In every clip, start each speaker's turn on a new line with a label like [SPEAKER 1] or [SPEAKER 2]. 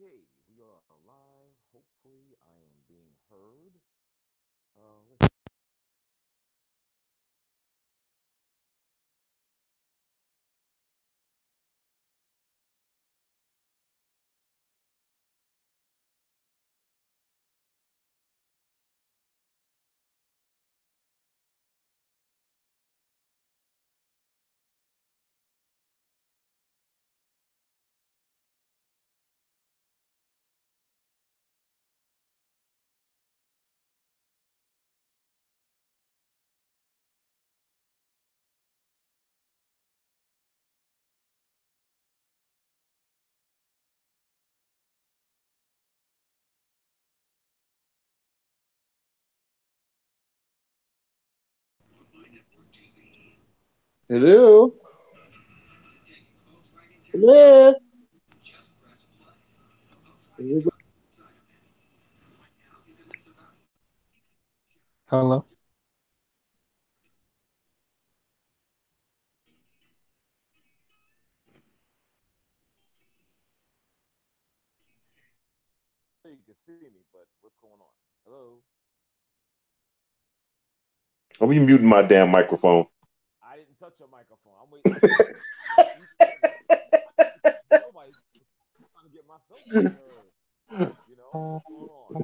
[SPEAKER 1] Okay, we are live. Hopefully, I am being heard. Let's
[SPEAKER 2] Hello. Hello.
[SPEAKER 3] Hello.
[SPEAKER 1] so you can see me, but what's going on? Hello?
[SPEAKER 2] Are we muting my damn microphone?
[SPEAKER 1] I didn't touch your microphone. I'm waiting. I'm trying to get you heard. Nobody's trying to get myself to be heard. What's going on?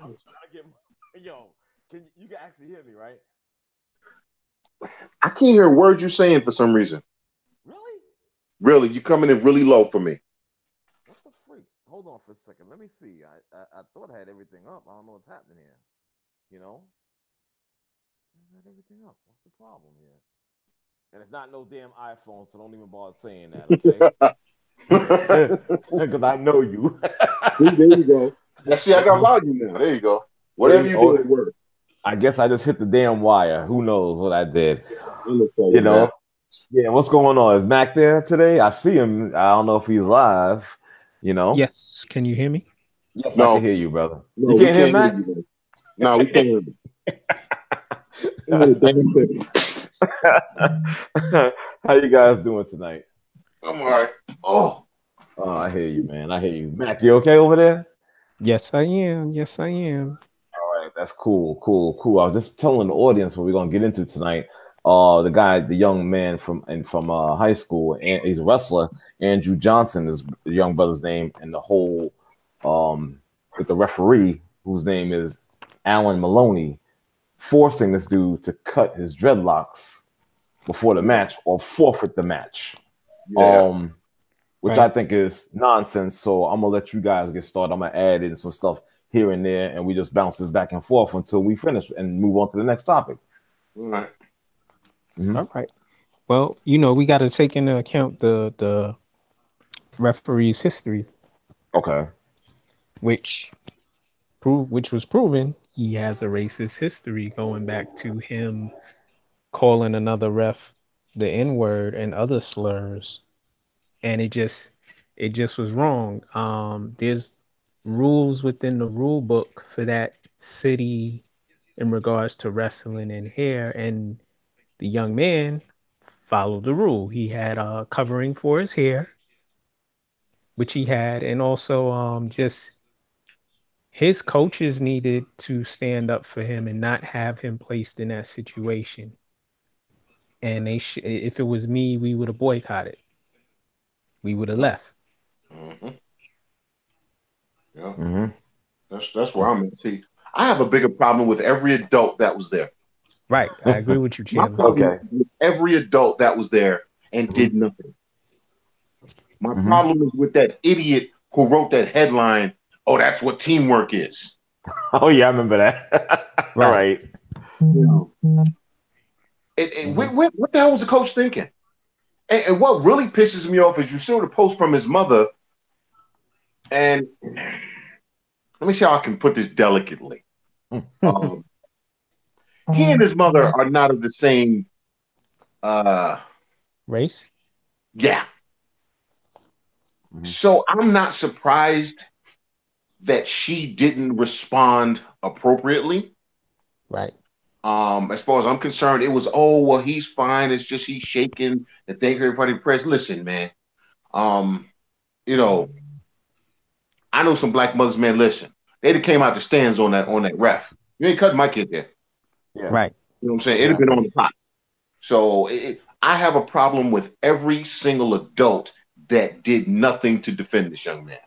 [SPEAKER 1] I'm trying to get yo. You can actually hear me, right?
[SPEAKER 2] I can't hear a word you're saying for some reason.
[SPEAKER 1] Really?
[SPEAKER 2] Really, you're coming in really low for me.
[SPEAKER 1] What the freak? Hold on for a second. Let me see. I thought I had everything up. I don't know what's happening here. You know, I had everything up. What's the problem here? And it's not no damn iPhone, so don't even bother saying that, okay? Because I know you.
[SPEAKER 2] See, there you go. Yeah, see, I got volume now. There you go. Whatever
[SPEAKER 1] See,
[SPEAKER 2] you do,
[SPEAKER 1] oh,
[SPEAKER 2] it works.
[SPEAKER 1] I guess I just hit the damn wire. Who knows what I did?
[SPEAKER 2] I'm gonna tell
[SPEAKER 1] You
[SPEAKER 2] you, man.
[SPEAKER 1] know? Yeah, what's going on? Is Mac there today? I see him. I don't know if he's live. You know?
[SPEAKER 3] Yes. Can you hear me?
[SPEAKER 1] Yes, I can
[SPEAKER 2] No,
[SPEAKER 1] hear you, brother. You
[SPEAKER 2] no, we
[SPEAKER 1] can't hear
[SPEAKER 2] can't hear
[SPEAKER 1] Mac?
[SPEAKER 2] you, man. No, we can't hear you. Can't hear a damn thing.
[SPEAKER 1] How you guys doing tonight?
[SPEAKER 2] I'm all right. Oh,
[SPEAKER 1] Oh, I hear you, man. I hear you. Mac, you okay over there?
[SPEAKER 3] Yes, I am. Yes, I am.
[SPEAKER 1] All right, that's cool, cool, cool. I was just telling the audience what we're gonna get into tonight. The young man from high school, and he's a wrestler. Andrew Johnson is the young brother's name, and the whole um with the referee whose name is Alan Maloney, forcing this dude to cut his dreadlocks before the
[SPEAKER 2] yeah,
[SPEAKER 1] match or forfeit the match.
[SPEAKER 2] yeah.
[SPEAKER 1] Um, which I
[SPEAKER 3] Right.
[SPEAKER 1] think is nonsense. So I'm gonna let you guys get started. I'm gonna add in some stuff here and there, and we just bounce this back and forth until we finish and move on to the next topic.
[SPEAKER 2] All right.
[SPEAKER 1] Hmm.
[SPEAKER 3] All right. Well, we got to take into account the referee's history,
[SPEAKER 1] Okay.
[SPEAKER 3] which which was proven he has a racist history going back to him calling another ref the N word and other slurs, and it just was wrong. There's rules within the rule book for that city in regards to wrestling and hair, and the young man followed the rule. He had a covering for his hair, which he had, and also just his coaches needed to stand up for him and not have him placed in that situation. And if it was me, we would have boycotted. We would have left.
[SPEAKER 2] Mm-hmm. Yeah,
[SPEAKER 1] Hmm.
[SPEAKER 2] that's where I'm at. See, I have a bigger problem with every adult that was there.
[SPEAKER 3] Right. I agree with you,
[SPEAKER 2] My
[SPEAKER 3] Chandler.
[SPEAKER 2] problem
[SPEAKER 1] Okay.
[SPEAKER 2] is with every adult that was there and
[SPEAKER 1] Hmm.
[SPEAKER 2] did nothing. My
[SPEAKER 1] Hmm.
[SPEAKER 2] problem is with that idiot who wrote that headline. Oh, that's what teamwork is.
[SPEAKER 1] Oh yeah, I remember that. All
[SPEAKER 3] Right.
[SPEAKER 1] right.
[SPEAKER 2] You know,
[SPEAKER 1] Hmm.
[SPEAKER 2] what the hell was the coach thinking? And what really pisses me off is you saw the post from his mother, and let me see how I can put this delicately. Um, he and his mother are not of the same. Uh,
[SPEAKER 3] Race.
[SPEAKER 2] yeah,
[SPEAKER 1] Hmm.
[SPEAKER 2] so I'm not surprised that she didn't respond appropriately.
[SPEAKER 3] Right.
[SPEAKER 2] As far as I'm concerned, it was, oh, well, he's fine. It's just he's shaking and thank everybody press. Listen, man. Um, you know, I know some black mothers, man. Listen, they'd have came out the stands on that ref. You ain't cutting my kid there.
[SPEAKER 1] Yeah.
[SPEAKER 3] Right.
[SPEAKER 2] You know what I'm saying? It'd have been on the pot. So I have a problem with every single adult that did nothing to defend this young man.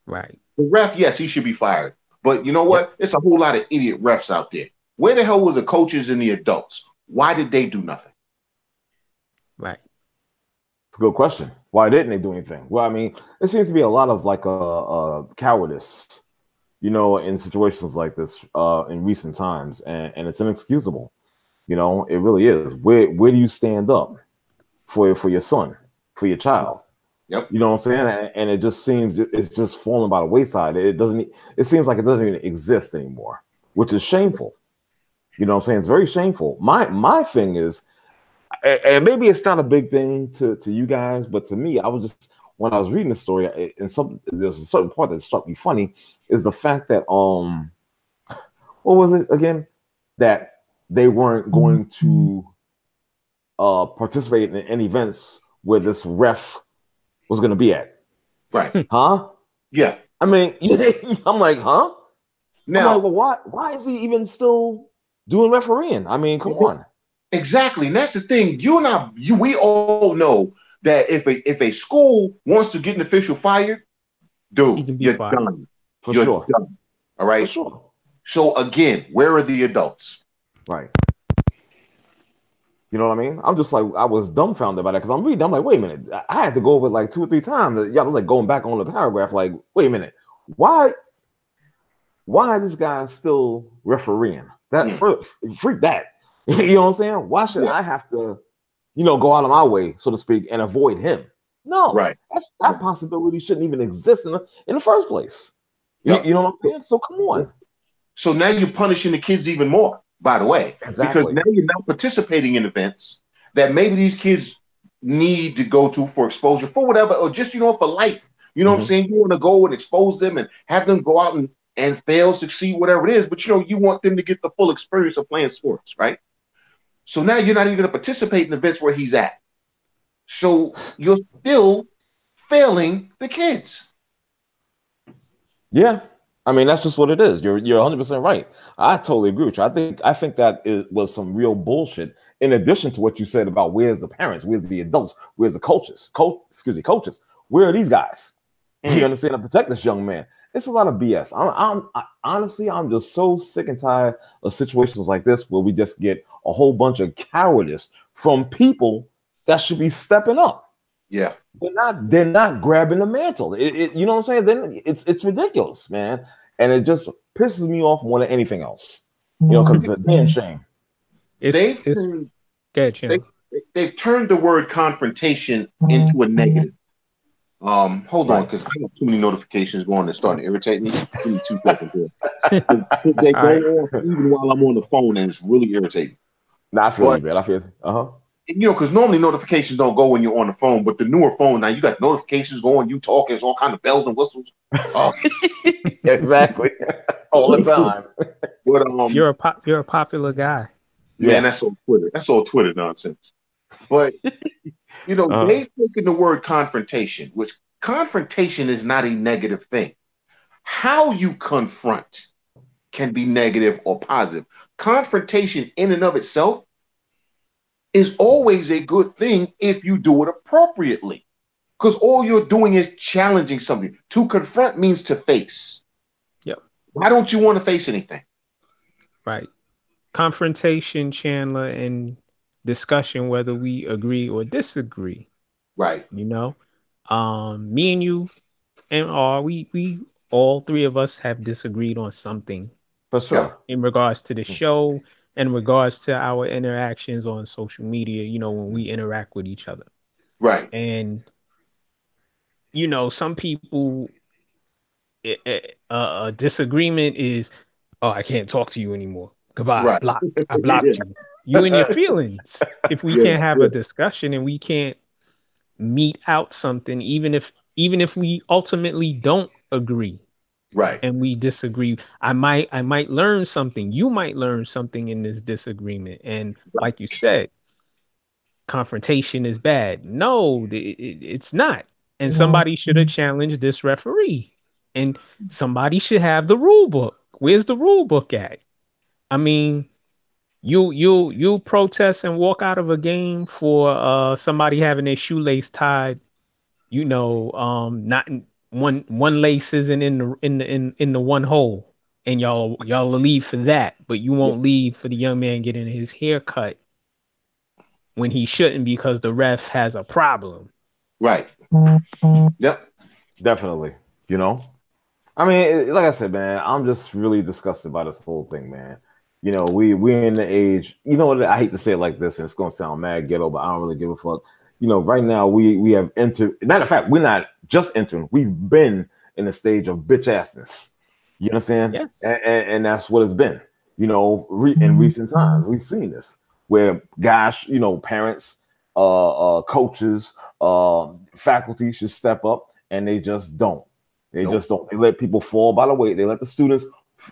[SPEAKER 3] Right.
[SPEAKER 2] The ref, yes, he should be fired. But you know what? Yep. It's a whole lot of idiot refs out there. Where the hell was the coaches and the adults? Why did they do nothing?
[SPEAKER 3] Right.
[SPEAKER 1] It's a good question. Why didn't they do anything? Well, I mean, it seems to be a lot of like a cowardice, you know, in situations like this in recent times, and it's inexcusable. You know, it really is. Where do you stand up for your son, for your child?
[SPEAKER 2] Yep.
[SPEAKER 1] You know what I'm saying? And it just seems it's just falling by the wayside. It doesn't. It seems like it doesn't even exist anymore, which is shameful. You know what I'm saying? It's very shameful. My thing is, and maybe it's not a big thing to you guys, but to me, I was just when I was reading the story, and there's a certain part that struck me funny is the fact that what was it again? That they weren't going to participate in any events where this ref was going to be at.
[SPEAKER 2] Right.
[SPEAKER 1] Huh?
[SPEAKER 2] Yeah.
[SPEAKER 1] I mean, I'm like, huh?
[SPEAKER 2] Now,
[SPEAKER 1] I'm like, well, why is he even still doing refereeing? I mean, come on.
[SPEAKER 2] Exactly. And that's the thing. We all know that if a school wants to get an official fired, dude, you're
[SPEAKER 3] fired.
[SPEAKER 2] done.
[SPEAKER 1] For
[SPEAKER 2] you're
[SPEAKER 1] sure.
[SPEAKER 2] done. All right.
[SPEAKER 1] For sure.
[SPEAKER 2] So again, where are the adults?
[SPEAKER 1] Right. You know what I mean? I'm just like, I was dumbfounded by that because I'm reading. I'm like, wait a minute. I had to go over it like 2 or 3 times. Yeah, I was like going back on the paragraph, like, wait a minute. Why is this guy still refereeing? That freak that. You know what I'm saying? Why should I have to, go out of my way, so to speak, and avoid him? No.
[SPEAKER 2] Right.
[SPEAKER 1] That possibility shouldn't even exist in the first place. Yep. You know what I'm saying? So come on.
[SPEAKER 2] So now you're punishing the kids even more, by the way.
[SPEAKER 1] Exactly.
[SPEAKER 2] Because now you're not participating in events that maybe these kids need to go to for exposure, for whatever, or just, for life. You know what I'm saying? You want to go and expose them and have them go out and fail, succeed, whatever it is. But, you want them to get the full experience of playing sports, right? So now you're not even going to participate in events where he's at. So you're still failing the kids.
[SPEAKER 1] Yeah. I mean, that's just what it is. You're 100% right. I totally agree with you. I think that it was some real bullshit. In addition to what you said about where's the parents, where's the adults, where's the coaches? Coaches. Where are these guys? You understand? To protect this young man. It's a lot of BS. Honestly, I'm just so sick and tired of situations like this where we just get a whole bunch of cowardice from people that should be stepping up.
[SPEAKER 2] Yeah,
[SPEAKER 1] they're not grabbing the mantle. You know what I'm saying? Then it's ridiculous, man, and it just pisses me off more than anything else. Because it's a damn shame.
[SPEAKER 2] They've turned the word confrontation into a negative. Hold on, because I got too many notifications going and starting to irritate me. Give me 2 seconds here. They go off even while I'm on the phone, and it's really irritating.
[SPEAKER 1] Nah, I feel you, man. I feel
[SPEAKER 2] because normally notifications don't go when you're on the phone, but the newer phone now you got notifications going, you talking, it's all kind of bells and whistles.
[SPEAKER 1] Exactly, all the time.
[SPEAKER 2] But
[SPEAKER 3] you're a popular guy.
[SPEAKER 2] Man, that's all Twitter. That's all Twitter nonsense. But they've taken the word confrontation, which confrontation is not a negative thing. How you confront can be negative or positive. Confrontation in and of itself is always a good thing if you do it appropriately, because all you're doing is challenging something. To confront means to face.
[SPEAKER 3] Yep.
[SPEAKER 2] Why don't you want to face anything?
[SPEAKER 3] Right. Confrontation, Chandler, and discussion, whether we agree or disagree.
[SPEAKER 2] Right.
[SPEAKER 3] Me and you and we all 3 of us have disagreed on something.
[SPEAKER 1] For sure.
[SPEAKER 3] In regards to the show, in regards to our interactions on social media, when we interact with each other.
[SPEAKER 2] Right.
[SPEAKER 3] And, some people, a disagreement is, oh, I can't talk to you anymore. Goodbye.
[SPEAKER 2] Right.
[SPEAKER 3] Blocked. I blocked you. You and your feelings. If we can't have a discussion and we can't meet out something, even if we ultimately don't agree,
[SPEAKER 2] Right.
[SPEAKER 3] and we disagree. I might learn something. You might learn something in this disagreement. And
[SPEAKER 2] Right.
[SPEAKER 3] like you said, confrontation is bad. No, it's not. And somebody should have challenged this referee. And somebody should have the rule book. Where's the rule book at? I mean, you protest and walk out of a game for somebody having their shoelace tied, not one lace isn't in the one hole, and y'all will leave for that, but you
[SPEAKER 2] Yeah.
[SPEAKER 3] won't leave for the young man getting his hair cut when he shouldn't because the ref has a problem.
[SPEAKER 2] Right. Yep.
[SPEAKER 1] Definitely. You know, I mean, like I said, man, I'm just really disgusted by this whole thing, man. You know, we're in the age. You know what? I hate to say it like this, and it's gonna sound mad ghetto, but I don't really give a fuck. You know, right now we have entered. Matter of fact, we're not just entering. We've been in the stage of bitch assness. You understand?
[SPEAKER 3] Yes.
[SPEAKER 1] And that's what it's been. You know, in recent times, we've seen this where guys, you know, parents, coaches, faculty should step up, and they just don't. They just don't. They let people fall by the way. They let the students,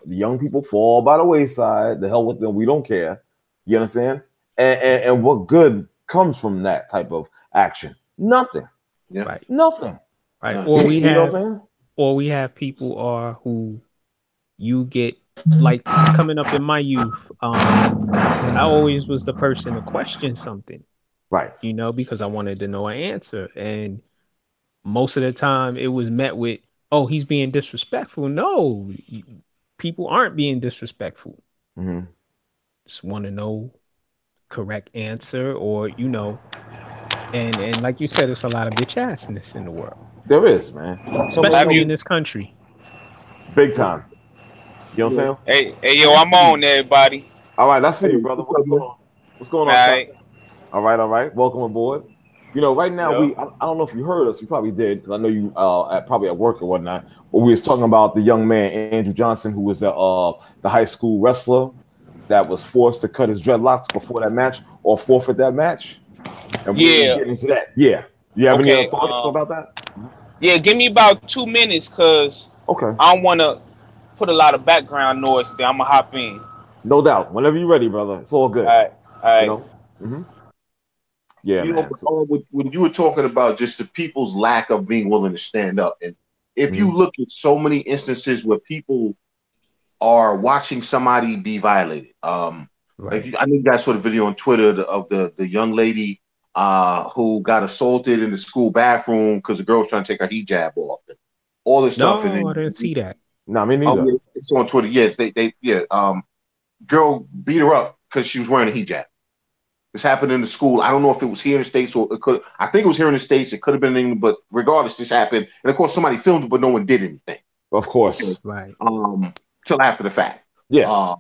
[SPEAKER 1] the young people, fall by the wayside. The hell with them. We don't care. You understand? And what good comes from that type of action? Nothing.
[SPEAKER 2] Yeah.
[SPEAKER 3] Right.
[SPEAKER 1] Nothing.
[SPEAKER 3] Right.
[SPEAKER 2] Right.
[SPEAKER 3] Or we
[SPEAKER 1] You know
[SPEAKER 3] have
[SPEAKER 1] what I'm saying?
[SPEAKER 3] or we have people who you get, like coming up in my youth. I always was the person to question something,
[SPEAKER 1] Right.
[SPEAKER 3] because I wanted to know an answer. And most of the time it was met with, oh, he's being disrespectful. No, people aren't being disrespectful.
[SPEAKER 1] Mm-hmm.
[SPEAKER 3] Just want to know correct answer, or and like you said, it's a lot of bitch assness in the world,
[SPEAKER 1] There is, man.
[SPEAKER 3] especially in this country.
[SPEAKER 1] Big time. You know what I'm saying?
[SPEAKER 4] Hey, yo, I'm on, everybody.
[SPEAKER 1] All right, I see you,
[SPEAKER 2] Hey,
[SPEAKER 1] brother.
[SPEAKER 2] what's up, man?
[SPEAKER 1] What's going
[SPEAKER 4] All
[SPEAKER 1] on,
[SPEAKER 4] right.
[SPEAKER 1] son? All right. Welcome aboard. You know, right now
[SPEAKER 4] Yo.
[SPEAKER 1] I don't know if you heard us. You probably did, because I know you probably at work or whatnot. But we was talking about the young man Andrew Johnson, who was the high school wrestler that was forced to cut his dreadlocks before that match or forfeit that match. And we was getting into that. Yeah. You have any
[SPEAKER 4] Okay.
[SPEAKER 1] other thoughts about that?
[SPEAKER 4] Yeah, give me about 2 minutes, cause
[SPEAKER 1] Okay.
[SPEAKER 4] I don't want to put a lot of background noise. Then I'm gonna hop in.
[SPEAKER 1] No doubt. Whenever you're ready, brother. It's all good.
[SPEAKER 4] All right. All
[SPEAKER 1] You
[SPEAKER 4] right.
[SPEAKER 1] know? Mm-hmm. Yeah,
[SPEAKER 2] You know,
[SPEAKER 1] man.
[SPEAKER 2] when you were talking about just the people's lack of being willing to stand up, and if you look at so many instances where people are watching somebody be violated,
[SPEAKER 3] Right.
[SPEAKER 2] like I know you guys saw the video on Twitter of the young lady who got assaulted in the school bathroom because the girl was trying to take her hijab off, and all this stuff. And
[SPEAKER 3] No, I didn't see that.
[SPEAKER 1] No, me
[SPEAKER 2] oh,
[SPEAKER 1] neither.
[SPEAKER 2] yeah, it's on Twitter. Yes, girl beat her up because she was wearing a hijab. This happened in the school. I don't know if it was here in the States or it could. I think it was here in the States. It could have been in England, but regardless, this happened. And of course, somebody filmed it, but no one did anything.
[SPEAKER 1] Of course.
[SPEAKER 3] Right.
[SPEAKER 2] Till after the fact.
[SPEAKER 1] Yeah.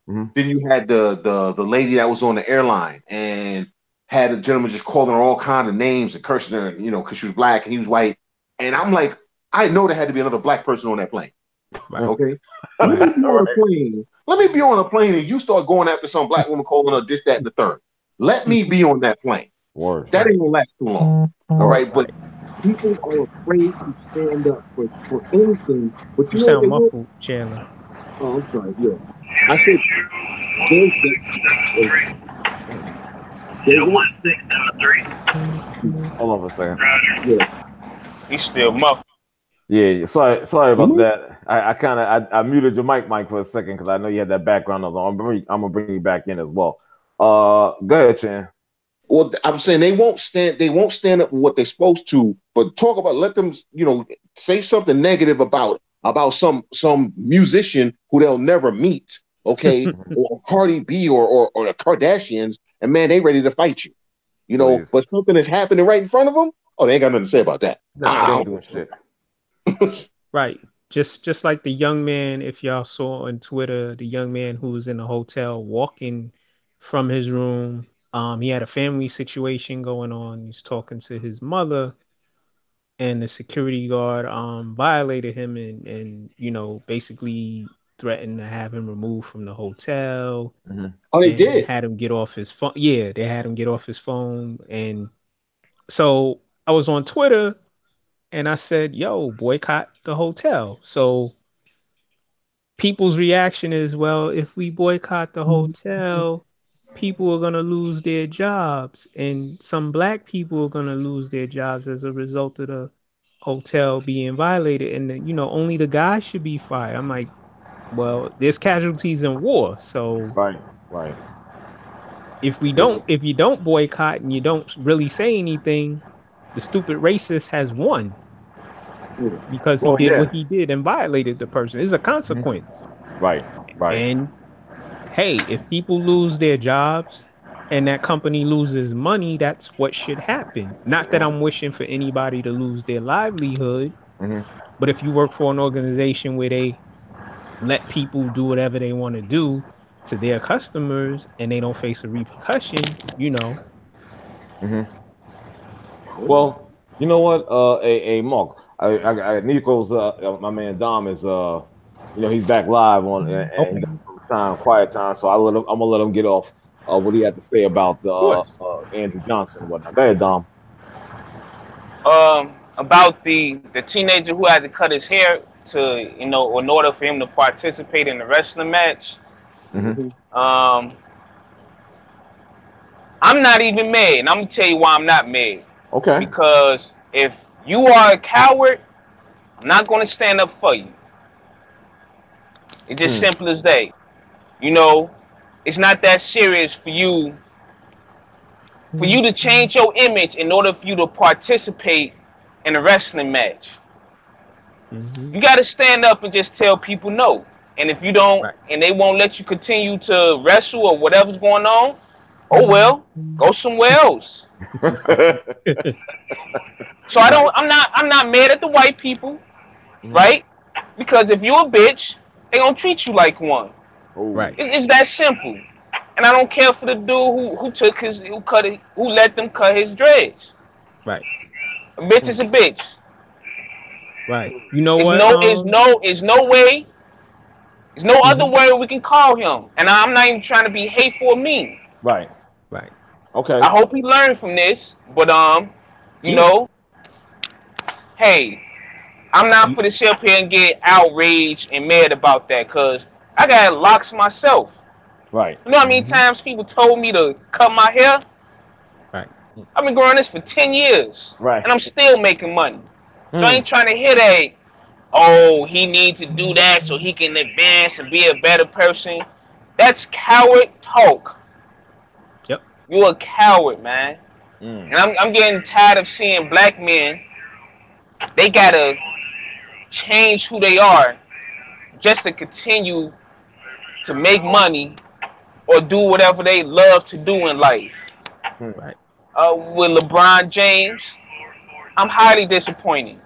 [SPEAKER 2] Then you had the lady that was on the airline and had a gentleman just calling her all kinds of names and cursing her, because she was black and he was white. And I'm like, I know there had to be another black person on that plane.
[SPEAKER 3] Right.
[SPEAKER 2] Okay. Let me be on a plane. Let me be on a plane and you start going after some black woman calling her this, that, and the third. Let me be on that plane.
[SPEAKER 1] Word.
[SPEAKER 2] That ain't gonna last too long. All right. But people are afraid to stand up for anything. But
[SPEAKER 3] You sound muffled, Chandler.
[SPEAKER 2] Oh, I'm sorry. Yeah. I said
[SPEAKER 1] Hold on for a second.
[SPEAKER 2] Yeah.
[SPEAKER 4] He's still muffled.
[SPEAKER 1] Yeah, sorry about that. I muted your mic for a second because I know you had that background noise. I'm gonna bring you back in as well. Go ahead, Chan.
[SPEAKER 2] Well, I'm saying they won't stand up for what they're supposed to, but let them, say something negative about some musician who they'll never meet, okay, or Cardi B or the Kardashians, and man, they ready to fight you,
[SPEAKER 1] Please.
[SPEAKER 2] But something is happening right in front of them. Oh, they ain't got nothing to say about that.
[SPEAKER 1] Nah, they ain't doing shit.
[SPEAKER 3] Right. Just like the young man, if y'all saw on Twitter, the young man who was in the hotel walking from his room. He had a family situation going on. He's talking to his mother, and the security guard violated him and basically threatened to have him removed from the hotel.
[SPEAKER 1] Mm-hmm.
[SPEAKER 2] Oh, they did.
[SPEAKER 3] Had him get off his phone. Yeah, they had him get off his phone. And so I was on Twitter and I said, yo, boycott the hotel. So people's reaction is, well, if we boycott the hotel, people are gonna lose their jobs, and some black people are gonna lose their jobs as a result of the hotel being violated, and you know, only the guys should be fired. I'm like, well, there's casualties in war, so
[SPEAKER 1] Right. Right.
[SPEAKER 3] if you don't boycott and you don't really say anything, the stupid racist has won because he
[SPEAKER 1] Well,
[SPEAKER 3] did what
[SPEAKER 1] yeah.
[SPEAKER 3] he did and violated the person. It's a consequence.
[SPEAKER 1] Right. Right.
[SPEAKER 3] And hey, if people lose their jobs and that company loses money, that's what should happen. Not that I'm wishing for anybody to lose their livelihood, but if you work for an organization where they let people do whatever they want to do to their customers and they don't face a repercussion, you know.
[SPEAKER 1] Well, you know what? Mark, Nico's my man Dom is you know, he's back live on and he got some time, quiet time. So I'm gonna let him get off what he had to say about the Andrew Johnson and whatnot. Go ahead, Dom.
[SPEAKER 4] About the teenager who had to cut his hair to, you know, in order for him to participate in the wrestling match. I'm not even mad, and I'm gonna tell you why I'm not mad.
[SPEAKER 1] Okay.
[SPEAKER 4] Because if you are a coward, I'm not gonna stand up for you. It's just simple as that. You know, it's not that serious for you to change your image in order for you to participate in a wrestling match. You got to stand up and just tell people no. And if you don't, and they won't let you continue to wrestle or whatever's going on, oh well, go somewhere else. So I'm not mad at the white people, right? Because if you're a bitch, they gonna treat you like one.
[SPEAKER 3] Right.
[SPEAKER 4] It's that simple. And I don't care for the dude who let them cut his dreads.
[SPEAKER 3] Right.
[SPEAKER 4] A bitch is a bitch.
[SPEAKER 3] Right. You know
[SPEAKER 4] what? There's no other word we can call him. And I'm not even trying to be hateful or mean.
[SPEAKER 1] Right.
[SPEAKER 3] Right.
[SPEAKER 1] Okay.
[SPEAKER 4] I hope he learned from this. But you know, hey, I'm not for to sit up here and get outraged and mad about that, cause I got locks myself.
[SPEAKER 1] Right.
[SPEAKER 4] You know how many times people told me to cut my hair?
[SPEAKER 3] Right.
[SPEAKER 4] I've been growing this for 10 years.
[SPEAKER 1] Right.
[SPEAKER 4] And I'm still making money. So I ain't trying to hear that, oh, he needs to do that so he can advance and be a better person. That's coward talk.
[SPEAKER 3] Yep.
[SPEAKER 4] You're a coward, man. And I'm getting tired of seeing black men, they gotta change who they are just to continue to make money or do whatever they love to do in life.
[SPEAKER 3] Right.
[SPEAKER 4] With LeBron James, I'm highly disappointed.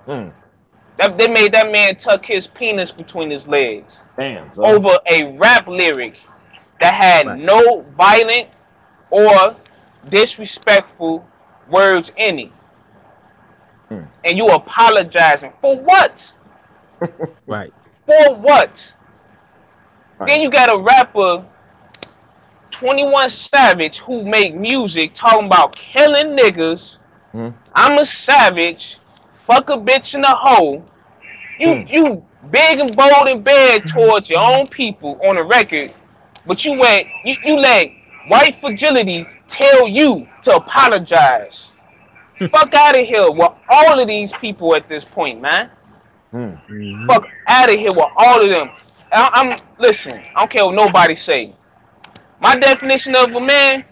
[SPEAKER 4] They made that man tuck his penis between his legs.
[SPEAKER 1] Damn,
[SPEAKER 4] over a rap lyric that had no violent or disrespectful words in it. And you apologizing for what?
[SPEAKER 3] Right.
[SPEAKER 4] For what? Then you got a rapper, 21 Savage, who make music talking about killing niggas. I'm a savage. Fuck a bitch in a hole. You big and bold and bad towards your own people on the record, but you let white fragility tell you to apologize. Fuck out of here with all of these people at this point, man. Fuck out of here with all of them. Listen, I don't care what nobody say. My definition of a man,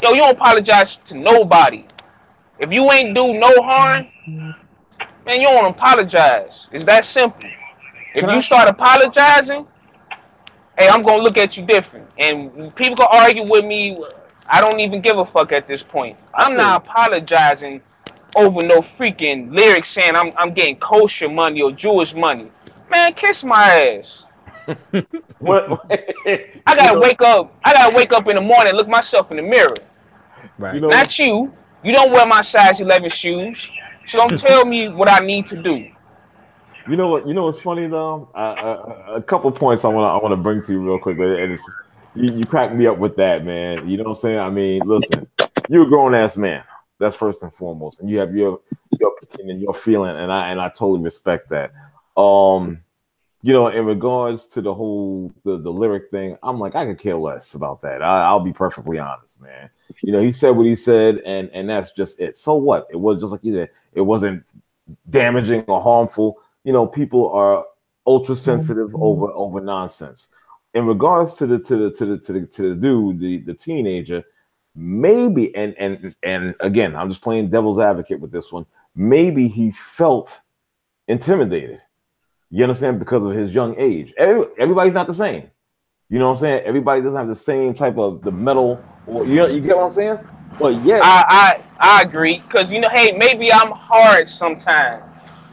[SPEAKER 4] yo, you don't apologize to nobody. If you ain't do no harm, man, you don't apologize. It's that simple. If you start apologizing, hey, I'm gonna look at you different. And people can argue with me. I don't even give a fuck at this point. I'm not apologizing over no freaking lyrics saying I'm getting kosher money or Jewish money. Man, kiss my ass. I gotta wake up in the morning and look myself in the mirror.
[SPEAKER 3] Right.
[SPEAKER 1] You know,
[SPEAKER 4] not you. You don't wear my size 11 shoes. So don't tell me what I need to do.
[SPEAKER 1] You know what? You know what's funny though? A couple points I want to bring to you real quick, and it's you crack me up with that, man. You know what I'm saying? I mean, listen, you're a grown ass man. That's first and foremost, and you have your opinion and your feeling, and I totally respect that. You know, in regards to the whole the lyric thing, I'm like, I could care less about that. I'll be perfectly honest, man. You know, he said what he said, and that's just it. So what? It was just like you said, it wasn't damaging or harmful. You know, people are ultra sensitive over nonsense. In regards to the dude, the teenager, maybe, and again, I'm just playing devil's advocate with this one. Maybe he felt intimidated. You understand? Because of his young age. Everybody's not the same. You know what I'm saying? Everybody doesn't have the same type of the metal, or you get what I'm saying? But yeah,
[SPEAKER 4] I agree, because you know, hey, maybe I'm hard sometimes.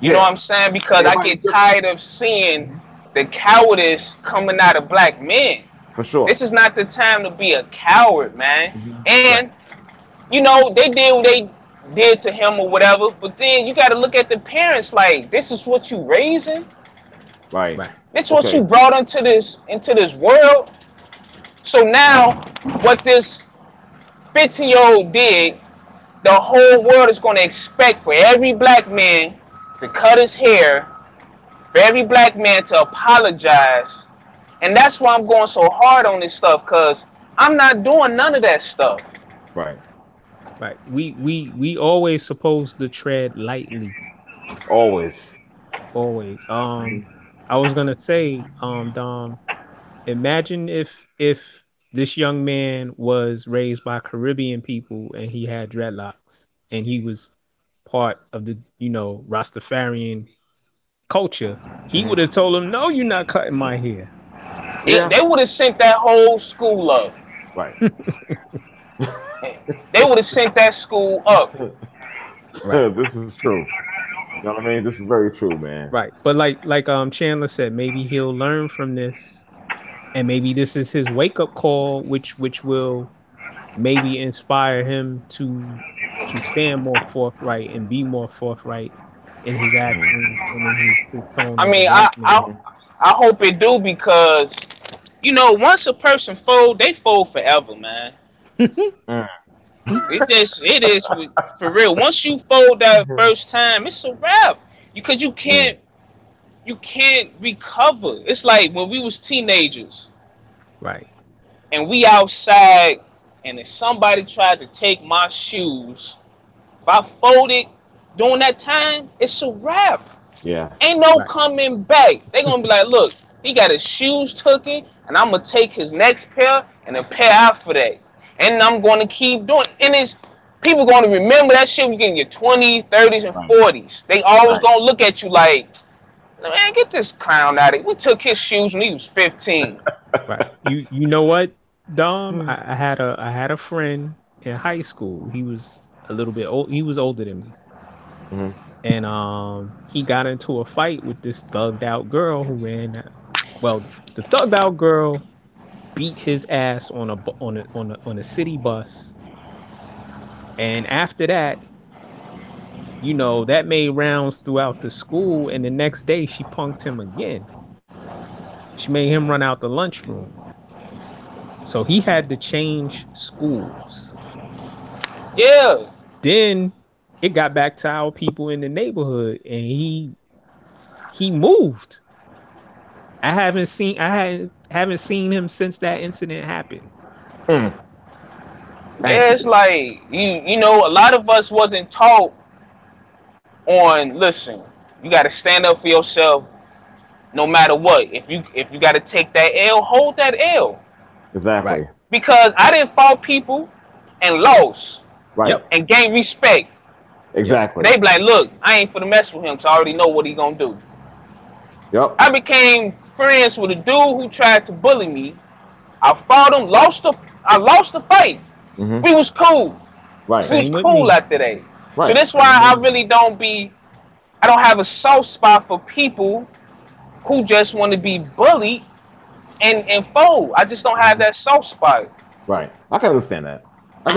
[SPEAKER 4] You know what I'm saying? Because I get tired of seeing the cowardice coming out of black men.
[SPEAKER 1] For sure.
[SPEAKER 4] This is not the time to be a coward, man. And you know, they did what they did to him or whatever, but then you got to look at the parents. Like, this is what you raising.
[SPEAKER 1] Right.
[SPEAKER 4] This is what you brought into this world. So now, what this 15-year-old did, the whole world is going to expect for every black man to cut his hair, for every black man to apologize. And that's why I'm going so hard on this stuff, because I'm not doing none of that stuff.
[SPEAKER 1] Right.
[SPEAKER 3] Right. We always supposed to tread lightly.
[SPEAKER 1] Always.
[SPEAKER 3] I was gonna say, Dom, imagine if this young man was raised by Caribbean people and he had dreadlocks and he was part of the, you know, Rastafarian culture. He would have told him, "No, you're not cutting my hair."
[SPEAKER 4] Yeah. They would have sent that whole school up.
[SPEAKER 1] Right.
[SPEAKER 4] They would have sent that school up.
[SPEAKER 1] Right. This is true. You know what I mean? This is very true, man.
[SPEAKER 3] Right. But like Chandler said, maybe he'll learn from this, and maybe this is his wake-up call, which will maybe inspire him to stand more forthright and be more forthright in his actions and in his tone.
[SPEAKER 4] I mean, I hope it do, because you know, once a person fold, they fold forever, man. It is for real. Once you fold that first time, it's a wrap. Because you can't recover. It's like when we was teenagers,
[SPEAKER 3] right?
[SPEAKER 4] And we outside, and if somebody tried to take my shoes, if I folded during that time, it's a wrap.
[SPEAKER 1] Yeah.
[SPEAKER 4] Ain't no coming back. They gonna be like, look, he got his shoes taken, and I'm gonna take his next pair and a pair after that. And I'm going to keep doing it. And it's people going to remember that shit when you get in your 20s, 30s, and 40s. They always going to look at you like, man, get this clown out of here. We took his shoes when he was 15.
[SPEAKER 3] Right. You know what, Dom? I had a friend in high school. He was a little bit old. He was older than me. And he got into a fight with this thugged out girl who ran. Well, the thugged out girl beat his ass on a city bus, and after that, you know, that made rounds throughout the school. And the next day, she punked him again. She made him run out the lunchroom. So he had to change schools.
[SPEAKER 4] Yeah.
[SPEAKER 3] Then it got back to our people in the neighborhood, and he moved. I haven't seen him since that incident happened.
[SPEAKER 4] Yeah, it's like you know, a lot of us wasn't taught on, listen, you got to stand up for yourself no matter what. If you got to take that L, hold that L.
[SPEAKER 1] Exactly.
[SPEAKER 3] Right.
[SPEAKER 4] Because I didn't fought people and lost.
[SPEAKER 1] Right.
[SPEAKER 4] And gain respect.
[SPEAKER 1] Exactly.
[SPEAKER 4] They be like, look, I ain't finna mess with him, so I already know what he gonna do.
[SPEAKER 1] Yep.
[SPEAKER 4] I became friends with a dude who tried to bully me. I fought him, I lost the fight. We was cool.
[SPEAKER 1] Right.
[SPEAKER 4] We was cool after that.
[SPEAKER 1] Right.
[SPEAKER 4] So that's why I really I don't have a soft spot for people who just want to be bullied and fold. I just don't have that soft spot.
[SPEAKER 1] Right. I can understand that.
[SPEAKER 2] I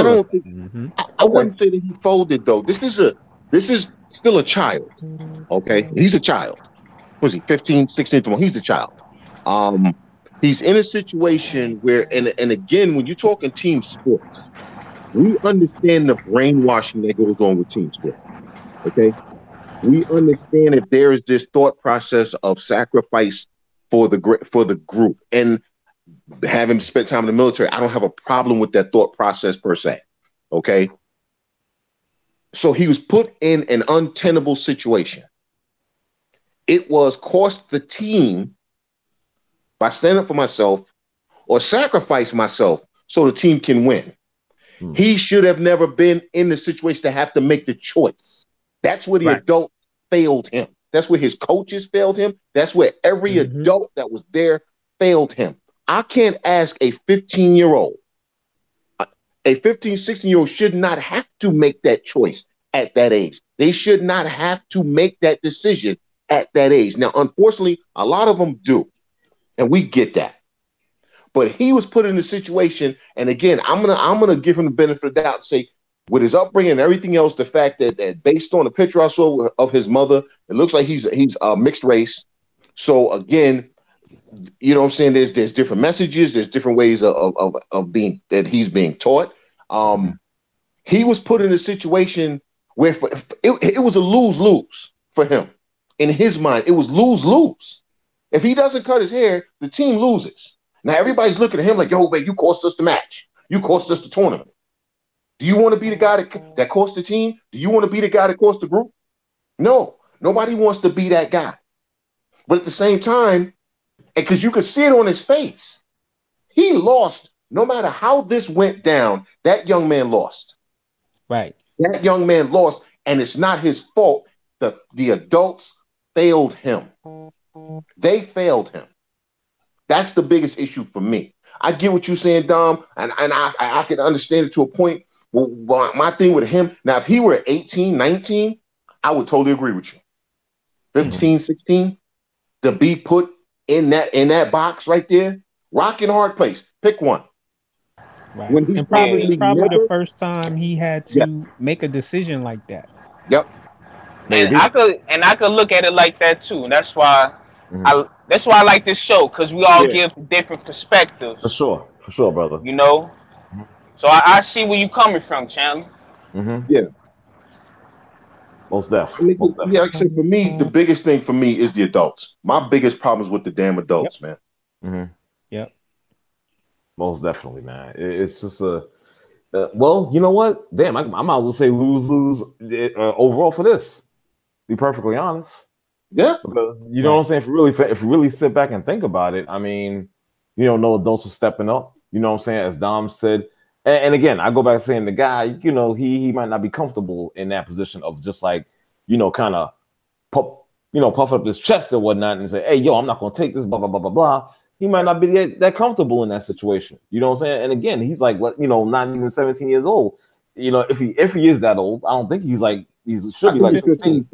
[SPEAKER 2] wouldn't say that he folded though. This is still a child. Okay? He's a child. Was he 15, 16, 21? He's a child. He's in a situation where, and again, when you're talking team sports, we understand the brainwashing that goes on with team sports. Okay? We understand that there is this thought process of sacrifice for the group, and having spent time in the military, I don't have a problem with that thought process per se. Okay, so he was put in an untenable situation. It was cost the team by standing up for myself or sacrifice myself so the team can win. He should have never been in the situation to have to make the choice. That's where the adult failed him. That's where his coaches failed him. That's where every adult that was there failed him. I can't ask a 15-year-old. A 15, 16-year-old should not have to make that choice at that age. They should not have to make that decision at that age. Now, unfortunately, a lot of them do, and we get that. But he was put in a situation, and again, I'm gonna give him the benefit of the doubt and say, with his upbringing and everything else, the fact that based on the picture I saw of his mother, it looks like he's mixed race. So again, you know what I'm saying? There's different messages, there's different ways of being that he's being taught. He was put in a situation where it was a lose-lose for him. In his mind, it was lose-lose. If he doesn't cut his hair, the team loses. Now everybody's looking at him like, yo, man, you cost us the match. You cost us the tournament. Do you want to be the guy that cost the team? Do you want to be the guy that cost the group? No, nobody wants to be that guy. But at the same time, and because you could see it on his face, he lost. No matter how this went down, that young man lost.
[SPEAKER 3] Right.
[SPEAKER 2] That young man lost, and it's not his fault. The adults failed him. They failed him. That's the biggest issue for me. I get what you're saying, Dom, and I can understand it to a point. Well, my thing with him, now, if he were 18, 19, I would totally agree with you. 15, 16, to be put in that box right there, rock and hard place. Pick one.
[SPEAKER 3] Right. When he's probably the first time he had to make a decision like that.
[SPEAKER 2] Yep.
[SPEAKER 4] And I could look at it like that too. And that's why I like this show, because we all give different perspectives.
[SPEAKER 1] For sure, brother.
[SPEAKER 4] You know? So I see where you coming from, Chandler.
[SPEAKER 2] Yeah.
[SPEAKER 1] Most definitely.
[SPEAKER 2] Yeah, like I said, for me, the biggest thing for me is the adults. My biggest problem is with the damn adults, man.
[SPEAKER 3] Yep.
[SPEAKER 1] Most definitely, man. It's just well, you know what? Damn, I might as well say lose overall for this. Be perfectly honest.
[SPEAKER 2] Yeah.
[SPEAKER 1] Because you know what I'm saying? If you really sit back and think about it, I mean, no adults were stepping up. You know what I'm saying? As Dom said. And again, I go back to saying the guy, he might not be comfortable in that position of just like, kind of puff up his chest or whatnot and say, hey, yo, I'm not going to take this, blah, blah, blah, blah, blah. He might not be that comfortable in that situation. You know what I'm saying? And again, he's like, not even 17 years old. If he is that old, I don't think he should be like 16.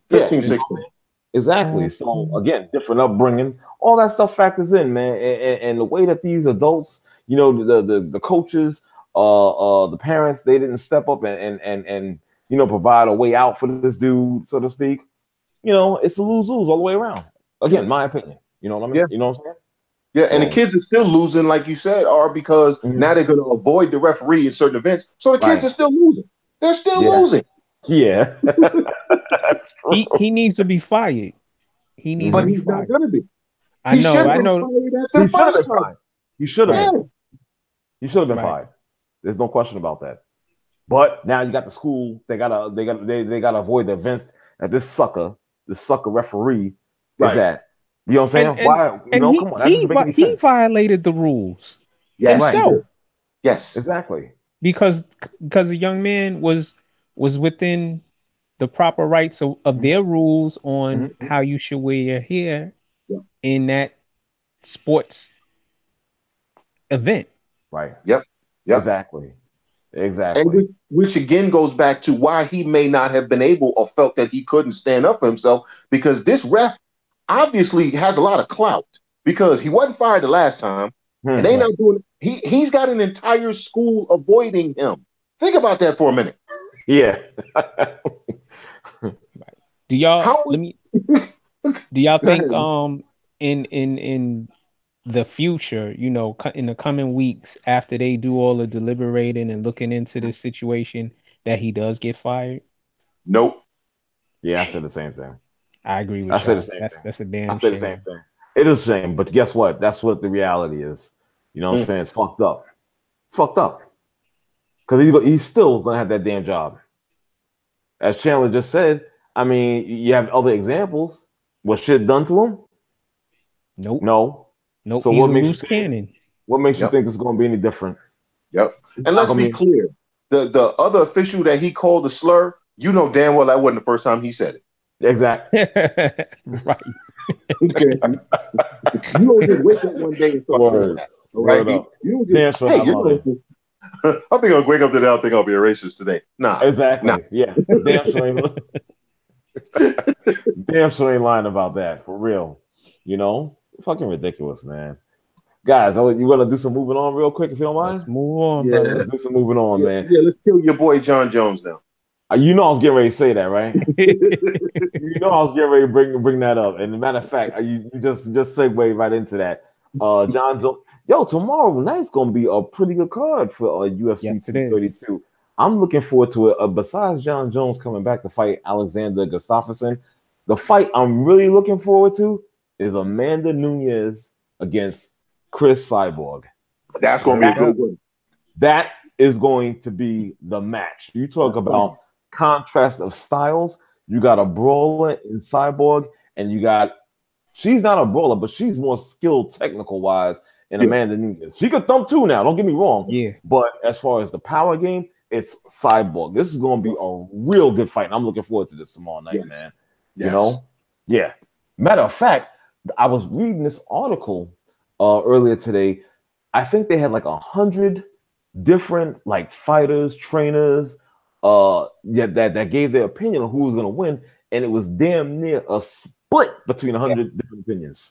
[SPEAKER 2] 15, 16.
[SPEAKER 1] Exactly. So again, different upbringing, all that stuff factors in, man. And the way that these adults, the coaches, the parents, they didn't step up and provide a way out for this dude, so to speak. It's a lose-lose all the way around. Again, my opinion. You know what I mean?
[SPEAKER 2] Yeah.
[SPEAKER 1] You know what I'm saying?
[SPEAKER 2] Yeah, and the kids are still losing, like you said, because now they're going to avoid the referee in certain events. So the kids are still losing. They're still losing.
[SPEAKER 1] Yeah.
[SPEAKER 3] he needs to be fired. He needs to be fired.
[SPEAKER 2] Not going to be.
[SPEAKER 3] I know.
[SPEAKER 1] He should have been fired. He should have been. He should have been fired. There's no question about that. But now you got the school. They gotta avoid the events that this sucker referee is at. You know what I'm saying? Why? Come on.
[SPEAKER 3] He violated the rules himself.
[SPEAKER 2] Right. Yes,
[SPEAKER 1] exactly.
[SPEAKER 3] Because the young man was within the proper rights of their rules on how you should wear your hair in that sports event.
[SPEAKER 1] Right.
[SPEAKER 2] Yep.
[SPEAKER 1] Exactly.
[SPEAKER 2] And which again goes back to why he may not have been able or felt that he couldn't stand up for himself, because this ref obviously has a lot of clout, because he wasn't fired the last time, and they not doing it. He's got an entire school avoiding him. Think about that for a minute.
[SPEAKER 1] Yeah.
[SPEAKER 3] Do y'all think in the future, in the coming weeks after they do all the deliberating and looking into this situation, that he does get fired?
[SPEAKER 2] Nope.
[SPEAKER 1] Yeah, I said the same thing.
[SPEAKER 3] I agree with
[SPEAKER 1] I
[SPEAKER 3] y'all.
[SPEAKER 1] said the same thing.
[SPEAKER 3] That's a damn
[SPEAKER 1] I said
[SPEAKER 3] shame.
[SPEAKER 1] the same thing. It is a shame, but guess what? That's what the reality is. You know what I'm saying? It's fucked up. It's fucked up. Because he's still going to have that damn job. As Chandler just said, I mean, you have other examples. Was shit done to him?
[SPEAKER 3] Nope.
[SPEAKER 1] No.
[SPEAKER 3] Nope.
[SPEAKER 1] So
[SPEAKER 3] He's
[SPEAKER 1] what
[SPEAKER 3] a
[SPEAKER 1] makes
[SPEAKER 3] loose cannon.
[SPEAKER 1] What makes you think this is going to be any different?
[SPEAKER 2] Yep. And let's be clear. The other official that he called a slur, you know damn well that wasn't the first time he said it.
[SPEAKER 1] Exactly.
[SPEAKER 3] Right.
[SPEAKER 2] Okay. You don't just wake up one day and start doing that. All right. You don't just, hey, you know, I think I'll wake up today. I think I'll be a racist today. Nah.
[SPEAKER 1] Exactly.
[SPEAKER 2] Nah.
[SPEAKER 1] Yeah. Damn sure ain't lying about that. For real. You know? Fucking ridiculous, man. Guys, you want to do some moving on real quick if you don't mind?
[SPEAKER 3] Let's move on, brother.
[SPEAKER 1] Let's do some moving on, man.
[SPEAKER 2] Yeah, let's kill your boy John Jones now.
[SPEAKER 1] You know I was getting ready to say that, right? You know I was getting ready to bring that up. And as a matter of fact, you just segue right into that. John Jones. Yo, tomorrow night's gonna be a pretty good card for UFC 232. I'm looking forward to it. Besides John Jones coming back to fight Alexander Gustafsson, the fight I'm really looking forward to is Amanda Nunes against Cris Cyborg.
[SPEAKER 2] That's gonna be a good one.
[SPEAKER 1] That is going to be the match. You talk about contrast of styles. You got a brawler in Cyborg, and she's not a brawler, but she's more skilled technical wise in Amanda Nunes. She could thump too now, don't get me wrong.
[SPEAKER 3] Yeah.
[SPEAKER 1] But as far as the power game, it's Cyborg. This is going to be a real good fight. I'm looking forward to this tomorrow night, man. Yes. You know? Yeah. Matter of fact, I was reading this article earlier today. I think they had like 100 different like fighters, trainers, that gave their opinion on who was going to win, and it was damn near a split between 100 different opinions.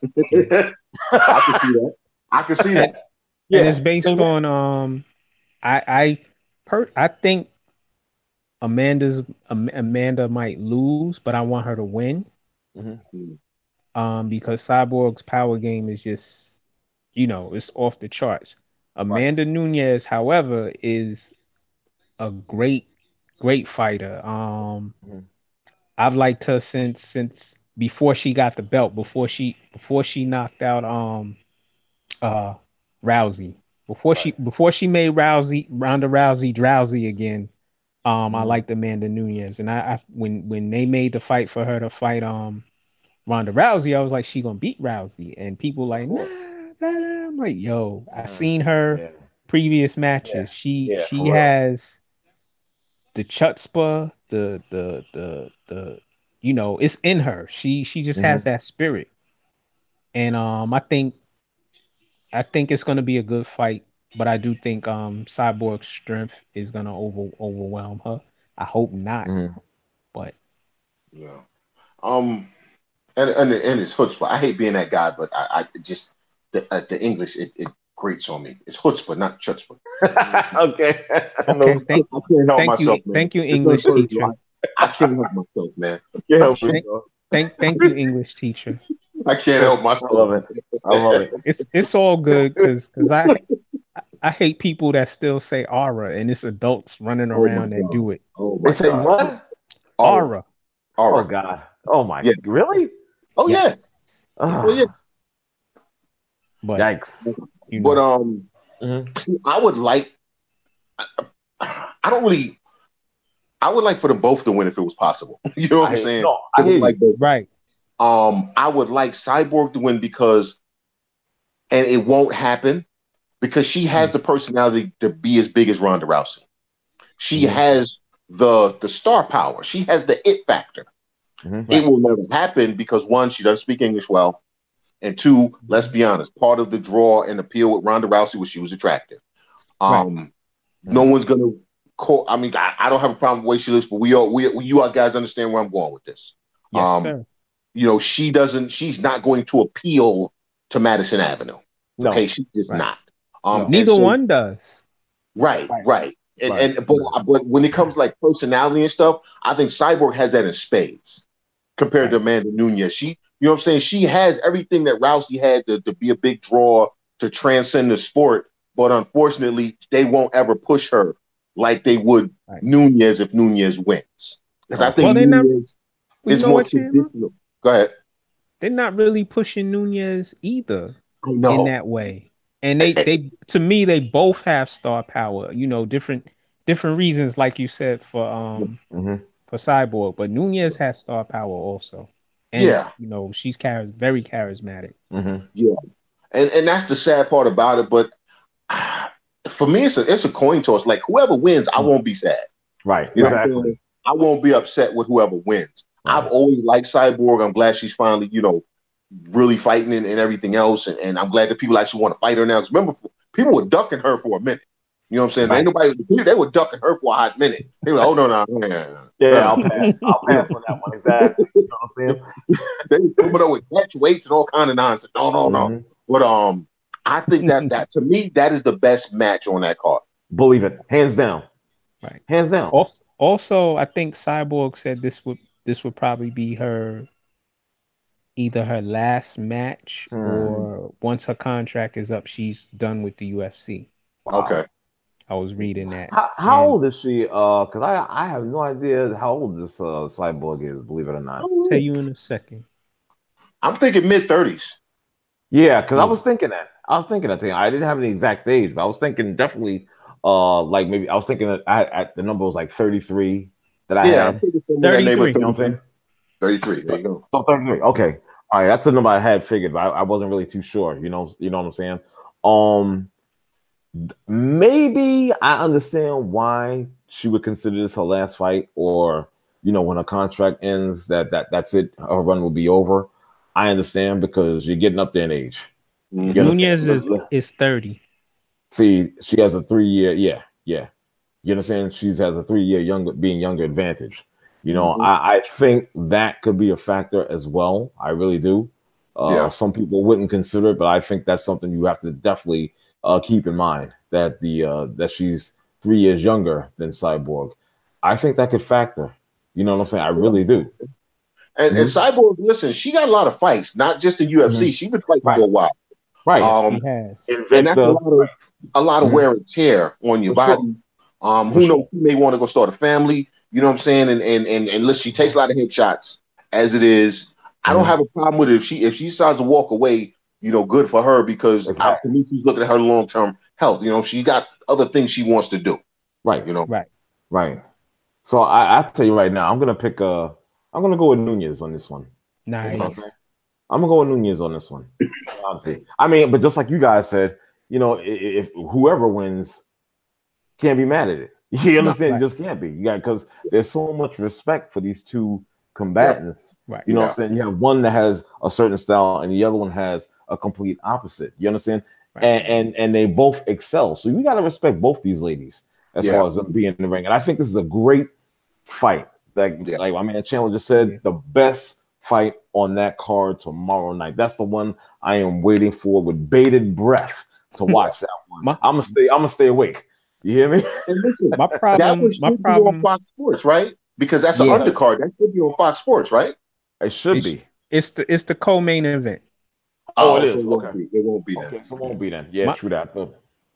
[SPEAKER 2] I can see that.
[SPEAKER 3] Yeah, and it's based on I think Amanda might lose, but I want her to win. Because Cyborg's power game is just, it's off the charts. Amanda Nunes, however, is a great fighter. I've liked her since before she got the belt, before she knocked out Rousey. Before she made Ronda Rousey drowsy again. I liked Amanda Nunes, and I when they made the fight for her to fight Ronda Rousey, I was like, she gonna beat Rousey, and people like, nah. I'm like, yo, I seen her previous matches. She has the chutzpah, the it's in her. She just has that spirit, and I think it's gonna be a good fight. But I do think Cyborg's strength is gonna overwhelm her. I hope not, but
[SPEAKER 2] and it's chutzpah. I hate being that guy, but I just the English it grates on me. It's chutzpah, not chutzpah.
[SPEAKER 1] Okay.
[SPEAKER 3] Thank you, English teacher.
[SPEAKER 2] I can't help myself, man.
[SPEAKER 3] Thank you, English teacher.
[SPEAKER 2] I can't help myself.
[SPEAKER 1] I love it.
[SPEAKER 3] It's all good because I hate people that still say aura, and it's adults running around and do it.
[SPEAKER 2] Oh my God.
[SPEAKER 1] What?
[SPEAKER 3] Aura.
[SPEAKER 1] Oh God. Oh my. Yeah. Really?
[SPEAKER 2] Oh yes.
[SPEAKER 3] But
[SPEAKER 1] yikes.
[SPEAKER 2] See, I would like for them both to win if it was possible. You know what I'm saying?
[SPEAKER 1] No, I hear you.
[SPEAKER 3] Right.
[SPEAKER 2] I would like Cyborg to win and it won't happen because she has the personality to be as big as Ronda Rousey. She has the star power. She has the it factor. It will never happen because one, she doesn't speak English well. And two, let's be honest, part of the draw and appeal with Ronda Rousey was she was attractive. No one's gonna call. I mean, I don't have a problem with the way she looks, but you guys understand where I'm going with this.
[SPEAKER 3] Yes, sir.
[SPEAKER 2] She's not going to appeal to Madison Avenue. No. Okay, she's just not.
[SPEAKER 3] Neither one does.
[SPEAKER 2] Right. But when it comes like personality and stuff, I think Cyborg has that in spades compared to Amanda Nunes. You know what I'm saying? She has everything that Rousey had to be a big draw, to transcend the sport, but unfortunately, they won't ever push her like they would Nunes if Nunes wins. Because I think it's
[SPEAKER 3] know
[SPEAKER 2] more
[SPEAKER 3] what, Chandler?
[SPEAKER 2] traditional. Go ahead.
[SPEAKER 3] They're not really pushing Nunes either
[SPEAKER 2] I know.
[SPEAKER 3] in that way. And they to me they both have star power. You know, different reasons, like you said for Cyborg, but Nunes has star power also. And
[SPEAKER 2] Yeah.
[SPEAKER 3] you know, she's very charismatic.
[SPEAKER 2] Yeah. And that's the sad part about it. But for me, it's a coin toss. Like whoever wins, I won't be sad.
[SPEAKER 1] Right.
[SPEAKER 2] You know
[SPEAKER 1] Exactly.
[SPEAKER 2] I won't be upset with whoever wins.
[SPEAKER 1] Right.
[SPEAKER 2] I've always liked Cyborg. I'm glad she's finally, really fighting and everything else. And I'm glad that people actually want to fight her now. Because remember, people were ducking her for a minute. You know what I'm saying?
[SPEAKER 1] Right.
[SPEAKER 2] Ain't nobody, they were ducking her for a hot minute. They were like, oh, no.
[SPEAKER 1] Yeah, I'll pass. I'll pass on that one. Exactly. You know what I'm saying?
[SPEAKER 2] They were coming up with catch weights and all kind of nonsense. No. But I think that to me, that is the best match on that card.
[SPEAKER 1] Believe it. Hands down.
[SPEAKER 3] Right.
[SPEAKER 1] Hands down.
[SPEAKER 3] Also, I think Cyborg said this would probably be either her last match or once her contract is up, she's done with the UFC.
[SPEAKER 1] Wow.
[SPEAKER 2] Okay.
[SPEAKER 3] I was reading that.
[SPEAKER 1] How old is she? Because I have no idea how old this Cyborg is, believe it or not.
[SPEAKER 3] I'll tell you in a second.
[SPEAKER 2] I'm thinking mid-30s.
[SPEAKER 1] Yeah, because I was thinking that. I didn't have any exact age, but I was thinking definitely like maybe I was thinking that the number was like 33 that I had.
[SPEAKER 3] 33.
[SPEAKER 1] You know what I'm saying?
[SPEAKER 2] 33. There you go.
[SPEAKER 1] So 33. Okay. All right, that's the number I had figured, but I wasn't really too sure. You know what I'm saying? Maybe I understand why she would consider this her last fight, or when her contract ends, that's it. Her run will be over. I understand because you're getting up there in age.
[SPEAKER 3] Nunes is 30.
[SPEAKER 1] See, she has a 3-year. Yeah. You understand? She has a 3-year younger advantage. I think that could be a factor as well. I really do. Some people wouldn't consider it, but I think that's something you have to definitely keep in mind, that that she's 3 years younger than Cyborg. I think that could factor. You know what I'm saying? I really do.
[SPEAKER 2] And Cyborg, listen, she got a lot of fights, not just in UFC. She's been fighting for a while.
[SPEAKER 3] Right. She has.
[SPEAKER 2] And that's a lot of wear and tear on your body. Sure. Who knows? She may want to go start a family. You know what I'm saying? And unless she takes a lot of headshots as it is, I don't have a problem with it. If she decides to walk away, good for her, because to me, she's looking at her long-term health. She got other things she wants to do.
[SPEAKER 1] Right. Right. So I tell you right now, I'm gonna go with Nunes on this one.
[SPEAKER 3] Nice.
[SPEAKER 1] You know I'm gonna go with Nunes on this one. I mean, but just like you guys said, if whoever wins, can't be mad at it. You understand? You just can't be. Because there's so much respect for these two combatants.
[SPEAKER 3] Right.
[SPEAKER 1] You know what I'm saying? You have one that has a certain style and the other one has a complete opposite. You understand? Right. And they both excel. So you got to respect both these ladies as far as them being in the ring. And I think this is a great fight. Like my man Chandler just said, the best fight on that card tomorrow night. That's the one I am waiting for with bated breath to watch that one. I'm gonna stay awake. You hear me?
[SPEAKER 2] Listen, my problem on Fox Sports, right? Because that's an undercard. That should be on Fox Sports, right?
[SPEAKER 1] It should be.
[SPEAKER 3] It's the co-main event.
[SPEAKER 2] Oh, it is. It won't be then.
[SPEAKER 1] Okay, so it won't be then. Yeah, true that.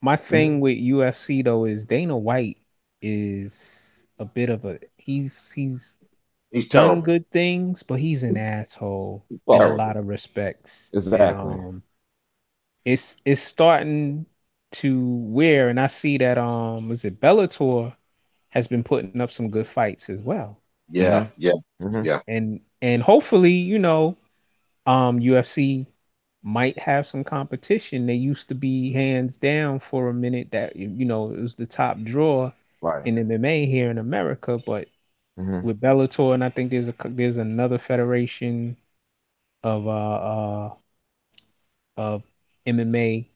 [SPEAKER 3] My thing with UFC though is Dana White is a bit of a he's done
[SPEAKER 2] terrible.
[SPEAKER 3] Good things, but he's an asshole in a lot of respects.
[SPEAKER 1] Exactly.
[SPEAKER 3] And, it's starting to wear, and I see that Bellator has been putting up some good fights as well.
[SPEAKER 2] Yeah.
[SPEAKER 3] And hopefully, UFC might have some competition. They used to be hands down for a minute that it was the top draw in MMA here in America, but with Bellator, and I think there's another federation of MMA.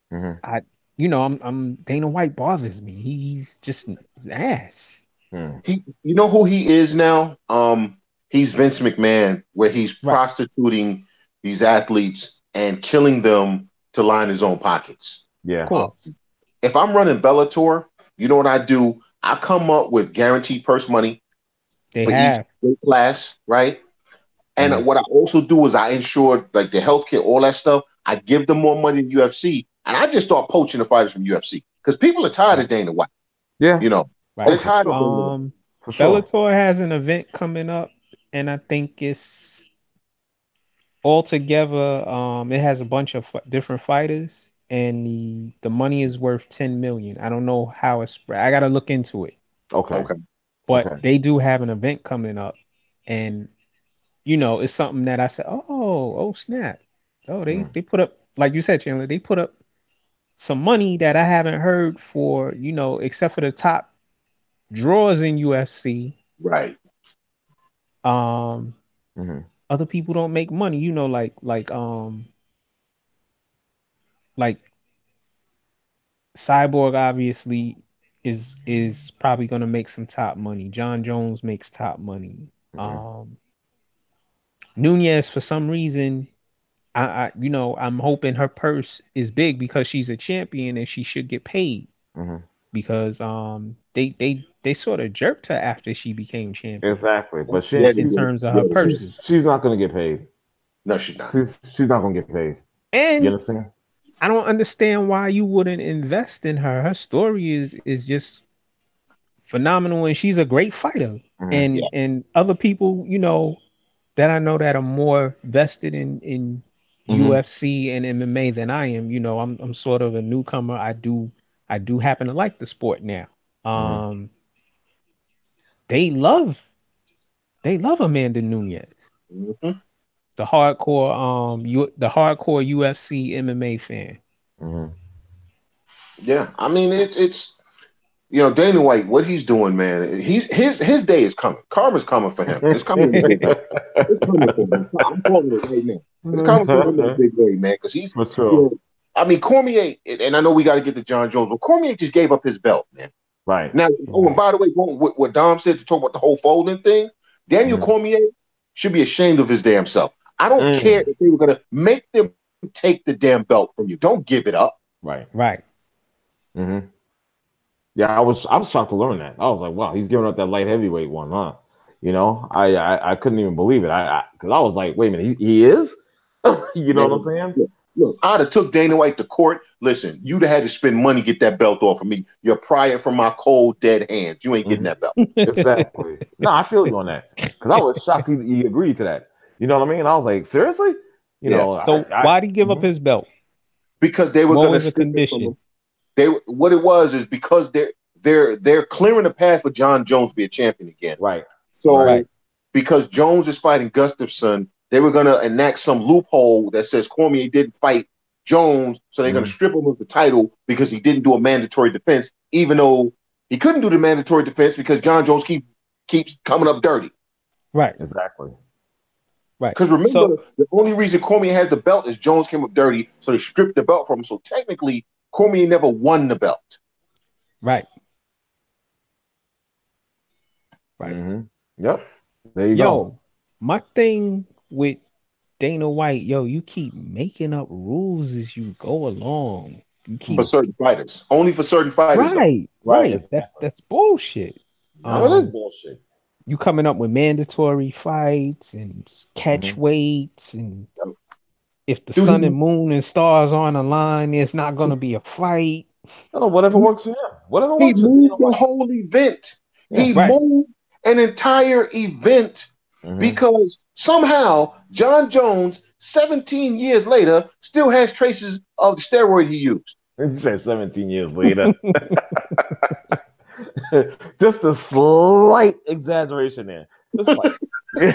[SPEAKER 3] I'm Dana White bothers me. He's just an ass.
[SPEAKER 2] You know who he is now? He's Vince McMahon, where he's prostituting these athletes and killing them to line his own pockets.
[SPEAKER 1] Yeah.
[SPEAKER 3] Of course.
[SPEAKER 2] If I'm running Bellator, you know what I do? I come up with guaranteed purse money for each weight class, right? And what I also do is I ensure like the healthcare, all that stuff. I give them more money than UFC, and I just start poaching the fighters from UFC because people are tired of Dana White.
[SPEAKER 1] Yeah,
[SPEAKER 2] they're tired of
[SPEAKER 3] Bellator has an event coming up and I think it's altogether. It has a bunch of different fighters, and the money is worth 10 million. I don't know how it's spread. I gotta look into it.
[SPEAKER 1] Okay.
[SPEAKER 3] But they do have an event coming up, and it's something that I said, oh snap, they put up, like you said, Chandler, they put up some money that I haven't heard for, except for the top drawers in UFC.
[SPEAKER 2] Right.
[SPEAKER 3] Other people don't make money, like Cyborg obviously is probably gonna make some top money. John Jones makes top money. Nunes, for some reason, I'm hoping her purse is big because she's a champion and she should get paid. Because they sort of jerked her after she became champion.
[SPEAKER 1] Exactly, but she
[SPEAKER 3] in terms of her purses,
[SPEAKER 1] she's not going to get paid.
[SPEAKER 2] No, she's not.
[SPEAKER 1] She's not going to get paid.
[SPEAKER 3] And
[SPEAKER 1] you understand?
[SPEAKER 3] I don't understand why you wouldn't invest in her. Her story is just phenomenal, and she's a great fighter. And other people, that I know that are more vested in UFC and MMA than I am. I'm sort of a newcomer. I do happen to like the sport now. They love Amanda Nunes. The hardcore UFC MMA fan.
[SPEAKER 2] Yeah, I mean it's Dana White, what he's doing, man. His day is coming. Karma's coming for him. It's coming. It's coming for him. I'm calling it right now. It's coming for him in a big way, man. Because he's
[SPEAKER 1] for sure.
[SPEAKER 2] I mean, Cormier, and I know we got to get to John Jones, but Cormier just gave up his belt, man.
[SPEAKER 1] Right.
[SPEAKER 2] Now, and by the way, what Dom said to talk about the whole folding thing, Daniel Cormier should be ashamed of his damn self. I don't care if they were going to make them take the damn belt from you. Don't give it up.
[SPEAKER 1] Right.
[SPEAKER 2] Yeah,
[SPEAKER 1] I was shocked to learn that. I was like, wow, he's giving up that light heavyweight one, huh? I couldn't even believe it. Because I was like, wait a minute, he is? You know what I'm saying?
[SPEAKER 2] Look, I'd have took Dana White to court. Listen, you'd have had to spend money to get that belt off of me. You're prying from my cold, dead hands. You ain't getting that belt.
[SPEAKER 1] Exactly. No, I feel you on that. Because I was shocked he agreed to that. You know what I mean? I was like, seriously?
[SPEAKER 3] So why'd he give up his belt?
[SPEAKER 2] Because they were going to
[SPEAKER 3] condition.
[SPEAKER 2] What it was is because they're clearing the path for John Jones to be a champion again.
[SPEAKER 1] Right.
[SPEAKER 2] So because Jones is fighting Gustafsson, they were going to enact some loophole that says Cormier didn't fight Jones, so they're going to strip him of the title because he didn't do a mandatory defense, even though he couldn't do the mandatory defense because John Jones keeps coming up dirty.
[SPEAKER 3] Right.
[SPEAKER 1] Exactly.
[SPEAKER 3] Right.
[SPEAKER 2] Because remember, the only reason Cormier has the belt is Jones came up dirty, so they stripped the belt from him. So technically, Cormier never won the belt.
[SPEAKER 3] Right.
[SPEAKER 1] Yep. There you go.
[SPEAKER 3] My thing with Dana White, you keep making up rules as you go along. You keep
[SPEAKER 2] for certain fighters, only for certain fighters.
[SPEAKER 3] Right. That's bullshit.
[SPEAKER 1] It is bullshit.
[SPEAKER 3] You coming up with mandatory fights and catch weights, and if the sun and moon and stars are on the line, there's not going to be a fight.
[SPEAKER 1] No, whatever works for him. Whatever works
[SPEAKER 2] for him. He moved the whole event. He moved an entire event because somehow John Jones, 17 years later, still has traces of the steroid he used.
[SPEAKER 1] You said 17 years later. Just a slight exaggeration there. Just like, you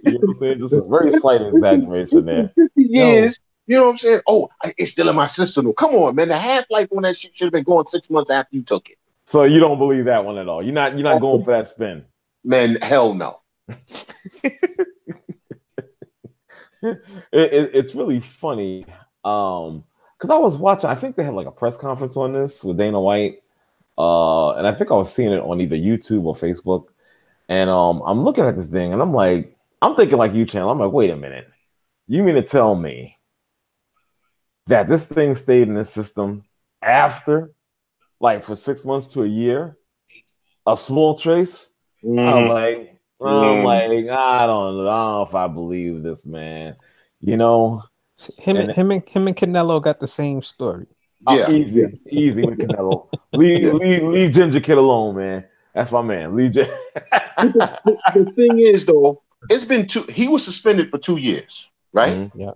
[SPEAKER 1] know what I'm saying? Just a very slight exaggeration there.
[SPEAKER 2] 50 years, you know what I'm saying? Oh, it's still in my system. Come on, man. The half-life on that shit should have been going 6 months after you took it.
[SPEAKER 1] So you don't believe that one at all? You're not going for that spin?
[SPEAKER 2] Man, hell no.
[SPEAKER 1] It's really funny. Because I was watching, I think they had like a press conference on this with Dana White. And I think I was seeing it on either YouTube or Facebook. And I'm looking at this thing and I'm thinking like you, Chandler. I'm like, wait a minute. You mean to tell me that this thing stayed in the system after, like, for 6 months to a year? A small trace? I'm like, I don't know if I believe this, man.
[SPEAKER 3] Him and Canelo got the same story.
[SPEAKER 1] Easy with Canelo. Leave Ginger Kid alone, man. That's my man, Lee J.
[SPEAKER 2] The thing is, though, it's been he was suspended for 2 years, right?
[SPEAKER 1] Mm-hmm.
[SPEAKER 3] Yeah.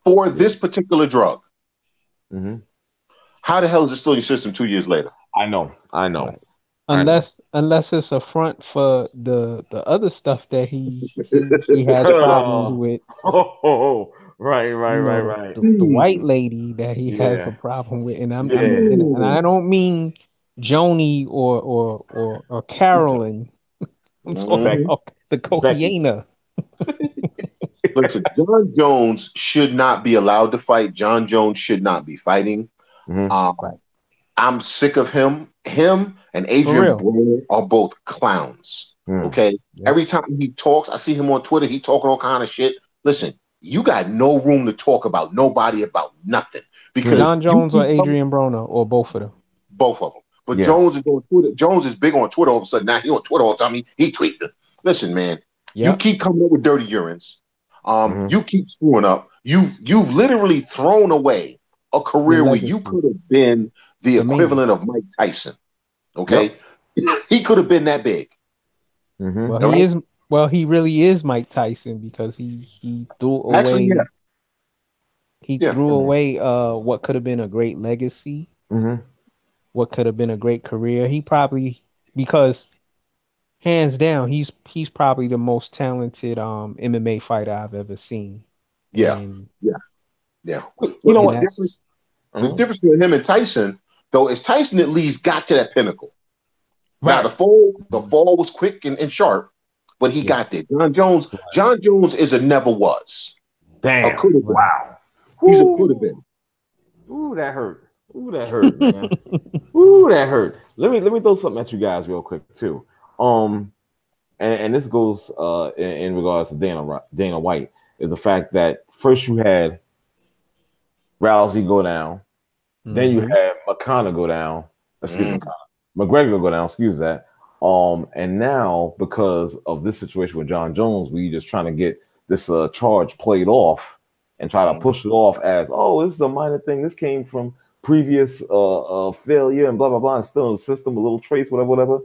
[SPEAKER 2] For this particular drug.
[SPEAKER 1] Mm-hmm.
[SPEAKER 2] How the hell is it still in your system 2 years later?
[SPEAKER 1] I know.
[SPEAKER 3] Right. Unless it's a front for the other stuff that he has problems with.
[SPEAKER 1] Right.
[SPEAKER 3] The white lady that he has a problem with, and and I don't mean Joni or Carolyn. I'm talking about the Cocaina.
[SPEAKER 2] Listen, John Jones should not be allowed to fight. John Jones should not be fighting.
[SPEAKER 3] Right.
[SPEAKER 2] I'm sick of him. Him and Adrian Broner are both clowns. Okay. Yeah. Every time he talks, I see him on Twitter. He talking all kind of shit. Listen, you got no room to talk about nobody about nothing. Because
[SPEAKER 3] John Jones or Adrian Broner or both of them.
[SPEAKER 2] Both of them. But Jones is on Twitter. Jones is big on Twitter all of a sudden. Now he on Twitter all the time. He tweeted. Listen, man, you keep coming up with dirty urines. You keep screwing up. You've literally thrown away a career where you could have been the equivalent of Mike Tyson. Okay, he could have been that big.
[SPEAKER 3] Well, he really is Mike Tyson because he threw away.
[SPEAKER 2] Actually,
[SPEAKER 3] he threw away what could have been a great legacy. What could have been a great career. He probably, because hands down, he's probably the most talented MMA fighter I've ever seen.
[SPEAKER 2] Yeah. You know what? The difference between him and Tyson, though, is Tyson at least got to that pinnacle. Right. Now the fall was quick and sharp, but he got there. John Jones is a never was.
[SPEAKER 1] Damn.
[SPEAKER 2] Wow. He's a could have been.
[SPEAKER 1] Ooh, that hurt. Man. Ooh, that hurt. Let me throw something at you guys real quick too. And this goes in regards to Dana White, is the fact that first you had Rousey go down, then you had McGregor go down. McGregor go down. Excuse that. And now because of this situation with John Jones, we just trying to get this charge played off and try to push it off as, oh, this is a minor thing. This came from previous failure and blah blah blah. It's still in the system, a little trace, whatever.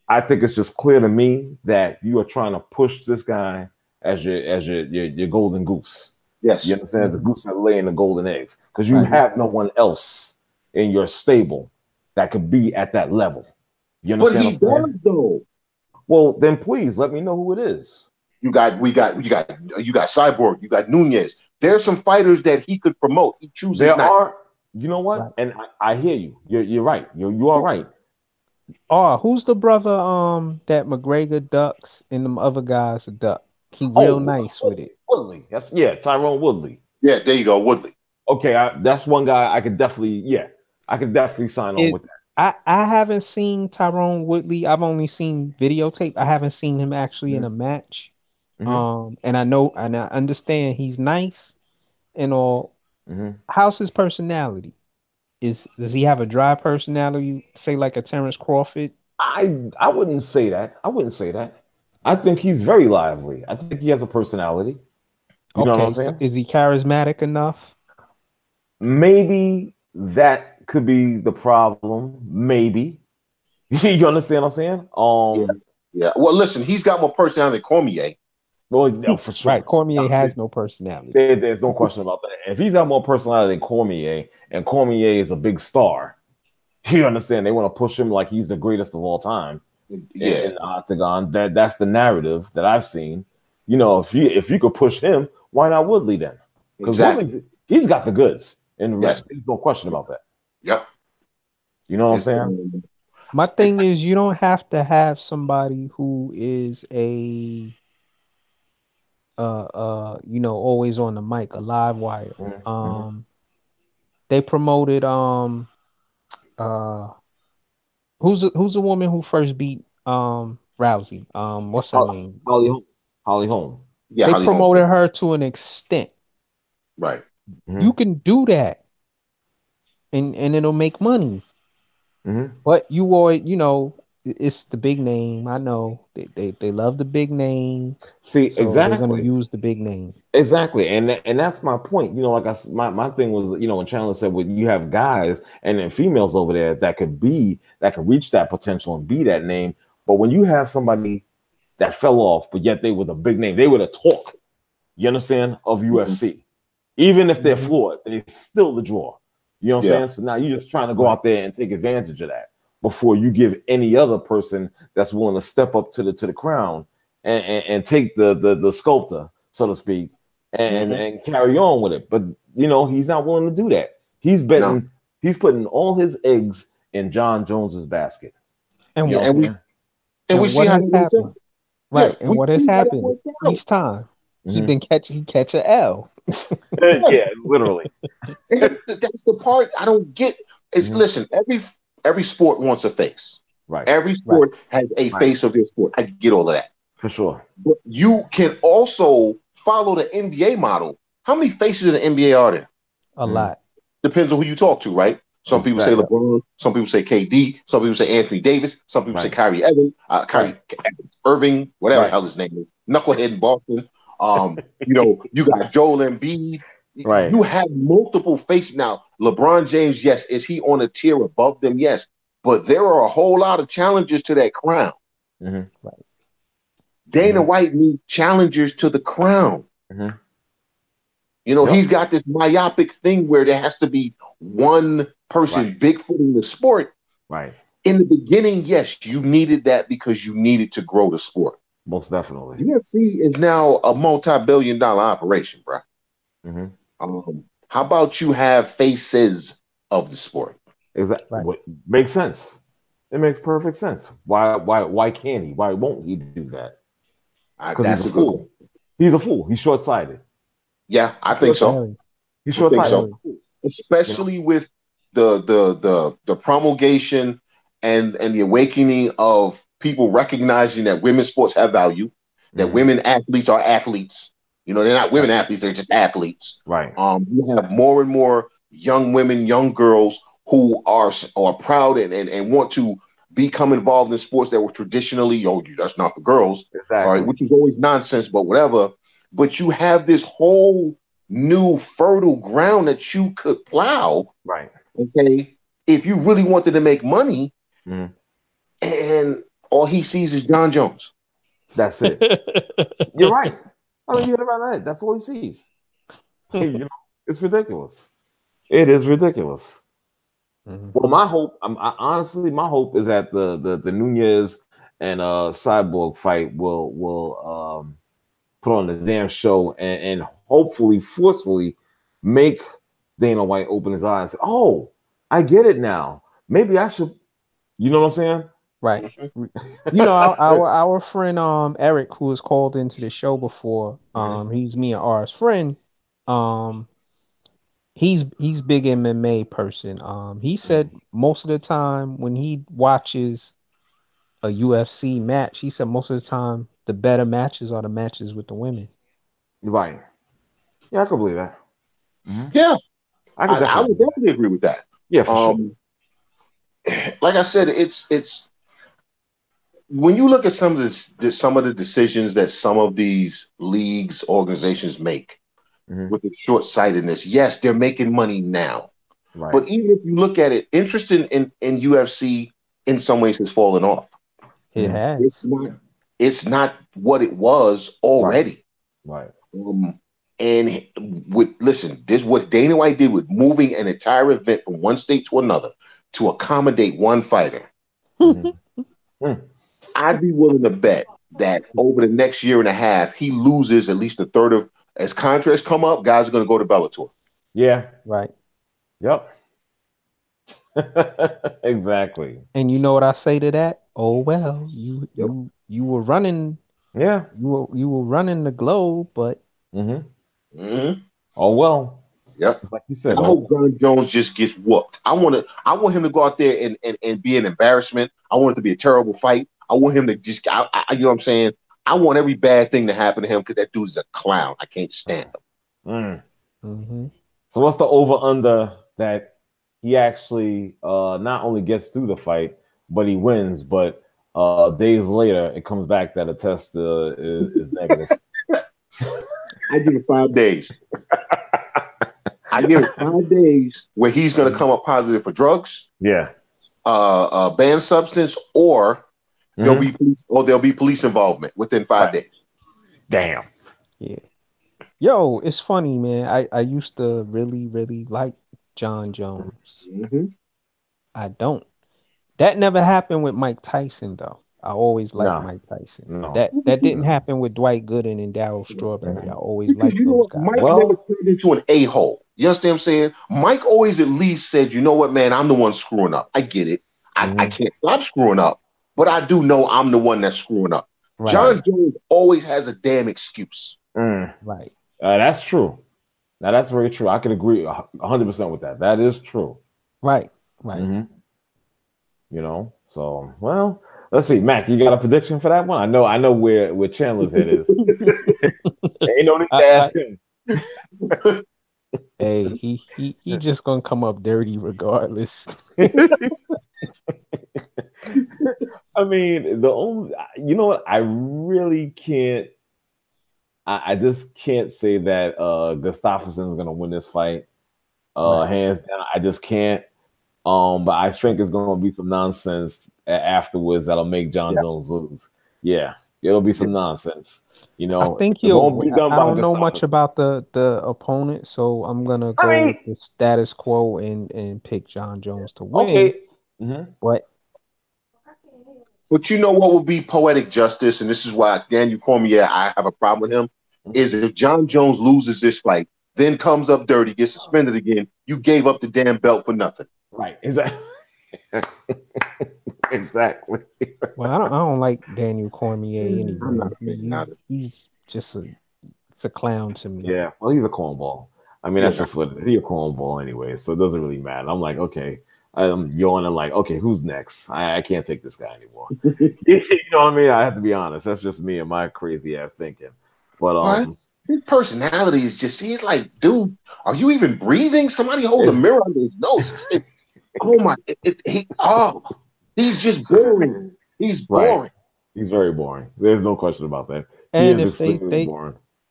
[SPEAKER 1] I think it's just clear to me that you are trying to push this guy as your golden goose.
[SPEAKER 2] Yes,
[SPEAKER 1] you understand? It's a goose that laying the golden eggs because you have no one else in your stable that could be at that level. You understand?
[SPEAKER 2] But he does though.
[SPEAKER 1] Well, then please let me know who it is.
[SPEAKER 2] You got Cyborg. You got Nunes. There's some fighters that he could promote. He chooses.
[SPEAKER 1] There are. You know what? Right. And I hear you. You're right. You are right.
[SPEAKER 3] Oh, who's the brother that McGregor ducks and them other guys duck? He real nice with it.
[SPEAKER 1] Woodley. Tyrone Woodley.
[SPEAKER 2] Yeah, there you go, Woodley.
[SPEAKER 1] Okay, that's one guy I could definitely sign on with that.
[SPEAKER 3] I haven't seen Tyrone Woodley. I've only seen videotape. I haven't seen him actually in a match. And I know and I understand he's nice and all. How's his personality? Does he have a dry personality, say like a Terrence Crawford?
[SPEAKER 1] I wouldn't say that. I think he's very lively. I think he has a personality. You know what I'm saying?
[SPEAKER 3] So is he charismatic enough?
[SPEAKER 1] Maybe that could be the problem. Maybe. You understand what I'm saying?
[SPEAKER 2] Yeah. Well, listen, he's got more personality than Cormier.
[SPEAKER 1] Well, no, for sure.
[SPEAKER 3] Right, Cormier has no personality.
[SPEAKER 1] There's no question about that. If he's got more personality than Cormier, and Cormier is a big star, you understand? They want to push him like he's the greatest of all time. In the octagon. That's the narrative that I've seen. You know, if you could push him, why not Woodley then? Because he's got the goods in the rest. There's no question about that.
[SPEAKER 2] Yep.
[SPEAKER 1] You know what I'm saying?
[SPEAKER 3] My thing is, you don't have to have somebody who is a always on the mic, a live wire. They promoted who's the woman who first beat Rousey? What's her name?
[SPEAKER 1] Holly Holm.
[SPEAKER 3] Yeah, they promoted her to an extent.
[SPEAKER 2] Right.
[SPEAKER 3] You can do that, and it'll make money. But you always, it's the big name. I know they love the big name.
[SPEAKER 1] See,
[SPEAKER 3] So
[SPEAKER 1] exactly.
[SPEAKER 3] they're gonna use the big name.
[SPEAKER 1] Exactly, and that's my point. You know, like my thing was, you know, when Chandler said, "Well, you have guys and then females over there that could reach that potential and be that name." But when you have somebody that fell off, but yet they were the big name, they were the talk. You understand of UFC. Even if they're flawed, they're still the draw. You know what I'm saying? So now you're just trying to go out there and take advantage of that before you give any other person that's willing to step up to the crown and take the sculptor, so to speak, and carry on with it. But you know, he's not willing to do that. He's betting. No. He's putting all his eggs in John Jones's basket.
[SPEAKER 3] And
[SPEAKER 1] you
[SPEAKER 3] know we see how it happened. Right, and what has happened each time he catch a L.
[SPEAKER 1] Yeah, literally.
[SPEAKER 2] And that's the part I don't get. Is listen, every sport wants a face.
[SPEAKER 1] Right.
[SPEAKER 2] Every sport has a face of their sport. I get all of that.
[SPEAKER 1] For sure.
[SPEAKER 2] But you can also follow the NBA model. How many faces in the NBA are there?
[SPEAKER 3] A lot.
[SPEAKER 2] Depends on who you talk to, right? Some people say LeBron, some people say KD, some people say Anthony Davis, some people say Kyrie Irving, whatever the hell his name is, knucklehead in Boston. You know, you got Joel Embiid.
[SPEAKER 1] Right.
[SPEAKER 2] You have multiple faces now. LeBron James, yes, is he on a tier above them? Yes, but there are a whole lot of challengers to that crown.
[SPEAKER 3] Right.
[SPEAKER 2] Dana White needs challengers to the crown. You know, he's got this myopic thing where there has to be one person Bigfoot in the sport.
[SPEAKER 1] Right.
[SPEAKER 2] In the beginning, yes, you needed that because you needed to grow the sport.
[SPEAKER 1] Most definitely.
[SPEAKER 2] UFC is now a multi-billion-dollar operation, bro. How about you have faces of the sport?
[SPEAKER 1] Exactly. Right. Makes sense. It makes perfect sense. Why can't he? Why won't he do that? Because he's a fool. He's a fool. He's short-sighted.
[SPEAKER 2] Yeah, I think so.
[SPEAKER 1] He's short-sighted.
[SPEAKER 2] So. Especially with the promulgation and the awakening of people recognizing that women's sports have value, that women athletes are athletes. You know, they're not women athletes, they're just athletes.
[SPEAKER 1] Right.
[SPEAKER 2] You have more and more young women, young girls who are proud and want to become involved in sports that were traditionally, that's not for girls.
[SPEAKER 1] Exactly.
[SPEAKER 2] All right, which is always nonsense, but whatever. But you have this whole new fertile ground that you could plow.
[SPEAKER 1] Right.
[SPEAKER 2] Okay. If you really wanted to make money, and all he sees is John Jones.
[SPEAKER 1] That's it. You're right. I mean, you're right. That's all he sees. You know, it's ridiculous. It is ridiculous. Well, my hope, honestly, my hope is that the Nunes and Cyborg fight will put on the damn show and hopefully forcefully make Dana White open his eyes and say, "Oh, I get it now. Maybe I should." You know what I'm saying?
[SPEAKER 3] Right. You know, our friend Eric, who has called into the show before, he's me and R's friend. He's big MMA person. He said most of the time when he watches a UFC match, he said most of the time the better matches are the matches with the women.
[SPEAKER 1] Right. Yeah, I could believe that.
[SPEAKER 2] Yeah, I would definitely agree with that.
[SPEAKER 1] Yeah, for sure.
[SPEAKER 2] Like I said, it's when you look at some of the decisions that some of these leagues, organizations make with the short-sightedness. Yes, they're making money now, but even if you look at it, interest in UFC in some ways has fallen off.
[SPEAKER 3] It has.
[SPEAKER 2] It's not what it was already.
[SPEAKER 1] Right.
[SPEAKER 2] And this what Dana White did with moving an entire event from one state to another to accommodate one fighter. I'd be willing to bet that over the next year and a half, he loses at least a third of, as contracts come up, guys are going to go to Bellator.
[SPEAKER 1] Yeah.
[SPEAKER 3] Right.
[SPEAKER 1] Yep. Exactly.
[SPEAKER 3] And you know what I say to that? Oh well, you were running.
[SPEAKER 1] Yeah.
[SPEAKER 3] You were running the globe, but.
[SPEAKER 1] Oh well.
[SPEAKER 2] Yep.
[SPEAKER 1] It's like you said.
[SPEAKER 2] I hope John Jones just gets whooped. I want him to go out there and be an embarrassment. I want it to be a terrible fight. I want him to just, you know what I'm saying? I want every bad thing to happen to him because that dude's a clown. I can't stand him.
[SPEAKER 1] So what's the over-under that he actually not only gets through the fight, but he wins, but Days later, it comes back that a test is negative.
[SPEAKER 2] I give it 5 days. I give it 5 days where he's going to come up positive for drugs,
[SPEAKER 1] Yeah.
[SPEAKER 2] Banned substance, or there'll be police involvement within 5 days.
[SPEAKER 1] Damn.
[SPEAKER 3] Yeah. Yo, it's funny, man. I used to really, really like John Jones.
[SPEAKER 2] Mm-hmm.
[SPEAKER 3] I don't. That never happened with Mike Tyson, though. I always liked Mike Tyson.
[SPEAKER 1] No.
[SPEAKER 3] That didn't happen with Dwight Gooden and Darryl Strawberry. I always
[SPEAKER 2] Because
[SPEAKER 3] liked those guys.
[SPEAKER 2] Mike never turned into an a-hole. You understand what I'm saying? Mike always at least said, you know what, man, I'm the one screwing up. I get it. I can't stop screwing up, but I do know I'm the one that's screwing up. Right. John Jones always has a damn excuse.
[SPEAKER 3] Right.
[SPEAKER 1] That's true. Now, that's very true. I can agree 100% with that. That is true.
[SPEAKER 3] Right. Right.
[SPEAKER 1] Mm-hmm. You know, so, well, let's see. Mac, you got a prediction for that one? I know where Chandler's head is. Ain't no need to ask him.
[SPEAKER 3] Hey, he just gonna come up dirty regardless.
[SPEAKER 1] I mean, you know what? I really can't. I just can't say that Gustafsson's gonna win this fight. Hands down, I just can't. But I think it's gonna be some nonsense afterwards that'll make John Jones lose. Yeah, it'll be some nonsense. You know,
[SPEAKER 3] I think I don't know much about the opponent, so I'm gonna go with the status quo and pick John Jones to win.
[SPEAKER 1] Okay,
[SPEAKER 2] But you know what would be poetic justice, and this is why Daniel Cormier, I have a problem with him, is if John Jones loses this fight, then comes up dirty, gets suspended again, you gave up the damn belt for nothing.
[SPEAKER 1] Right, exactly. Exactly.
[SPEAKER 3] Well, I don't like Daniel Cormier anyway. He's just a clown to me.
[SPEAKER 1] Yeah, well, he's a cornball. I mean, that's just what he's a cornball anyway, so it doesn't really matter. I'm like, okay, I'm yawning like, okay, who's next? I can't take this guy anymore. You know what I mean? I have to be honest. That's just me and my crazy ass thinking. But
[SPEAKER 2] his personality is just—he's like, dude, are you even breathing? Somebody hold a mirror under his nose. Oh my! He's just boring. He's boring.
[SPEAKER 1] Right. He's very boring. There's no question about that.
[SPEAKER 3] And if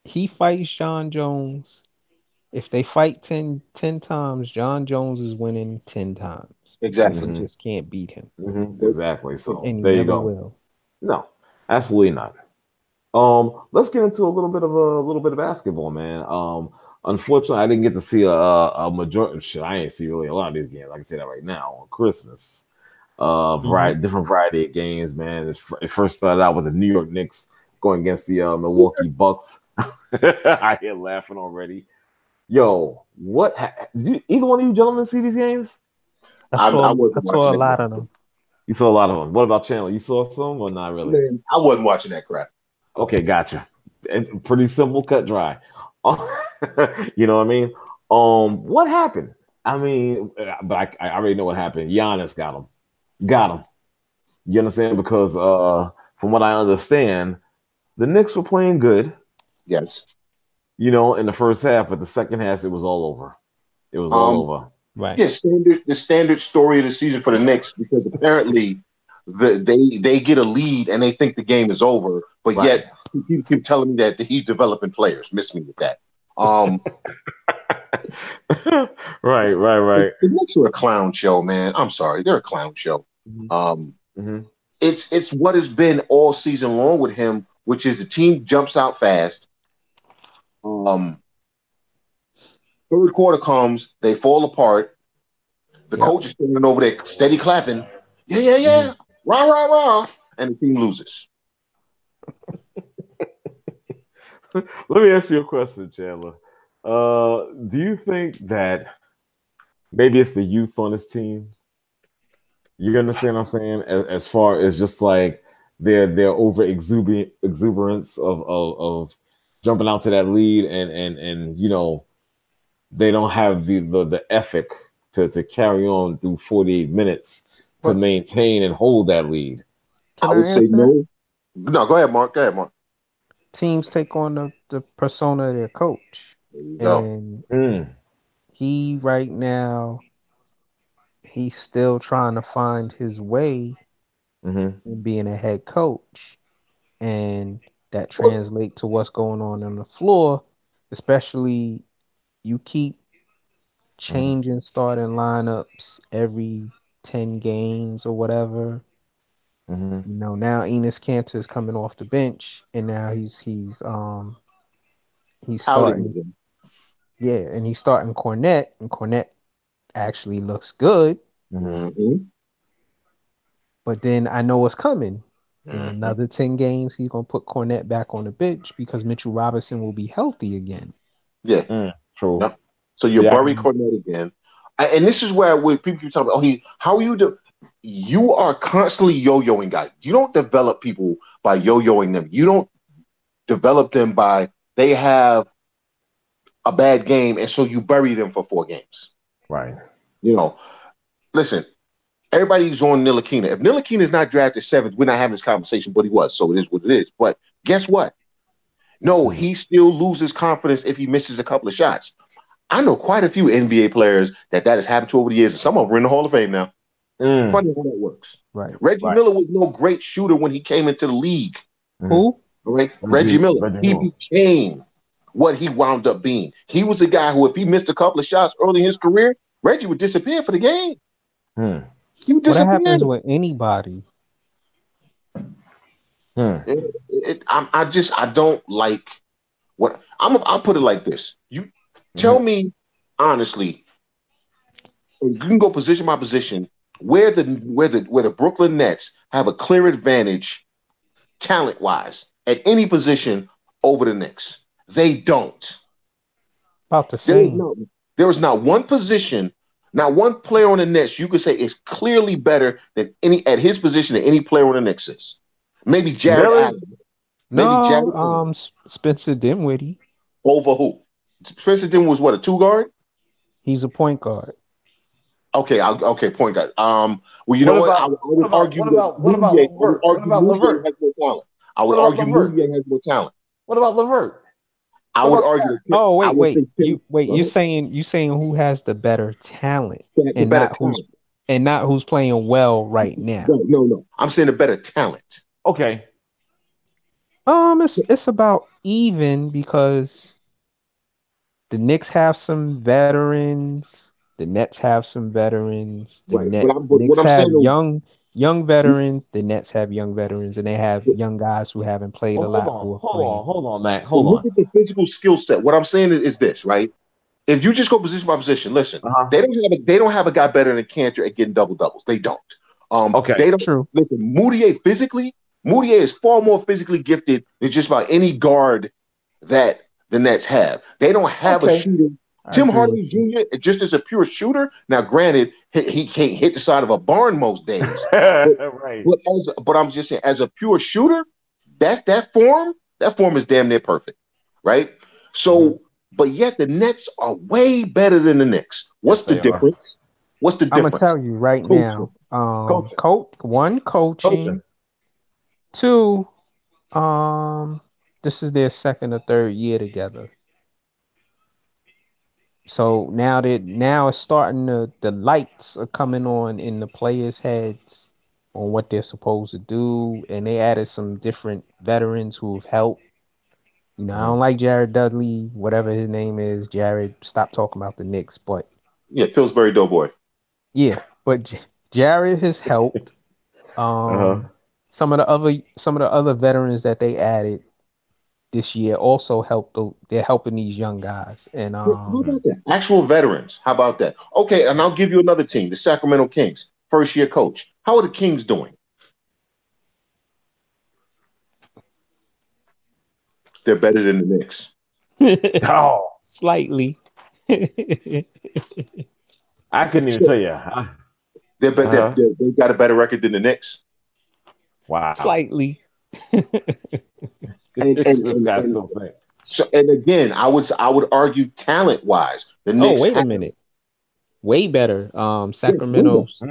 [SPEAKER 3] he fights John Jones, if they fight 10 times, John Jones is winning 10 times.
[SPEAKER 2] Exactly.
[SPEAKER 3] You just can't beat him.
[SPEAKER 1] Exactly. So
[SPEAKER 3] and
[SPEAKER 1] there you go.
[SPEAKER 3] Will.
[SPEAKER 1] No, absolutely not. Let's get into a little bit of basketball, man. Unfortunately, I didn't get to see a majority. Shit, I ain't see really a lot of these games. I can say that right now on Christmas. Different variety of games, man. It first started out with the New York Knicks going against the Milwaukee Bucks. I hear laughing already. Yo, what? Did either one of you gentlemen see these games?
[SPEAKER 3] I saw a lot of them.
[SPEAKER 1] You saw a lot of them. What about Chandler? You saw some or not really?
[SPEAKER 2] Man, I wasn't watching that crap.
[SPEAKER 1] Okay, gotcha. It's pretty simple, cut dry. You know what I mean? What happened? I mean, but I already know what happened. Giannis got him. You understand? Because from what I understand, the Knicks were playing good.
[SPEAKER 2] Yes.
[SPEAKER 1] You know, in the first half, but the second half, it was all over. It was all over.
[SPEAKER 3] Right.
[SPEAKER 2] Yeah, the standard story of the season for the Knicks, because apparently they get a lead and they think the game is over, but yet people keep telling me that he's developing players. Miss me with that.
[SPEAKER 1] Right.
[SPEAKER 2] The Knicks are a clown show, man. I'm sorry, they're a clown show. It's what has been all season long with him, which is the team jumps out fast. Third quarter comes, they fall apart. The coach is standing over there, steady clapping. Yeah. Rah. And the team loses.
[SPEAKER 1] Let me ask you a question, Chandler. Do you think that maybe it's the youth on this team? You understand what I'm saying? As far as just like their over exuberance of jumping out to that lead and you know, they don't have the ethic to carry on through 48 minutes to maintain and hold that lead.
[SPEAKER 2] I would say no. No, go ahead, Mark.
[SPEAKER 3] Teams take on the persona of their coach. And he right now, he's still trying to find his way and being a head coach, and that translates to what's going on the floor, especially you keep changing starting lineups every 10 games or whatever. You know, now Enes Kanter is coming off the bench, and now he's starting. Yeah, and he's starting Cornette, and Cornette actually looks good. But then I know what's coming. In another 10 games, he's gonna put Cornette back on the bench because Mitchell Robinson will be healthy again.
[SPEAKER 2] Yeah,
[SPEAKER 1] true.
[SPEAKER 2] Yep. So you bury Cornette again, and this is where people keep talking about, how are you? You are constantly yo-yoing guys. You don't develop people by yo-yoing them. You don't develop them by they have a bad game, and so you bury them for 4 games.
[SPEAKER 1] Right.
[SPEAKER 2] You know, listen, everybody's on Ntilikina. If Ntilikina is not drafted 7th, we're not having this conversation, but he was, so it is what it is. But guess what? No, he still loses confidence if he misses a couple of shots. I know quite a few NBA players that has happened to over the years, and some of them are in the Hall of Fame now. Funny how that works.
[SPEAKER 3] Right.
[SPEAKER 2] Reggie Miller was no great shooter when he came into the league.
[SPEAKER 3] Who?
[SPEAKER 2] All right. Reggie Miller. He became what he wound up being. He was a guy who, if he missed a couple of shots early in his career, Reggie would disappear for the game. He would disappear.
[SPEAKER 3] What happens with anybody?
[SPEAKER 2] I don't like what I'll put it like this. You tell me honestly, you can go position by position where the Brooklyn Nets have a clear advantage talent-wise at any position over the Knicks. They don't.
[SPEAKER 3] About the same.
[SPEAKER 2] There is not one position, not one player on the Nets you could say is clearly better than any at his position than any player on the Knicks is. Maybe Jared Allen.
[SPEAKER 3] No, Spencer Dinwiddie.
[SPEAKER 2] Over who? Spencer Dinwiddie was what, a 2 guard?
[SPEAKER 3] He's a point guard.
[SPEAKER 2] Okay, point guard. Well, you know what? I would argue LeVert has more talent. I would argue Moutier has more talent.
[SPEAKER 1] What about LeVert?
[SPEAKER 2] I would argue.
[SPEAKER 3] Oh, wait. You're saying who has the better talent and not who's playing well right now.
[SPEAKER 2] No. I'm saying the better talent.
[SPEAKER 1] Okay.
[SPEAKER 3] It's about even because the Knicks have some veterans. The Nets have some veterans. The Knicks have young veterans. The Nets have young veterans, and they have young guys who haven't played a lot.
[SPEAKER 1] Hold on, Mac.
[SPEAKER 2] Look at the physical skill set. What I'm saying is this, right? If you just go position by position, listen, they don't have a guy better than Kanter at getting double doubles. They don't. They don't.
[SPEAKER 3] True.
[SPEAKER 2] Listen, Moutier is far more physically gifted than just about any guard that the Nets have. They don't have a shooter. Tim Hardaway Jr. just as a pure shooter. Now, granted, he can't hit the side of a barn most days.
[SPEAKER 1] Right.
[SPEAKER 2] But I'm just saying, as a pure shooter, that form is damn near perfect, right? So, but yet the Nets are way better than the Knicks. What's the difference? What's the difference?
[SPEAKER 3] I'm gonna tell you right now. Coaching. 2, this is their 2nd or 3rd year together. So now it's starting the lights are coming on in the players' heads on what they're supposed to do, and they added some different veterans who've helped. You know, I don't like Jared Dudley, whatever his name is. Jared, stop talking about the Knicks, but
[SPEAKER 2] Pillsbury Doughboy.
[SPEAKER 3] Yeah, but Jared has helped. Some of the other veterans that they added this year also helped. They're helping these young guys. And
[SPEAKER 2] how about that? Actual veterans. How about that? Okay, and I'll give you another team, the Sacramento Kings, 1st-year coach. How are the Kings doing? They're better than the Knicks.
[SPEAKER 3] Slightly.
[SPEAKER 1] I couldn't even tell you.
[SPEAKER 2] They got a better record than the Knicks.
[SPEAKER 1] Wow.
[SPEAKER 3] Slightly.
[SPEAKER 2] And again, I would argue talent wise, the Knicks.
[SPEAKER 3] Wait a minute, way better. Sacramento's.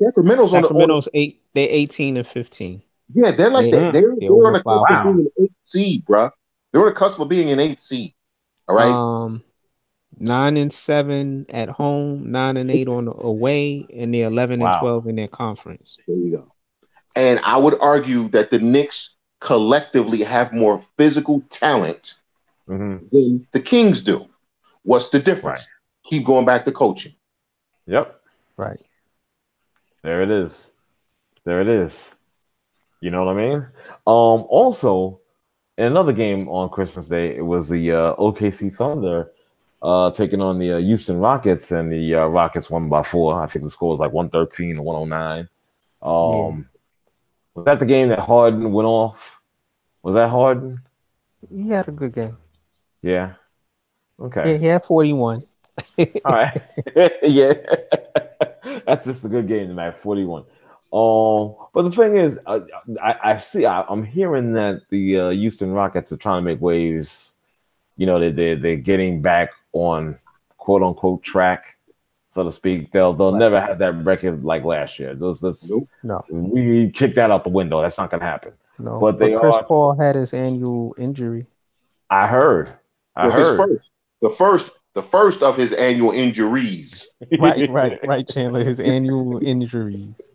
[SPEAKER 3] Sacramento's 8. They're 18 and 15.
[SPEAKER 2] Yeah, they're like that. They're on the cusp of being an 8th seed, bro. They're on the cusp of being an 8th seed. All right.
[SPEAKER 3] 9-7 at home, 9-8 on the away, and they're 11-12 in their conference.
[SPEAKER 2] There you go. And I would argue that the Knicks collectively have more physical talent than the Kings do. What's the difference?
[SPEAKER 1] Right.
[SPEAKER 2] Keep going back to coaching.
[SPEAKER 1] Yep.
[SPEAKER 3] Right.
[SPEAKER 1] There it is. There it is. You know what I mean? Also, in another game on Christmas Day, it was the OKC Thunder taking on the Houston Rockets, and the Rockets won by 4. I think the score was like 113 to 109. Was that the game that Harden went off? Was that Harden?
[SPEAKER 3] He had a good game.
[SPEAKER 1] Yeah. Okay.
[SPEAKER 3] Yeah, he had 41.
[SPEAKER 1] All right. Yeah. That's just a good game tonight, 41. But the thing is, I'm hearing that the Houston Rockets are trying to make waves. You know, they're getting back on quote unquote track, so to speak. They'll never have that record like last year.
[SPEAKER 3] No,
[SPEAKER 1] we kicked that out the window. That's not gonna happen.
[SPEAKER 3] No, but Chris Paul had his annual injury.
[SPEAKER 1] I heard.
[SPEAKER 2] The first of his annual injuries.
[SPEAKER 3] Right, Chandler. His annual injuries.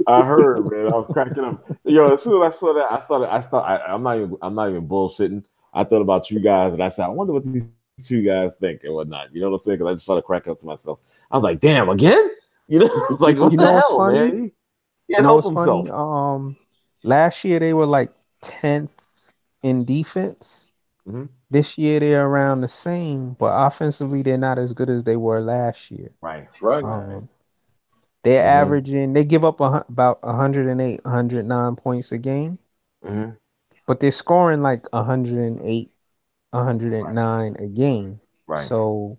[SPEAKER 1] I heard, man. I was cracking up. Yo, as soon as I saw that, I'm not even bullshitting. I thought about you guys, and I said, I wonder what these two guys think and whatnot. You know what I'm saying? Because I just started cracking up to myself. I was like, damn, again? You know, it's like, what the hell, funny? Man? He can't help himself.
[SPEAKER 3] Funny? Last year they were like 10th in defense.
[SPEAKER 1] Mm-hmm.
[SPEAKER 3] This year they're around the same, but offensively they're not as good as they were last year.
[SPEAKER 1] Right.
[SPEAKER 3] They're averaging. They give up about 108, 109 points a game, but they're scoring like 108, 109 a game.
[SPEAKER 1] Right.
[SPEAKER 3] So,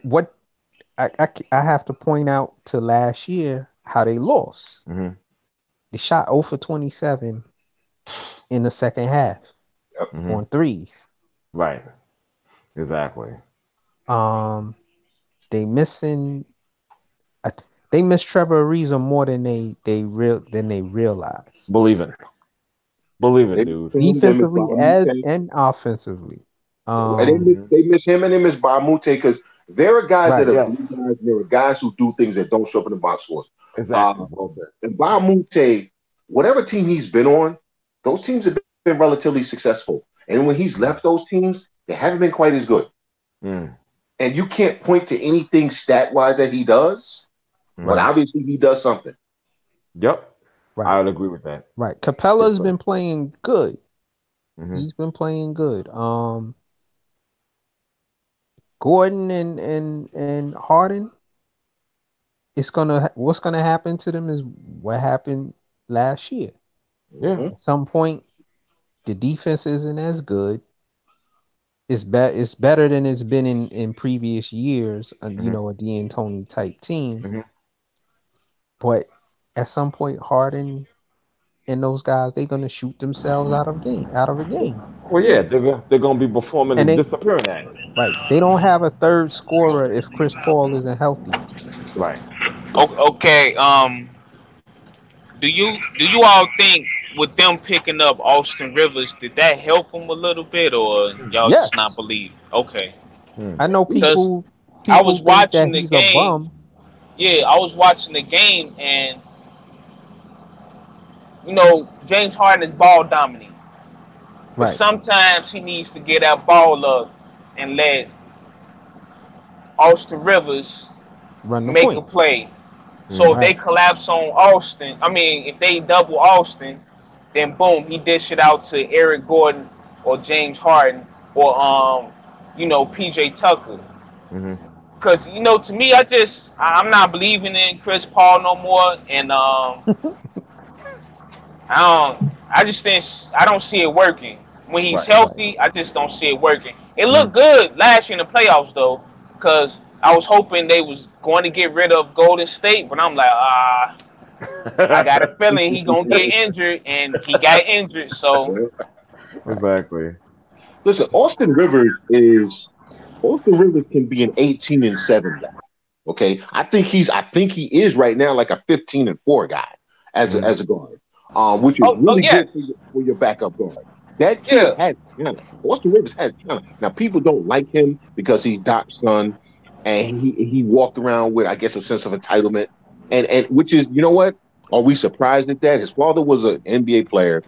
[SPEAKER 3] what I have to point out to last year how they lost. They shot 0 for 27 in the second half on threes.
[SPEAKER 1] Right. Exactly.
[SPEAKER 3] They miss Trevor Ariza more than they realize.
[SPEAKER 1] Believe it, dude.
[SPEAKER 3] Defensively and offensively.
[SPEAKER 2] And they miss him and they miss Bamute because there are guys that are guys, and there are guys who do things that don't show up in the box scores.
[SPEAKER 1] Exactly.
[SPEAKER 2] And Bamute, whatever team he's been on, those teams have been relatively successful. And when he's left those teams, they haven't been quite as good. And you can't point to anything stat-wise that he does, but obviously he does something.
[SPEAKER 1] Yep. Right. I would agree with that.
[SPEAKER 3] Right. Capella's been playing good. He's been playing good. Gordon and Harden, what's gonna happen to them is what happened last year.
[SPEAKER 1] Yeah.
[SPEAKER 3] At some point, the defense isn't as good. It's better than it's been in previous years. You know, a D'Antoni type team. But at some point, Harden and those guys, they're gonna shoot themselves out of a game.
[SPEAKER 1] Well, yeah, they're gonna be performing and disappearing at it.
[SPEAKER 3] Right. They don't have a third scorer if Chris Paul isn't healthy.
[SPEAKER 1] Right.
[SPEAKER 4] Okay. Do you all think with them picking up Austin Rivers, did that help them a little bit, or y'all just not believe? Okay.
[SPEAKER 3] I know people
[SPEAKER 4] I was watching the game.
[SPEAKER 3] A bum.
[SPEAKER 4] Yeah, I was watching the game, and you know, James Harden is ball dominant. But sometimes he needs to get that ball up and let Austin Rivers make a play. So if they collapse on Austin, if they double Austin, then boom, he dish it out to Eric Gordon or James Harden or PJ Tucker. Because to me, I'm not believing in Chris Paul no more, and I don't see it working. When he's healthy, I just don't see it working. It looked good last year in the playoffs, though, because I was hoping they was going to get rid of Golden State, but I'm like, I got a feeling he going to get injured, and he got injured, so.
[SPEAKER 1] Exactly.
[SPEAKER 2] Listen, Austin Rivers can be an 18-7 guy. Okay, I think he is right now like a 15-4 guy as a guard. Which is really good for your backup guard. That kid has talent. Austin Rivers has talent. Now, people don't like him because he's Doc's son, and he walked around with, I guess, a sense of entitlement, and which is, you know what? Are we surprised at that? His father was an NBA player,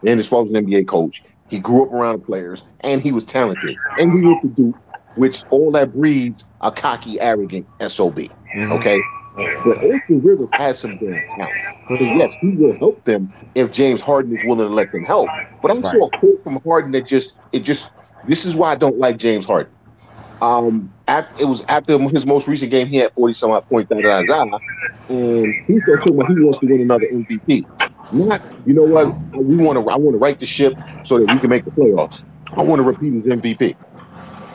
[SPEAKER 2] and his father was an NBA coach. He grew up around the players, and he was talented, and he went to Duke, which all that breeds a cocky, arrogant SOB. Okay. But Austin Rivers has some damn talent. So yes, he will help them if James Harden is willing to let them help. But I saw a quote from Harden that this is why I don't like James Harden. It was after his most recent game, he had 40-some odd points, and he's going to talk about he wants to win another MVP. Not, you know what? I want to right the ship so that we can make the playoffs. I want to repeat his MVP.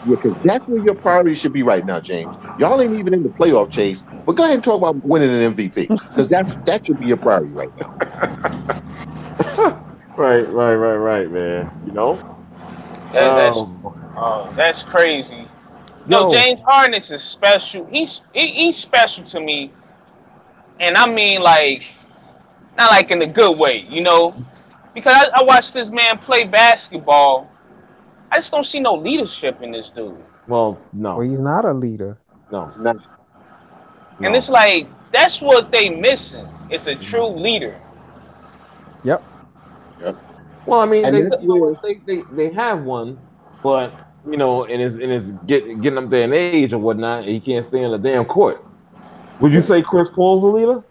[SPEAKER 2] Yeah, because that's where your priority should be right now, James. Y'all ain't even in the playoff chase, but go ahead and talk about winning an MVP, because that should be your priority right now.
[SPEAKER 1] right, man. You know,
[SPEAKER 4] that's crazy. No, James Harden is a special. He's special to me, and I mean like not like in a good way, you know, because I watched this man play basketball. I just don't see no leadership in this dude.
[SPEAKER 1] Well, no.
[SPEAKER 3] Well, he's not a leader.
[SPEAKER 1] No.
[SPEAKER 4] And it's like, that's what they missing. It's a true leader.
[SPEAKER 3] Yep.
[SPEAKER 1] Well, I mean, they have one, but, you know, and it's getting up there in age or whatnot, and he can't stay on the damn court. Would you say Chris Paul's a leader?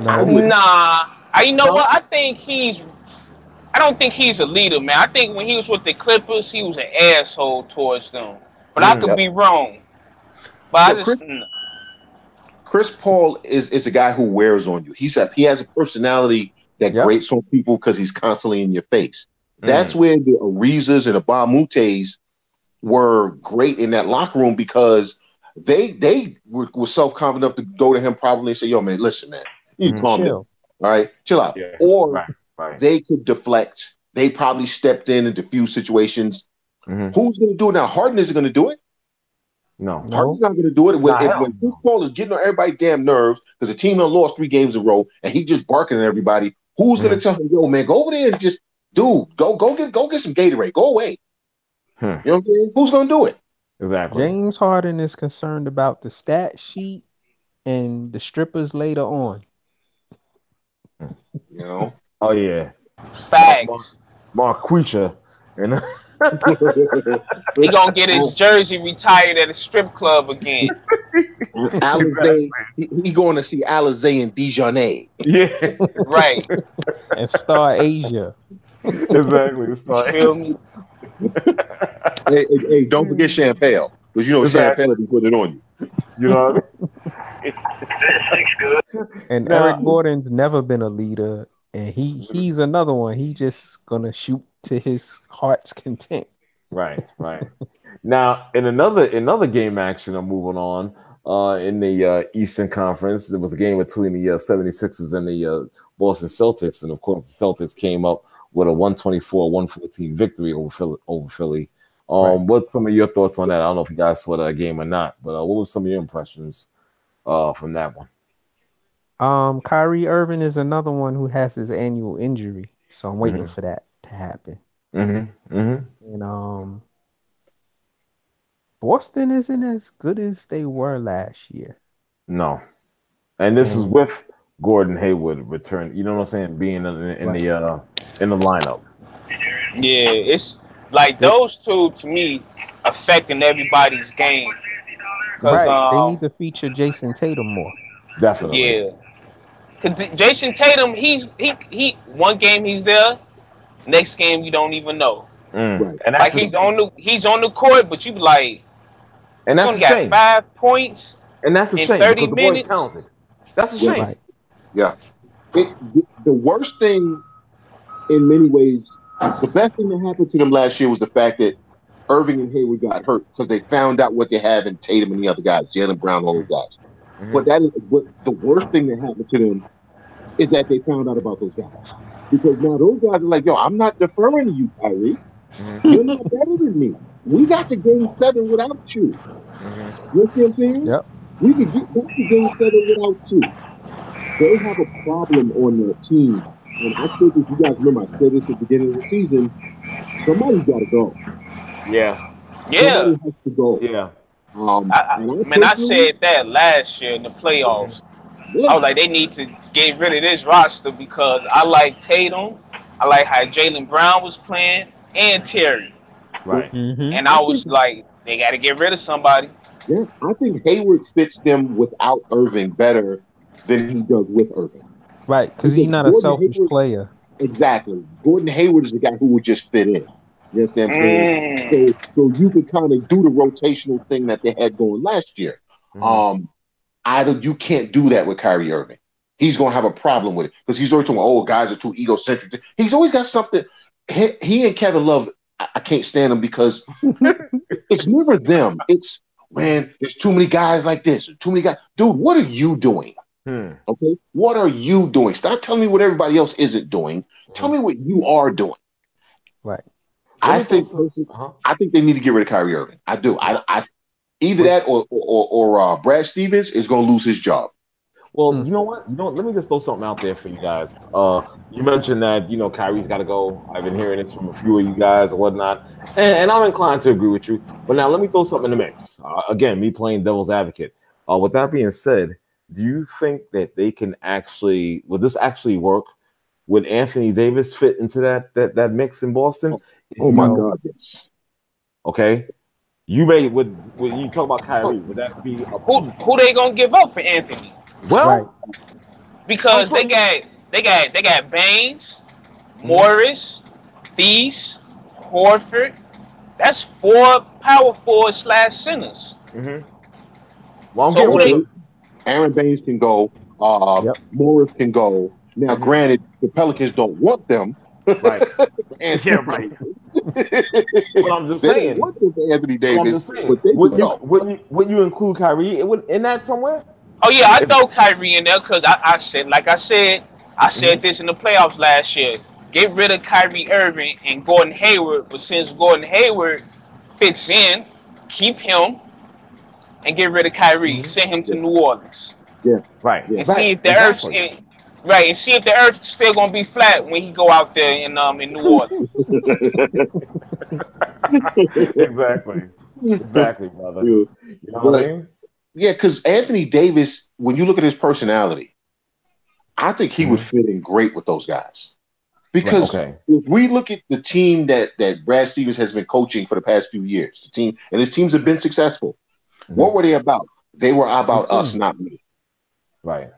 [SPEAKER 4] No. Nah. You know what? I don't think he's a leader, man. I think when he was with the Clippers, he was an asshole towards them. But I could be wrong. But
[SPEAKER 2] Chris Paul is a guy who wears on you. He has a personality that grates on people because he's constantly in your face. That's where the Arizas and the Bamutes were great in that locker room, because they were self-confident enough to go to him probably and say, yo, man, listen, man, you calm down. All right, chill out. Yeah. Or they could deflect. They probably stepped in and diffused situations. Who's going to do it now? Harden isn't going to do it.
[SPEAKER 1] No.
[SPEAKER 2] Harden's not going to do it. When Chris Paul is getting on everybody's damn nerves because the team done lost 3 games in a row and he just barking at everybody, who's going to tell him, yo, man, go over there and just, dude, go get some Gatorade. Go away. You know what I'm saying? Who's going to do it?
[SPEAKER 1] Exactly.
[SPEAKER 3] James Harden is concerned about the stat sheet and the strippers later on.
[SPEAKER 2] You know?
[SPEAKER 1] Oh, yeah.
[SPEAKER 4] Facts.
[SPEAKER 1] Marquisha. And
[SPEAKER 4] he gonna get his jersey retired at a strip club again.
[SPEAKER 2] Alizé, he going to see Alizé and Dijonay.
[SPEAKER 1] Yeah.
[SPEAKER 4] Right.
[SPEAKER 3] And Star Asia.
[SPEAKER 1] Exactly. Star
[SPEAKER 4] Asia.
[SPEAKER 2] Hey, don't forget Champagne, because you know Champagne will be putting it on you.
[SPEAKER 1] You know what I
[SPEAKER 3] mean? And Eric Gordon's never been a leader, and he's another one. He just gonna shoot to his heart's content.
[SPEAKER 1] Right. Now, in another game action, I'm moving on. In the Eastern Conference, there was a game between the 76ers and the Boston Celtics, and of course, the Celtics came up with a 124-114 victory over Philly. What's some of your thoughts on that? I don't know if you guys saw that game or not, but what were some of your impressions from that one?
[SPEAKER 3] Kyrie Irving is another one who has his annual injury, so I'm waiting for that to happen. And Boston isn't as good as they were last year.
[SPEAKER 1] No, and this is with Gordon Hayward return. You know what I'm saying? Being in the lineup.
[SPEAKER 4] Yeah, it's like those two to me affecting everybody's game.
[SPEAKER 3] Right, they need to feature Jason Tatum more.
[SPEAKER 1] Definitely.
[SPEAKER 4] Yeah, because Jason Tatum, he one game he's there, next game you don't even know.
[SPEAKER 1] And
[SPEAKER 4] like he's on the court, but you be like,
[SPEAKER 1] and that's a shame.
[SPEAKER 4] 5 points,
[SPEAKER 1] and that's a shame
[SPEAKER 4] 30
[SPEAKER 1] because
[SPEAKER 4] minutes.
[SPEAKER 1] The boy's talented. That's a shame.
[SPEAKER 2] Right. Yeah. The worst thing, in many ways, the best thing that happened to them last year was the fact that Irving and Hayward got hurt because they found out what they have in Tatum and the other guys, Jaylen Brown, all those guys. But the worst thing that happened to them is that they found out about those guys. Because now those guys are like, yo, I'm not deferring to you, Kyrie. You're not better than me. We got to game 7 without you. You know what I'm saying?
[SPEAKER 3] Yep.
[SPEAKER 2] We could get back to game 7 without you. They have a problem on their team. And I said this, you guys remember, I said this at the beginning of the season. somebody's got to go.
[SPEAKER 1] Yeah.
[SPEAKER 2] Somebody has to go.
[SPEAKER 1] Yeah.
[SPEAKER 2] I
[SPEAKER 4] said that last year in the playoffs. I was like, they need to get rid of this roster because I like Tatum, I like how Jaylen Brown was playing, and Terry.
[SPEAKER 1] Right.
[SPEAKER 4] And I was like, they got to get rid of somebody.
[SPEAKER 2] Yeah, I think Hayward fits them without Irving better than he does with Irving.
[SPEAKER 3] Right, because he's not a selfish player.
[SPEAKER 2] Exactly. Gordon Hayward is the guy who would just fit in. You understand what I'm saying? So you could kind of do the rotational thing that they had going last year. You can't do that with Kyrie Irving. He's going to have a problem with it because he's always talking, guys are too egocentric. He's always got something. He and Kevin Love, I can't stand them because it's never them. It's, man, there's too many guys like this. Too many guys. Dude, what are you doing? Okay? What are you doing? Stop telling me what everybody else isn't doing. Tell me what you are doing.
[SPEAKER 3] Right.
[SPEAKER 2] I think they need to get rid of Kyrie Irving. I do. Either that or Brad Stevens is going to lose his job.
[SPEAKER 1] Well, you know what? Let me just throw something out there for you guys. You mentioned that, Kyrie's got to go. I've been hearing this from a few of you guys or whatnot. And I'm inclined to agree with you. But now let me throw something in the mix. Again, me playing devil's advocate. With that being said, do you think that they can would this actually work? Would Anthony Davis fit into that mix in Boston?
[SPEAKER 2] Oh my God, yes.
[SPEAKER 1] Okay. When you talk about Kyrie, would that be
[SPEAKER 4] who they gonna give up for Anthony?
[SPEAKER 1] Well,
[SPEAKER 4] because they got Baines, Morris, Thies, Horford. That's 4 power forward / centers.
[SPEAKER 2] Well, I'm getting ready. Aaron Baines can go. Morris can go. Now, granted, the Pelicans don't want them.
[SPEAKER 1] Right. Yeah, right. But I'm just saying.
[SPEAKER 2] Want them for Anthony Davis.
[SPEAKER 1] Would you include Kyrie in that somewhere?
[SPEAKER 4] Oh yeah, I throw Kyrie in there because I said this in the playoffs last year. Get rid of Kyrie Irving and Gordon Hayward, but since Gordon Hayward fits in, keep him and get rid of Kyrie. Send him to New Orleans.
[SPEAKER 2] Yeah,
[SPEAKER 1] right.
[SPEAKER 4] And see if the Earth's still gonna be flat when he go out there in New Orleans.
[SPEAKER 1] Exactly, brother. You know what I mean?
[SPEAKER 2] Yeah, because Anthony Davis, when you look at his personality, I think he would fit in great with those guys. Because if we look at the team that Brad Stevens has been coaching for the past few years, and his teams have been successful, what were they about? They were about us, not me.
[SPEAKER 1] Right.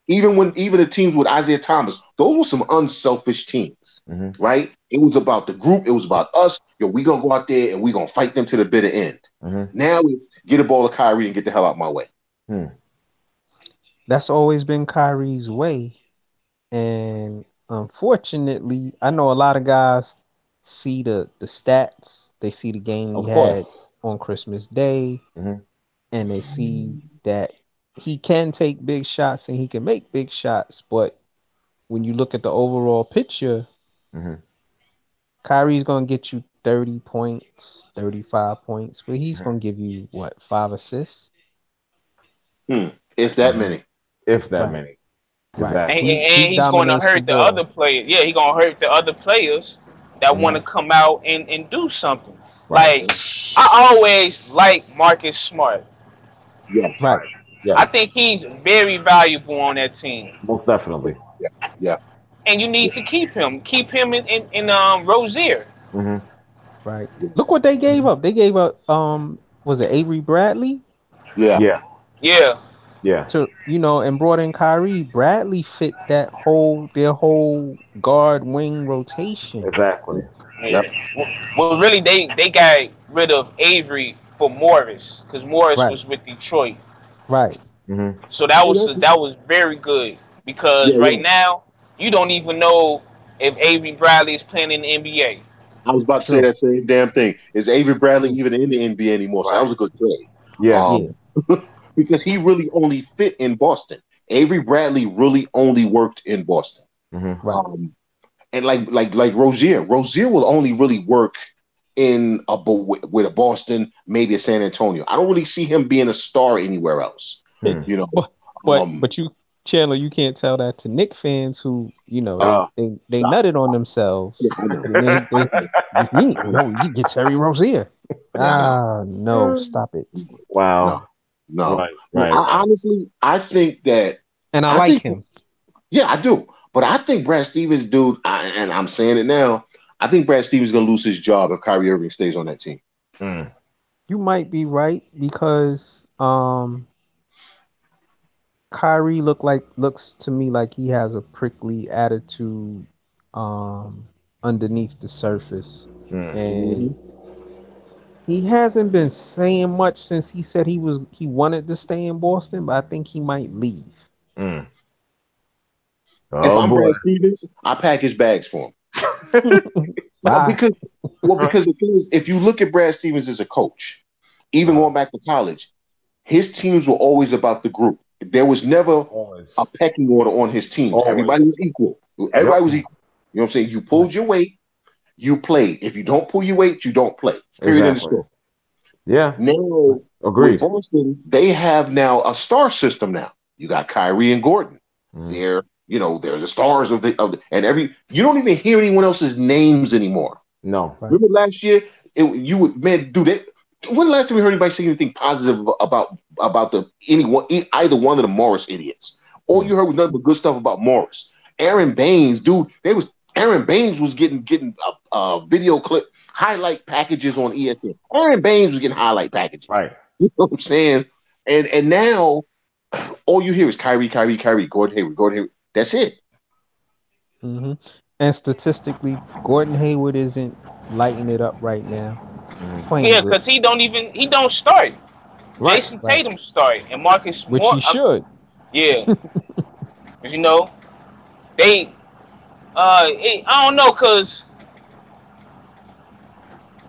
[SPEAKER 2] Even the teams with Isaiah Thomas, those were some unselfish teams, right? It was about the group. It was about us. We going to go out there and we going to fight them to the bitter end. Now we get a ball to Kyrie and get the hell out of my way.
[SPEAKER 3] That's always been Kyrie's way. And unfortunately, I know a lot of guys see the stats. They see the game he had on Christmas Day. And they see that he can take big shots and he can make big shots. But when you look at the overall picture, Kyrie's going to get you 30 points, 35 points, but he's going to give you, 5 assists?
[SPEAKER 2] If that many.
[SPEAKER 1] If that many. Exactly.
[SPEAKER 4] And he's going to hurt the other players. Yeah, he's going to hurt the other players that want to come out and do something. Right. Like, I always like Marcus Smart.
[SPEAKER 2] Yes.
[SPEAKER 3] Right.
[SPEAKER 1] Yes.
[SPEAKER 4] I think he's very valuable on that team.
[SPEAKER 1] Most definitely.
[SPEAKER 2] Yeah.
[SPEAKER 4] And you need to keep him. Keep him in Rozier.
[SPEAKER 3] Right. Look what they gave up. They gave up was it Avery Bradley?
[SPEAKER 2] Yeah.
[SPEAKER 3] To and brought in Kyrie. Bradley fit their whole guard wing rotation.
[SPEAKER 1] Exactly.
[SPEAKER 4] Yeah. Well, really, they got rid of Avery for Morris because Morris was with Detroit.
[SPEAKER 3] Right.
[SPEAKER 4] So that was very good because now you don't even know if Avery Bradley is playing in the NBA.
[SPEAKER 2] I was about to say that same damn thing. Is Avery Bradley even in the NBA anymore? So that was a good trade.
[SPEAKER 1] Yeah.
[SPEAKER 2] Because he really only fit in Boston. Avery Bradley really only worked in Boston. And like Rozier will only really work with a Boston, maybe a San Antonio. I don't really see him being a star anywhere else.
[SPEAKER 3] But you Chandler, you can't tell that to Knick fans who, you know, they
[SPEAKER 2] Stop.
[SPEAKER 3] nutted on themselves.
[SPEAKER 2] I know.
[SPEAKER 3] And you get Terry Rozier. No, stop it.
[SPEAKER 1] Wow.
[SPEAKER 2] No.
[SPEAKER 1] Right.
[SPEAKER 2] Honestly, I think that,
[SPEAKER 3] and I like him.
[SPEAKER 2] Yeah, I do. But I think Brad Stevens, dude, and I'm saying it now, I think Brad Stevens is going to lose his job if Kyrie Irving stays on that team.
[SPEAKER 3] You might be right because Kyrie looks to me like he has a prickly attitude underneath the surface. And he hasn't been saying much since he said he wanted to stay in Boston, but I think he might leave.
[SPEAKER 2] If I'm Brad Stevens, I pack his bags for him. because the thing is, if you look at Brad Stevens as a coach, even going back to college, his teams were always about the group. There was never a pecking order on his teams. Everybody was equal. Everybody was equal. You know what I'm saying? You pulled your weight, you played. If you don't pull your weight, you don't play. Period. End of story.
[SPEAKER 1] Yeah.
[SPEAKER 2] Now, with Boston, they have now a star system now. You got Kyrie and Gordon. They're the stars of the you don't even hear anyone else's names anymore.
[SPEAKER 1] No.
[SPEAKER 2] Remember last year, when the last time we heard anybody say anything positive about either one of the Morris idiots? All you heard was nothing but good stuff about Morris. Aaron Baines, dude, Aaron Baines was getting video clip highlight packages on ESPN. Aaron Baines was getting highlight packages.
[SPEAKER 1] Right.
[SPEAKER 2] You know what I'm saying? And now all you hear is Kyrie, Gordon Hayward. That's it.
[SPEAKER 3] Mm-hmm. And statistically, Gordon Hayward isn't lighting it up right now.
[SPEAKER 4] Yeah, because he don't start.
[SPEAKER 1] Right.
[SPEAKER 4] Jason Tatum start and Marcus
[SPEAKER 3] Which he should.
[SPEAKER 4] Yeah. They I don't know, because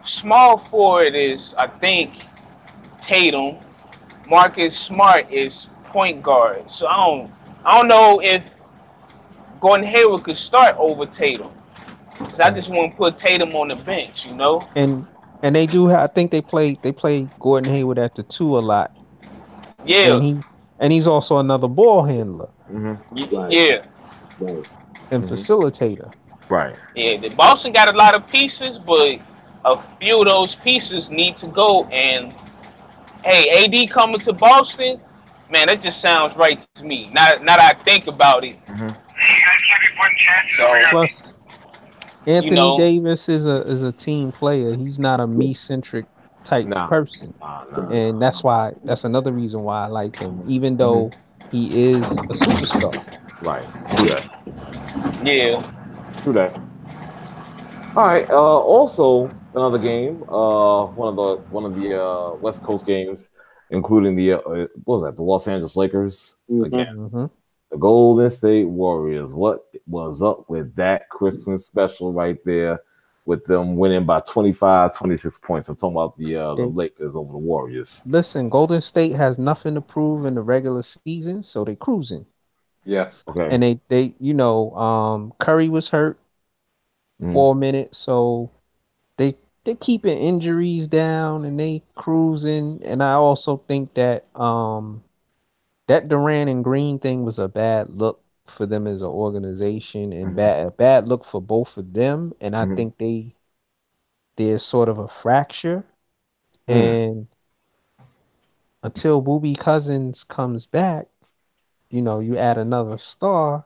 [SPEAKER 4] small forward is, I think, Tatum. Marcus Smart is point guard. So I don't know if Gordon Hayward could start over Tatum. Cause I just want to put Tatum on the bench, you know.
[SPEAKER 3] And they do. I think they play Gordon Hayward at the 2 a lot.
[SPEAKER 4] Yeah.
[SPEAKER 3] And he's also another ball handler.
[SPEAKER 4] Yeah.
[SPEAKER 3] And facilitator.
[SPEAKER 1] Right.
[SPEAKER 4] Yeah. The Boston got a lot of pieces, but a few of those pieces need to go. And hey, AD coming to Boston, man, that just sounds right to me. Now that I think about it.
[SPEAKER 3] Plus, Anthony Davis is a team player. He's not a me-centric type person. And that's another reason why I like him, even though he is a superstar.
[SPEAKER 1] Right. True that.
[SPEAKER 4] Yeah.
[SPEAKER 1] True that. All right. Also, another game. One of the West Coast games, including the what was that? The Los Angeles Lakers again. The Golden State Warriors. What was up with that Christmas special right there, with them winning by 25, 26 points? I'm talking about the Lakers over the Warriors.
[SPEAKER 3] Listen, Golden State has nothing to prove in the regular season, so they cruising.
[SPEAKER 2] Yeah.
[SPEAKER 1] Okay.
[SPEAKER 3] And they Curry was hurt for a minute, so they're keeping injuries down and they cruising. And I also think that that Durant and Green thing was a bad look for them as an organization, and a bad look for both of them. And I think there's sort of a fracture. And until Boobie Cousins comes back, you add another star.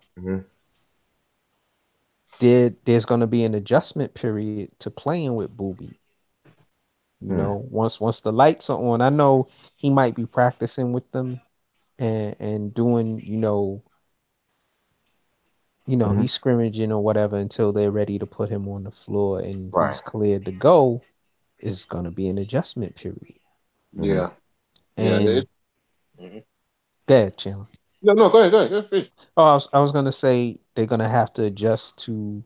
[SPEAKER 3] There's going to be an adjustment period to playing with Boobie. Once the lights are on, I know he might be practicing with them and doing, he's scrimmaging or whatever until they're ready to put him on the floor and he's cleared to go. Is going to be an adjustment period.
[SPEAKER 2] Yeah.
[SPEAKER 3] And go ahead, Chandler.
[SPEAKER 2] No, go ahead.
[SPEAKER 3] Oh, I was going to say they're going to have to adjust to.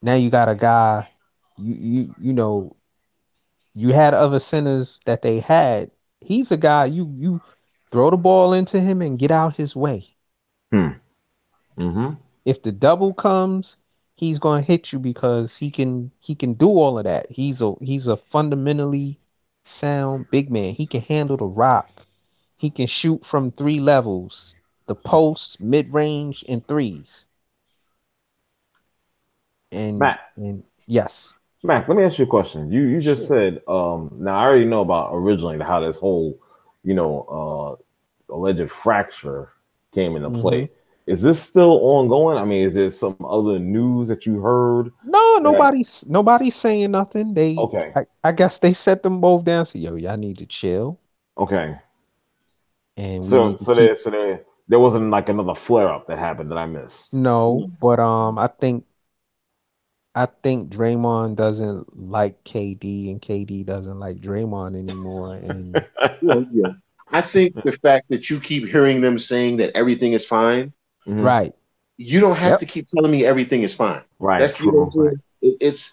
[SPEAKER 3] Now you got a guy, you had other centers that they had. He's a guy you throw the ball into him and get out his way. If the double comes, he's going to hit you because he can do all of that. He's a fundamentally sound big man. He can handle the rock. He can shoot from 3 levels. the post, mid range, and threes. And yes.
[SPEAKER 1] Mac, let me ask you a question. You just said now I already know about originally how this whole, alleged fracture came into play. Is this still ongoing? I mean, is there some other news that you heard?
[SPEAKER 3] No, nobody's saying nothing. I guess they set them both down. So y'all need to chill.
[SPEAKER 1] Okay.
[SPEAKER 3] And
[SPEAKER 1] there wasn't like another flare up that happened that I missed.
[SPEAKER 3] No, but I think Draymond doesn't like KD and KD doesn't like Draymond anymore. And
[SPEAKER 2] yeah. I think the fact that you keep hearing them saying that everything is fine,
[SPEAKER 3] right?
[SPEAKER 2] You don't have to keep telling me everything is fine.
[SPEAKER 1] Right.
[SPEAKER 2] That's true. It's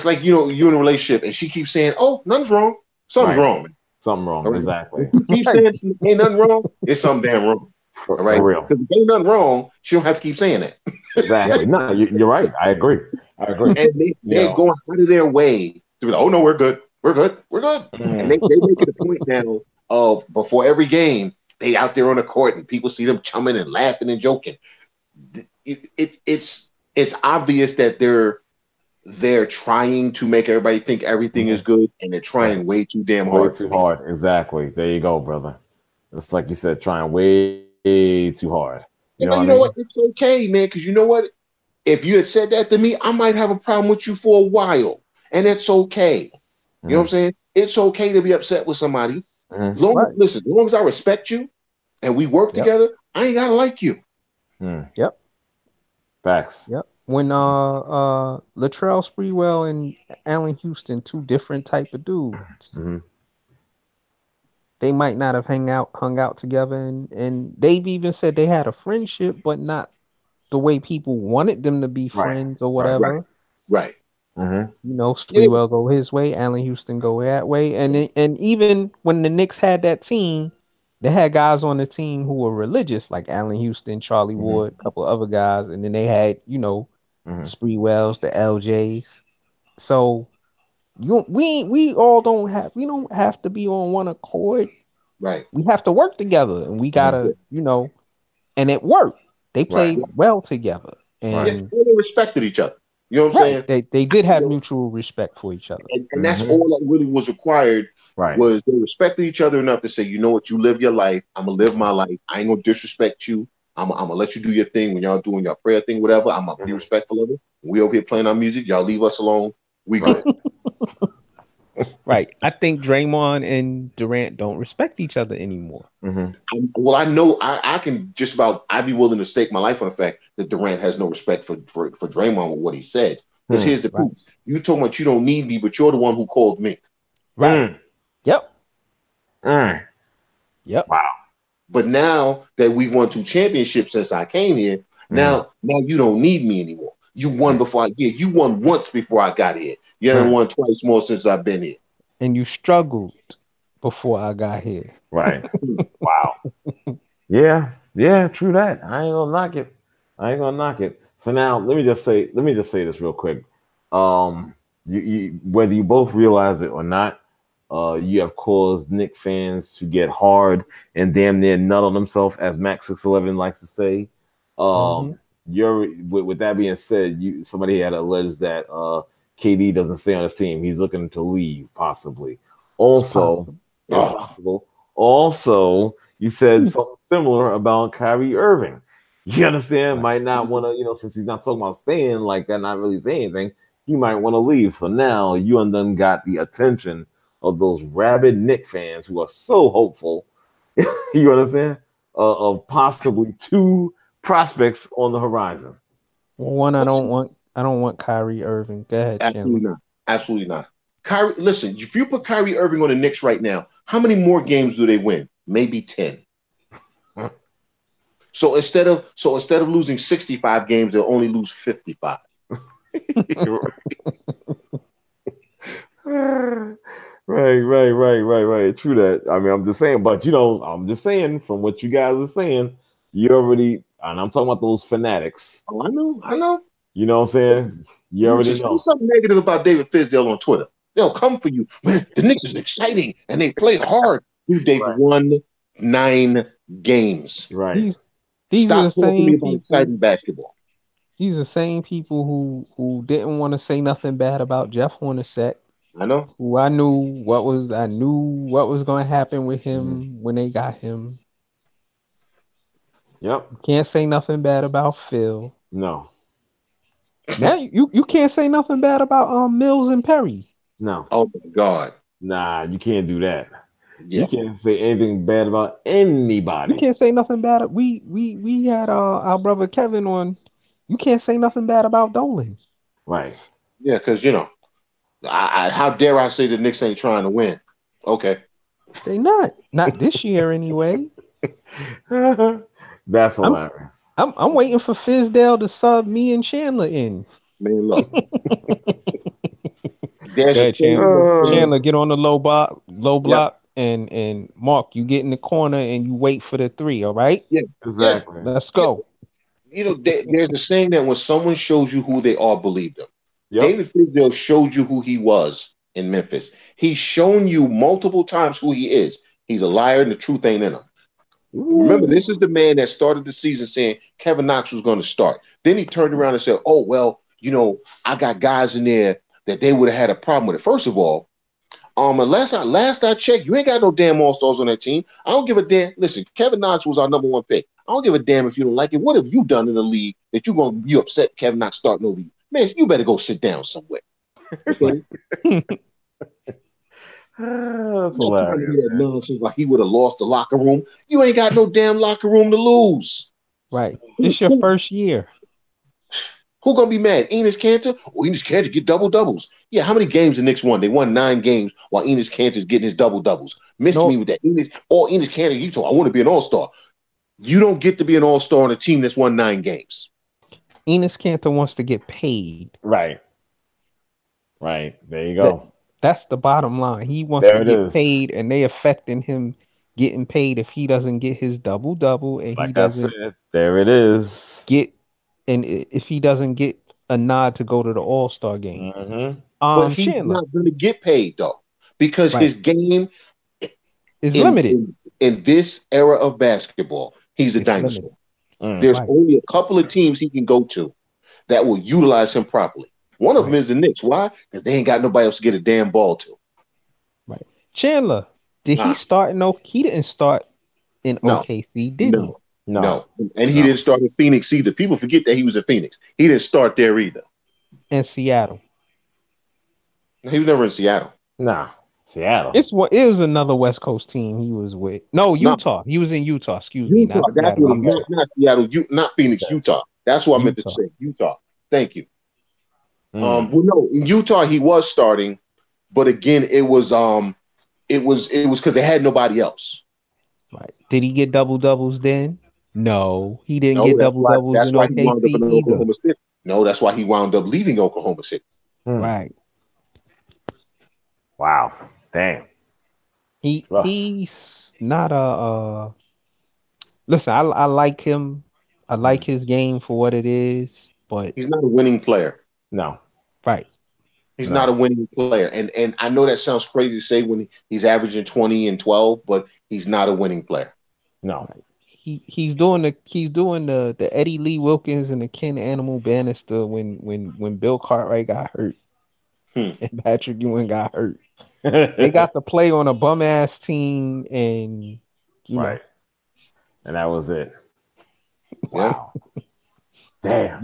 [SPEAKER 2] like you're in a relationship and she keeps saying, "Oh, nothing's wrong. Something's wrong. Man.
[SPEAKER 1] Something wrong. Right. Exactly.
[SPEAKER 2] If you keep saying ain't nothing wrong, it's something damn wrong. All right.
[SPEAKER 1] For real.
[SPEAKER 2] Because if ain't nothing wrong, she don't have to keep saying that.
[SPEAKER 1] Exactly. No, you're right. I agree.
[SPEAKER 2] And they're going out of their way to be like, "Oh no, we're good. We're good. We're good." And they make it a point now of before every game, they out there on the court and people see them chumming and laughing and joking. It's obvious that they're trying to make everybody think everything is good, and they're trying way too damn hard.
[SPEAKER 1] Way too hard. Exactly. There you go, brother. It's like you said, trying way too hard.
[SPEAKER 2] You know what? It's okay, man, because you know what? If you had said that to me, I might have a problem with you for a while, and it's okay. You know what I'm saying? It's okay to be upset with somebody. Listen, as long as I respect you and we work together, I ain't gotta like you.
[SPEAKER 3] Yep.
[SPEAKER 1] Facts.
[SPEAKER 3] Yep. When Latrell Sprewell and Allen Houston, two different type of dudes. They might not have hung out together, and they've even said they had a friendship, but not the way people wanted them to be friends or whatever.
[SPEAKER 2] Right.
[SPEAKER 3] Sprewell go his way, Allen Houston go that way, and even when the Knicks had that team, they had guys on the team who were religious, like Allen Houston, Charlie Ward, a couple other guys, and then they had Sprewells, the LJs. So we don't have to be on one accord.
[SPEAKER 2] Right.
[SPEAKER 3] We have to work together, and we gotta and it worked. They played well together, and
[SPEAKER 2] they respected each other. You know what I'm saying?
[SPEAKER 3] They did have mutual respect for each other.
[SPEAKER 2] And that's all that really was required, was they respected each other enough to say, you know what, you live your life, I'm going to live my life. I ain't going to disrespect you. I'm going to let you do your thing when y'all doing your prayer thing, whatever. I'm going to be respectful of it. We over here playing our music. Y'all leave us alone. We good.
[SPEAKER 3] Right. I think Draymond and Durant don't respect each other anymore.
[SPEAKER 2] Well, I know I'd be willing to stake my life on the fact that Durant has no respect for Draymond with what he said. Because here's the proof. You talking about you don't need me, but you're the one who called me.
[SPEAKER 3] Right. Yep.
[SPEAKER 1] Yep. Wow.
[SPEAKER 2] But now that we've won 2 championships since I came here, now you don't need me anymore. You won before you won once before I got here. You haven't won twice more since I've been here.
[SPEAKER 3] And you struggled before I got here.
[SPEAKER 1] Right. Wow. Yeah, true that. I ain't gonna knock it. So now let me just say this real quick. You whether you both realize it or not, you have caused Knicks fans to get hard and damn near nut on themselves, as Max 611 likes to say. With that being said, somebody had alleged that KD doesn't stay on his team. He's looking to leave, possibly. Also, it's possible. Also, you said something similar about Kyrie Irving. You understand? Might not want to, since he's not talking about staying like that, not really saying anything, he might want to leave. So now you and them got the attention of those rabid Knicks fans who are so hopeful. You understand? Of possibly 2 prospects on the horizon.
[SPEAKER 3] One, I don't want Kyrie Irving. Go ahead,
[SPEAKER 2] Absolutely not. Kyrie, listen, if you put Kyrie Irving on the Knicks right now, how many more games do they win? Maybe 10. So instead of losing 65 games, they'll only lose 55.
[SPEAKER 1] Right. True that. I mean, I'm just saying, but I'm just saying from what you guys are saying, you already, and I'm talking about those fanatics.
[SPEAKER 2] Oh, I know.
[SPEAKER 1] You know what I'm saying? You already know.
[SPEAKER 2] Say something negative about David Fizdale on Twitter. They'll come for you. Man, the Knicks is exciting and they play hard. They've won 9 games.
[SPEAKER 1] Right.
[SPEAKER 3] These are the
[SPEAKER 2] Stop talking to me
[SPEAKER 3] same
[SPEAKER 2] about
[SPEAKER 3] people.
[SPEAKER 2] exciting basketball.
[SPEAKER 3] These are the same people who didn't want to say nothing bad about Jeff Hornacek.
[SPEAKER 2] I know.
[SPEAKER 3] Who I knew what was going to happen with him when they got him.
[SPEAKER 1] Yep.
[SPEAKER 3] Can't say nothing bad about Phil.
[SPEAKER 1] No.
[SPEAKER 3] Now you can't say nothing bad about Mills and Perry.
[SPEAKER 1] No.
[SPEAKER 2] Oh my God.
[SPEAKER 1] Nah, you can't do that.
[SPEAKER 2] Yeah.
[SPEAKER 1] You can't say anything bad about anybody.
[SPEAKER 3] You can't say nothing bad. We had our brother Kevin on. You can't say nothing bad about Dolan.
[SPEAKER 1] Right.
[SPEAKER 2] Yeah, because how dare I say the Knicks ain't trying to win? Okay.
[SPEAKER 3] They not this year anyway.
[SPEAKER 1] That's hilarious.
[SPEAKER 3] I'm waiting for Fizdale to sub me and Chandler in.
[SPEAKER 2] Man, look.
[SPEAKER 3] Chandler, get on the low block, and Mark, you get in the corner and you wait for the three. All right.
[SPEAKER 2] Yeah,
[SPEAKER 1] exactly.
[SPEAKER 3] Let's go.
[SPEAKER 2] There's a saying that when someone shows you who they are, believe them. Yep. David Fizdale showed you who he was in Memphis. He's shown you multiple times who he is. He's a liar and the truth ain't in him. Ooh. Remember, this is the man that started the season saying Kevin Knox was going to start. Then he turned around and said, oh, well, I got guys in there that they would have had a problem with it. First of all, last I checked, you ain't got no damn All-Stars on that team. I don't give a damn. Listen, Kevin Knox was our number one pick. I don't give a damn if you don't like it. What have you done in the league that you're going to be upset Kevin Knox starting over you? Man, you better go sit down somewhere. Okay?
[SPEAKER 1] That's hilarious.
[SPEAKER 2] Nonsense like he would have lost the locker room. You ain't got no damn locker room to lose.
[SPEAKER 3] Right. It's your first year.
[SPEAKER 2] Who gonna be mad? Enes Kanter? Oh, Enes Kanter get double doubles. Yeah, how many games the Knicks won? They won 9 games while Enes Kanter's getting his double doubles. Me with that. Enes Kanter, you told I want to be an all-star. You don't get to be an all-star on a team that's won 9 games.
[SPEAKER 3] Enes Kanter wants to get paid.
[SPEAKER 1] Right. There you go.
[SPEAKER 3] That's the bottom line. He wants to get paid, and they affecting him getting paid if he doesn't get his double-double, and he doesn't.
[SPEAKER 1] There it is.
[SPEAKER 3] And if he doesn't get a nod to go to the All-Star game.
[SPEAKER 1] Mm-hmm.
[SPEAKER 2] But he's not going to get paid, though, because his game
[SPEAKER 3] is limited.
[SPEAKER 2] In this era of basketball, he's a dinosaur. There's only a couple of teams he can go to that will utilize him properly. One of them is the Knicks. Why? Because they ain't got nobody else to get a damn ball to.
[SPEAKER 3] Right. Chandler, did he start? No, he didn't start in OKC, did he?
[SPEAKER 2] No. And he didn't start in Phoenix either. People forget that he was in Phoenix. He didn't start there either.
[SPEAKER 3] In Seattle.
[SPEAKER 2] He was never in Seattle.
[SPEAKER 1] Nah. Seattle.
[SPEAKER 3] It was another West Coast team he was with. No, Utah. He was in Utah. Excuse me.
[SPEAKER 2] Not Seattle. Not Phoenix, Utah. That's what I meant to say. Utah. Thank you. Well, no, in Utah he was starting, but again, it was because they had nobody else.
[SPEAKER 3] Right? Did he get double doubles then? No, he didn't get double doubles in OKC either.
[SPEAKER 2] No, that's why he wound up leaving Oklahoma City.
[SPEAKER 3] Right.
[SPEAKER 1] Wow. Damn.
[SPEAKER 3] He's not a. Listen, I like him. I like his game for what it is, but
[SPEAKER 2] he's not a winning player.
[SPEAKER 1] No.
[SPEAKER 3] Right.
[SPEAKER 2] He's not a winning player. And I know that sounds crazy to say when he's averaging 20 and 12, but he's not a winning player.
[SPEAKER 1] No.
[SPEAKER 3] He's doing the Eddie Lee Wilkins and the Ken Animal Bannister when Bill Cartwright got hurt and Patrick Ewing got hurt. They got to play on a bum ass team and you know.
[SPEAKER 1] And that was it. Wow. Damn.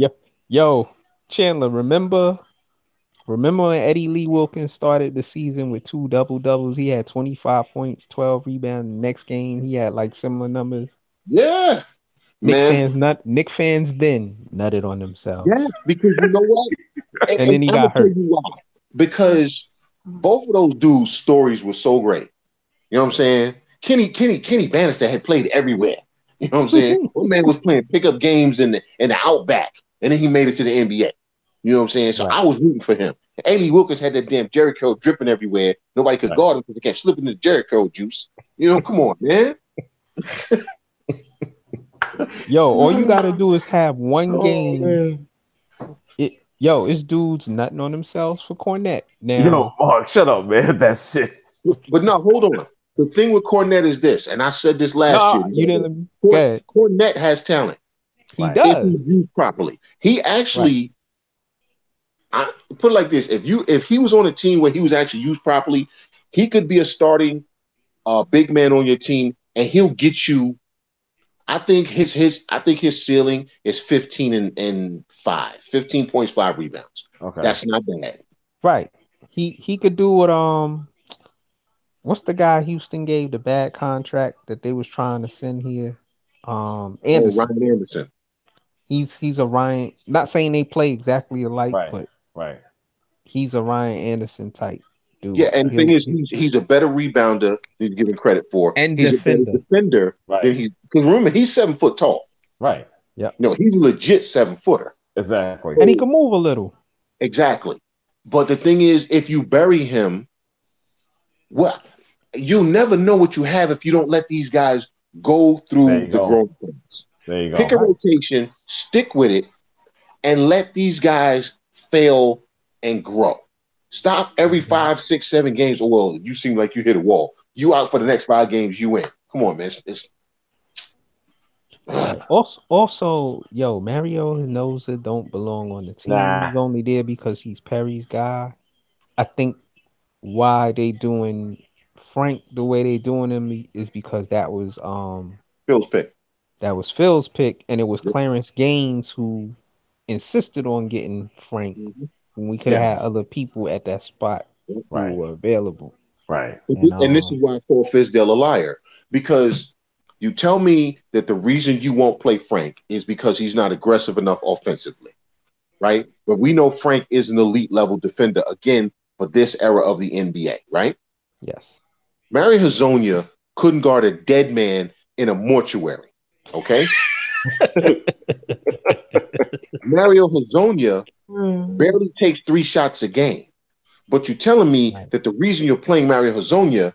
[SPEAKER 3] Yo, Chandler, remember when Eddie Lee Wilkins started the season with 2 double doubles? He had 25 points, 12 rebounds. Next game, he had like similar numbers.
[SPEAKER 2] Yeah.
[SPEAKER 3] Knick fans then nutted on themselves.
[SPEAKER 2] Yeah, because you know what?
[SPEAKER 3] and then he got hurt.
[SPEAKER 2] Because both of those dudes' stories were so great. You know what I'm saying? Kenny Bannister had played everywhere. You know what I'm saying? One man was playing pickup games in the Outback, and then he made it to the NBA. You know what I'm saying? So I was rooting for him. Eddie Wilkins had that damn Jericho dripping everywhere. Nobody could guard him because they can't slip in the Jericho juice. You know, come on, man.
[SPEAKER 3] Yo, all you gotta do is have one game. It's dudes nutting on themselves for Cornette. Now,
[SPEAKER 1] Mark, shut up, man. That shit.
[SPEAKER 2] But no, hold on. The thing with Cornette is this, and I said this last year.
[SPEAKER 3] You didn't. Good.
[SPEAKER 2] Cornette has talent.
[SPEAKER 3] He does.
[SPEAKER 2] If he's used properly. He actually, I put it like this: if he was on a team where he was actually used properly, he could be a starting big man on your team, and he'll get you. I think his ceiling is 15 and 5, 15 points, 5 rebounds. Okay, that's not bad.
[SPEAKER 3] Right. He could do what what's the guy Houston gave the bad contract that they was trying to send here? Anderson.
[SPEAKER 2] Ryan Anderson.
[SPEAKER 3] He's a Ryan. Not saying they play exactly alike, but he's a Ryan Anderson type dude.
[SPEAKER 2] Yeah, and the thing is, he's a better rebounder than he's given credit for,
[SPEAKER 3] and
[SPEAKER 2] he's
[SPEAKER 3] defender.
[SPEAKER 2] a better defender than he's. Because remember, he's 7 foot tall.
[SPEAKER 1] Right.
[SPEAKER 2] Yeah. No, he's a legit 7-footer.
[SPEAKER 1] Exactly.
[SPEAKER 3] And he can move a little.
[SPEAKER 2] Exactly. But the thing is, if you bury him, well, you'll never know what you have if you don't let these guys go through the growth pains.
[SPEAKER 1] There you go.
[SPEAKER 2] Pick a rotation, stick with it, and let these guys fail and grow. Stop every 5, 6, 7 games. Oh, well, you seem like you hit a wall. You out for the next 5 games, you win. Come on, man.
[SPEAKER 3] Also, yo, Mario Hinosa don't belong on the team. Nah. He's only there because he's Perry's guy. I think why they doing Frank the way they doing him is because that was
[SPEAKER 2] Phil's pick.
[SPEAKER 3] That was Phil's pick, and it was Clarence Gaines who insisted on getting Frank when we could have had other people at that spot who were available.
[SPEAKER 2] Right. And this is why I call Fizdale a liar, because you tell me that the reason you won't play Frank is because he's not aggressive enough offensively, right? But we know Frank is an elite level defender, again, for this era of the NBA, right?
[SPEAKER 3] Yes.
[SPEAKER 2] Mario Hezonja couldn't guard a dead man in a mortuary, okay? Mario Hezonja barely takes 3 shots a game. But you're telling me that the reason you're playing Mario Hezonja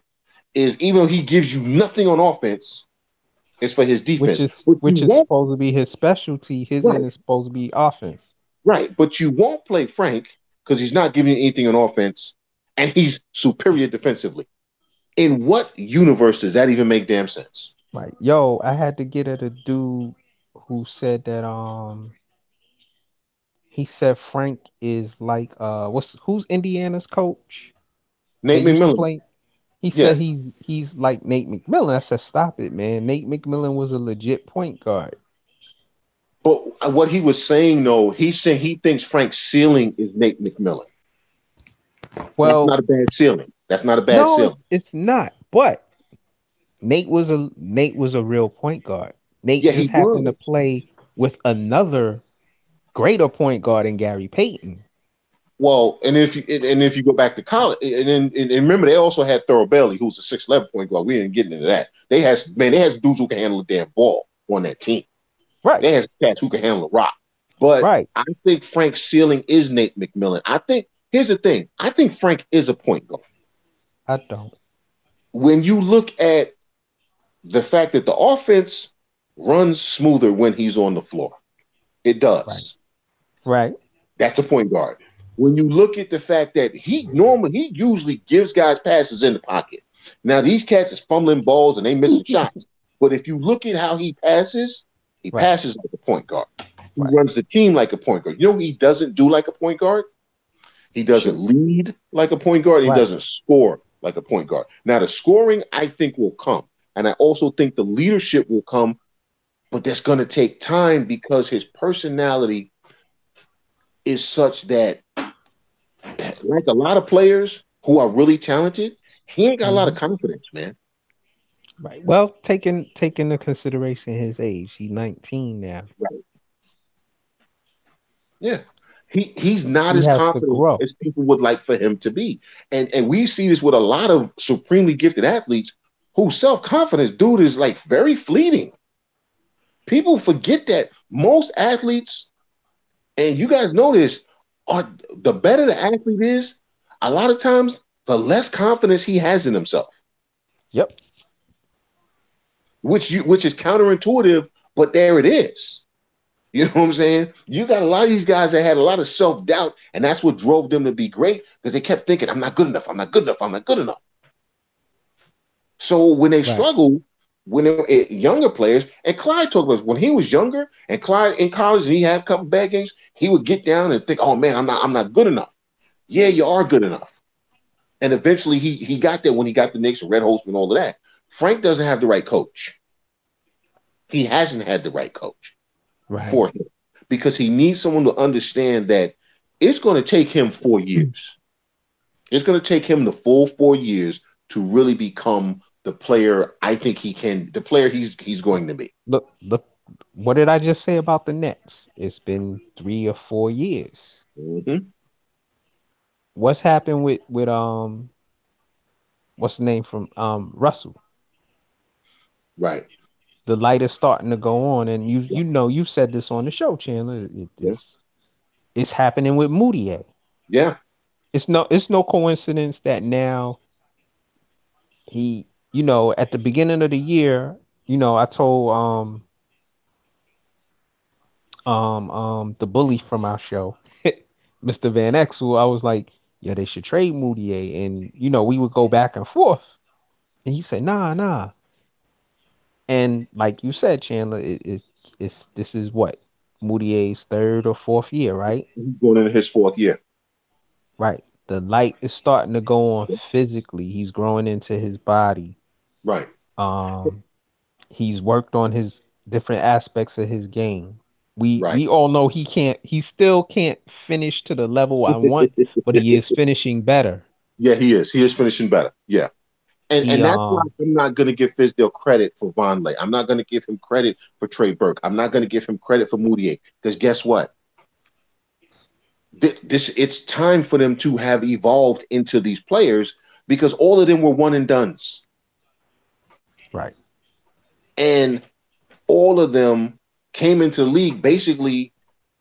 [SPEAKER 2] is even though he gives you nothing on offense, it's for his defense.
[SPEAKER 3] Which is supposed to be his specialty. His end is supposed to be offense.
[SPEAKER 2] Right. But you won't play Frank because he's not giving you anything on offense and he's superior defensively. In what universe does that even make damn sense?
[SPEAKER 3] Right. Yo, I had to get at a dude who said that he said Frank is like who's Indiana's coach?
[SPEAKER 2] Nate McMillan.
[SPEAKER 3] He said he's like Nate McMillan. I said, stop it, man. Nate McMillan was a legit point guard.
[SPEAKER 2] But what he was saying, though, he's saying he thinks Frank's ceiling is Nate McMillan.
[SPEAKER 3] Well,
[SPEAKER 2] that's not a bad ceiling. That's not a bad ceiling.
[SPEAKER 3] It's not. But Nate was a real point guard. Nate just happened to play with another greater point guard in Gary Payton.
[SPEAKER 2] Well, and if you go back to college, and remember they also had Thurl Bailey, who's a 6'11" point guard. We didn't get into that. They had dudes who can handle the damn ball on that team.
[SPEAKER 3] Right.
[SPEAKER 2] They had cats who can handle a rock. But I think Frank's ceiling is Nate McMillan. Here's the thing. I think Frank is a point guard.
[SPEAKER 3] I don't.
[SPEAKER 2] When you look at the fact that the offense runs smoother when he's on the floor, it does.
[SPEAKER 3] Right.
[SPEAKER 2] That's a point guard. When you look at the fact that he usually gives guys passes in the pocket. Now these cats is fumbling balls and they missing shots. But if you look at how he passes passes like a point guard. He runs the team like a point guard. You know what he doesn't do like a point guard? He doesn't lead like a point guard. He doesn't score like a point guard. Now the scoring I think will come. And I also think the leadership will come, but that's going to take time because his personality is such that, like a lot of players who are really talented, he ain't got a lot of confidence, man.
[SPEAKER 3] Right. Well, taking into consideration his age, he's 19 now.
[SPEAKER 2] Right. Yeah. He's not as confident as people would like for him to be. And we see this with a lot of supremely gifted athletes whose self-confidence, dude, is like very fleeting. People forget that most athletes, and you guys know this, the better the athlete is, a lot of times the less confidence he has in himself.
[SPEAKER 3] Yep.
[SPEAKER 2] Which is counterintuitive, but there it is. You know what I'm saying? You got a lot of these guys that had a lot of self-doubt, and that's what drove them to be great because they kept thinking, I'm not good enough, I'm not good enough, I'm not good enough. So when they
[SPEAKER 3] Right.
[SPEAKER 2] struggle, when they're younger players, and Clyde talked about this, when he was younger and Clyde in college and he had a couple bad games, he would get down and think, "Oh man, I'm not good enough." Yeah, you are good enough. And eventually he got there when he got the Knicks, Red Holzman, all of that. Frank doesn't have the right coach. He hasn't had the right coach
[SPEAKER 3] Right.
[SPEAKER 2] for him because he needs someone to understand that it's going to take him 4 years. It's going to take him the full 4 years to really become the player I think he can, the player he's going to be.
[SPEAKER 3] Look. What did I just say about the Nets? It's been 3 or 4 years.
[SPEAKER 2] Mm-hmm.
[SPEAKER 3] What's happened with what's the name from Russell?
[SPEAKER 2] Right.
[SPEAKER 3] The light is starting to go on, and you've said this on the show, Chandler.
[SPEAKER 2] Yeah.
[SPEAKER 3] It's happening with Moutier.
[SPEAKER 2] Yeah.
[SPEAKER 3] It's no coincidence that now he, at the beginning of the year, I told the bully from our show, Mr. Van Exel, I was like, yeah, they should trade Moutier, and we would go back and forth, and he said, nah. And like you said, Chandler, it's this is what Moutier's third or fourth year, right?
[SPEAKER 2] He's going into his 4th year.
[SPEAKER 3] Right. The light is starting to go on physically. He's growing into his body.
[SPEAKER 2] Right.
[SPEAKER 3] Um, he's worked on his different aspects of his game.
[SPEAKER 2] Right.
[SPEAKER 3] We all know he still can't finish to the level I want, but he is finishing better.
[SPEAKER 2] Yeah, he is. He is finishing better. Yeah. And
[SPEAKER 3] He
[SPEAKER 2] that's why I'm not going to give Fizdale credit for Vonleh. I'm not going to give him credit for Trey Burke. I'm not going to give him credit for Moutier because guess what? It's time for them to have evolved into these players because all of them were one and dones,
[SPEAKER 3] right.
[SPEAKER 2] and all of them came into the league basically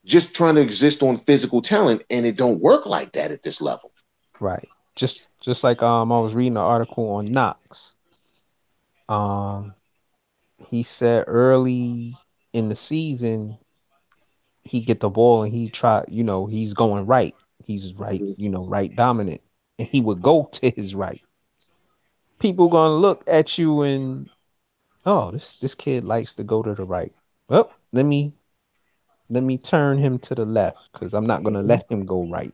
[SPEAKER 2] just trying to exist on physical talent, and it don't work like that at this level.
[SPEAKER 3] Right. Just like I was reading an article on Knox. He said early in the season he get the ball and he try, he's going right. He's right,
[SPEAKER 2] Mhm.
[SPEAKER 3] right dominant. And he would go to his right. People gonna look at you and this kid likes to go to the right. Well, let me turn him to the left because I'm not gonna let him go right.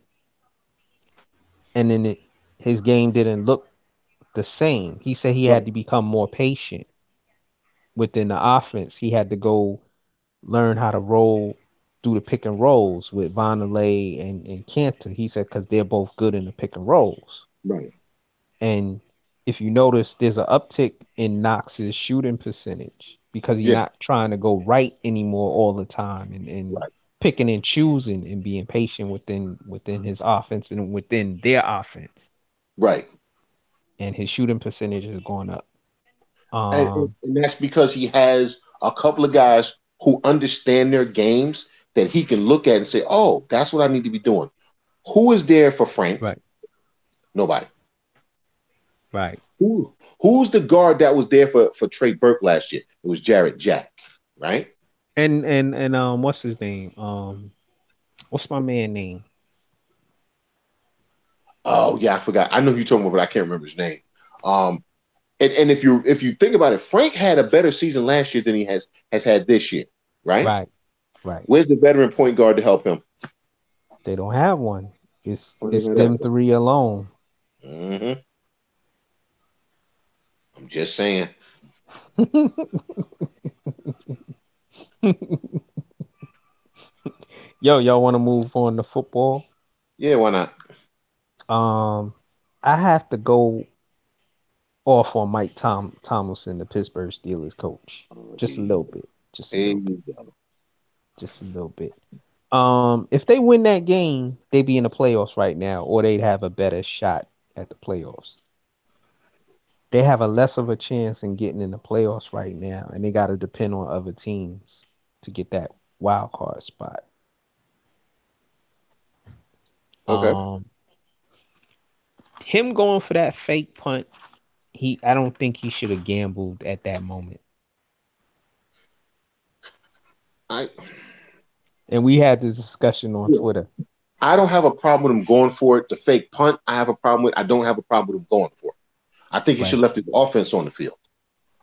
[SPEAKER 3] And then his game didn't look the same. He said he
[SPEAKER 2] Right,
[SPEAKER 3] had to become more patient within the offense. He had to go learn how to roll through the pick and rolls with Vonleh and Cantor. He said because they're both good in the pick and rolls.
[SPEAKER 2] right,
[SPEAKER 3] And if you notice, there's an uptick in Knox's shooting percentage because he's
[SPEAKER 2] yeah,
[SPEAKER 3] not trying to go right anymore all the time and
[SPEAKER 2] right,
[SPEAKER 3] picking and choosing and being patient within his offense and within their offense.
[SPEAKER 2] right.
[SPEAKER 3] And his shooting percentage is going up.
[SPEAKER 2] And that's because he has a couple of guys who understand their games that he can look at and say, "Oh, that's what I need to be doing." Who is there for Frank?
[SPEAKER 3] Right.
[SPEAKER 2] Nobody.
[SPEAKER 3] Right.
[SPEAKER 2] Who's the guard that was there for Trey Burke last year? It was Jarrett Jack, right?
[SPEAKER 3] And what's his name? What's my man name?
[SPEAKER 2] Oh yeah, I forgot. I know who you're talking about, but I can't remember his name. Um, and if you think about it, Frank had a better season last year than he has had this year, right?
[SPEAKER 3] Right. Right.
[SPEAKER 2] Where's the veteran point guard to help him?
[SPEAKER 3] They don't have one. It's them three alone.
[SPEAKER 2] Mm-hmm. I'm just saying.
[SPEAKER 3] Yo, y'all want to move on to football?
[SPEAKER 2] Yeah, why not?
[SPEAKER 3] I have to go off on Mike Tomlinson, the Pittsburgh Steelers coach. Just a little bit. Just a
[SPEAKER 2] There
[SPEAKER 3] little bit.
[SPEAKER 2] you go.
[SPEAKER 3] Just a little bit. If they win that game, they'd be in the playoffs right now, or they'd have a better shot at the playoffs. They have a less of a chance in getting in the playoffs right now, and they got to depend on other teams to get that wild card spot.
[SPEAKER 2] Okay.
[SPEAKER 3] Him going for that fake punt, I don't think he should have gambled at that moment. And we had this discussion on Twitter.
[SPEAKER 2] I don't have a problem with him going for it, the fake punt. I don't have a problem with him going for it. I think he should have left his offense on the field.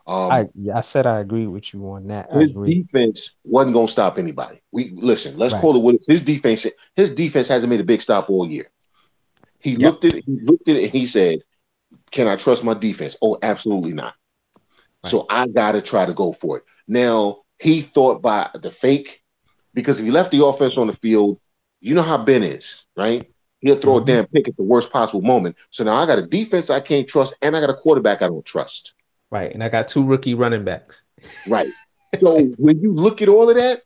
[SPEAKER 3] I said I agree with you on that.
[SPEAKER 2] His defense wasn't going to stop anybody. Let's call it what his defense. His defense hasn't made a big stop all year. He looked at it, and he said, "Can I trust my defense?" Oh, absolutely not. Right. So I got to try to go for it. Now he thought by the fake, because if he left the offense on the field, you know how Ben is, right? He'll throw a damn pick at the worst possible moment. So now I got a defense I can't trust, and I got a quarterback I don't trust.
[SPEAKER 3] Right, and I got 2 rookie running backs.
[SPEAKER 2] Right. So when you look at all of that,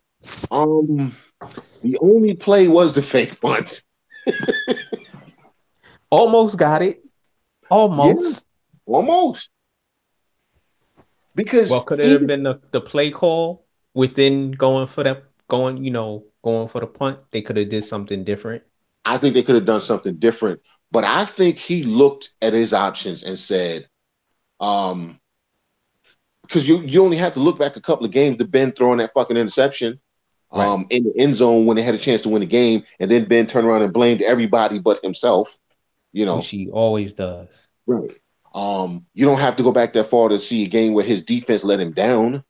[SPEAKER 2] the only play was the fake punt.
[SPEAKER 3] Almost got it. Almost.
[SPEAKER 2] Yeah, almost. Because
[SPEAKER 3] could it have been the play call within going for the punt? They could have did something different.
[SPEAKER 2] I think they could have done something different, but I think he looked at his options and said, because you only have to look back a couple of games to Ben throwing that fucking interception in the end zone when they had a chance to win the game, and then Ben turned around and blamed everybody but himself.
[SPEAKER 3] Which he always does.
[SPEAKER 2] Right. You don't have to go back that far to see a game where his defense let him down.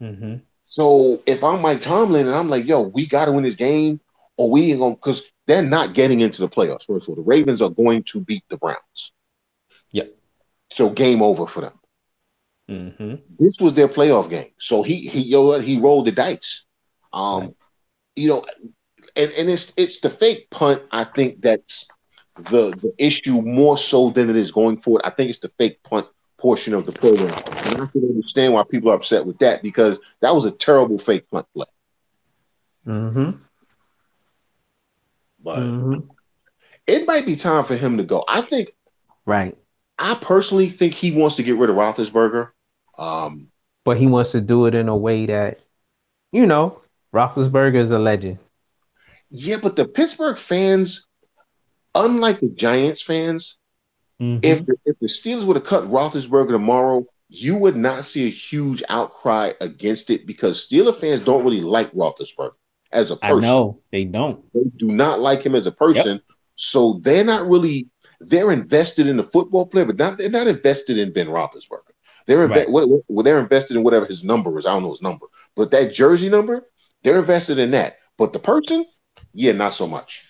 [SPEAKER 3] Mm-hmm.
[SPEAKER 2] So if I'm Mike Tomlin and I'm like, yo, we got to win this game, or we ain't going, because they're not getting into the playoffs. First of all, the Ravens are going to beat the Browns.
[SPEAKER 3] Yep.
[SPEAKER 2] So game over for them.
[SPEAKER 3] Mm-hmm.
[SPEAKER 2] This was their playoff game. So he rolled the dice. And it's the fake punt. I think that's the issue more so than it is going forward. I think it's the fake punt portion of the program. And I can understand why people are upset with that, because that was a terrible fake punt play.
[SPEAKER 3] Mm-hmm.
[SPEAKER 2] But it might be time for him to go. I think.
[SPEAKER 3] Right.
[SPEAKER 2] I personally think he wants to get rid of Roethlisberger.
[SPEAKER 3] But he wants to do it in a way that, Roethlisberger is a legend.
[SPEAKER 2] Yeah, but the Pittsburgh fans, unlike the Giants fans, if the Steelers would have cut Roethlisberger tomorrow, you would not see a huge outcry against it, because Steeler fans don't really like Roethlisberger as a person.
[SPEAKER 3] I know, they don't.
[SPEAKER 2] They do not like him as a person. Yep. So they're not really – they're invested in the football player, but they're not invested in Ben Roethlisberger. They're invested in whatever his number is. I don't know his number. But that jersey number, they're invested in that. But the person, yeah, not so much.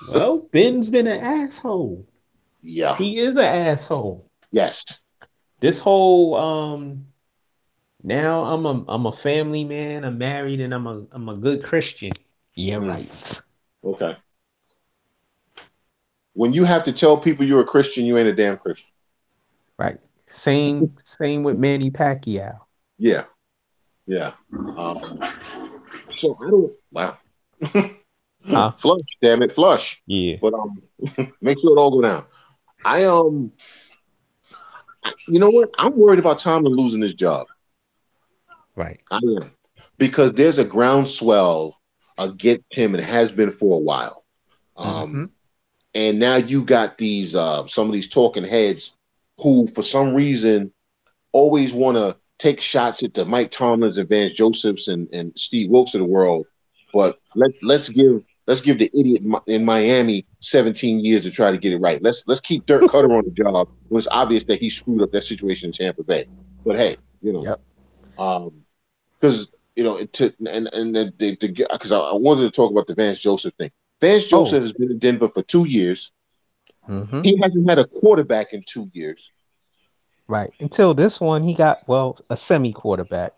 [SPEAKER 3] Well, Ben's been an asshole.
[SPEAKER 2] Yeah.
[SPEAKER 3] He is an asshole.
[SPEAKER 2] Yes.
[SPEAKER 3] This whole now I'm a family man, I'm married, and I'm a good Christian. Yeah, right.
[SPEAKER 2] Okay. When you have to tell people you're a Christian, you ain't a damn Christian.
[SPEAKER 3] Right. Same with Manny Pacquiao.
[SPEAKER 2] Yeah. Yeah. So I don't. Wow. Flush, damn it, flush.
[SPEAKER 3] Yeah.
[SPEAKER 2] But make sure it all go down. You know what? I'm worried about Tomlin losing his job.
[SPEAKER 3] Right.
[SPEAKER 2] I am, because there's a groundswell against him, and has been for a while. And now you got these some of these talking heads who, for some reason, always want to take shots at the Mike Tomlins and Vance Josephs and Steve Wilkes of the world. But let's give the idiot in Miami 17 years to try to get it right. Let's keep Dirk Cutter on the job when it's obvious that he screwed up that situation in Tampa Bay. But hey, because because I wanted to talk about the Vance Joseph thing. Vance Joseph has been in Denver for 2 years. He hasn't had a quarterback in 2 years.
[SPEAKER 3] Right. Until this one, he got, a semi-quarterback.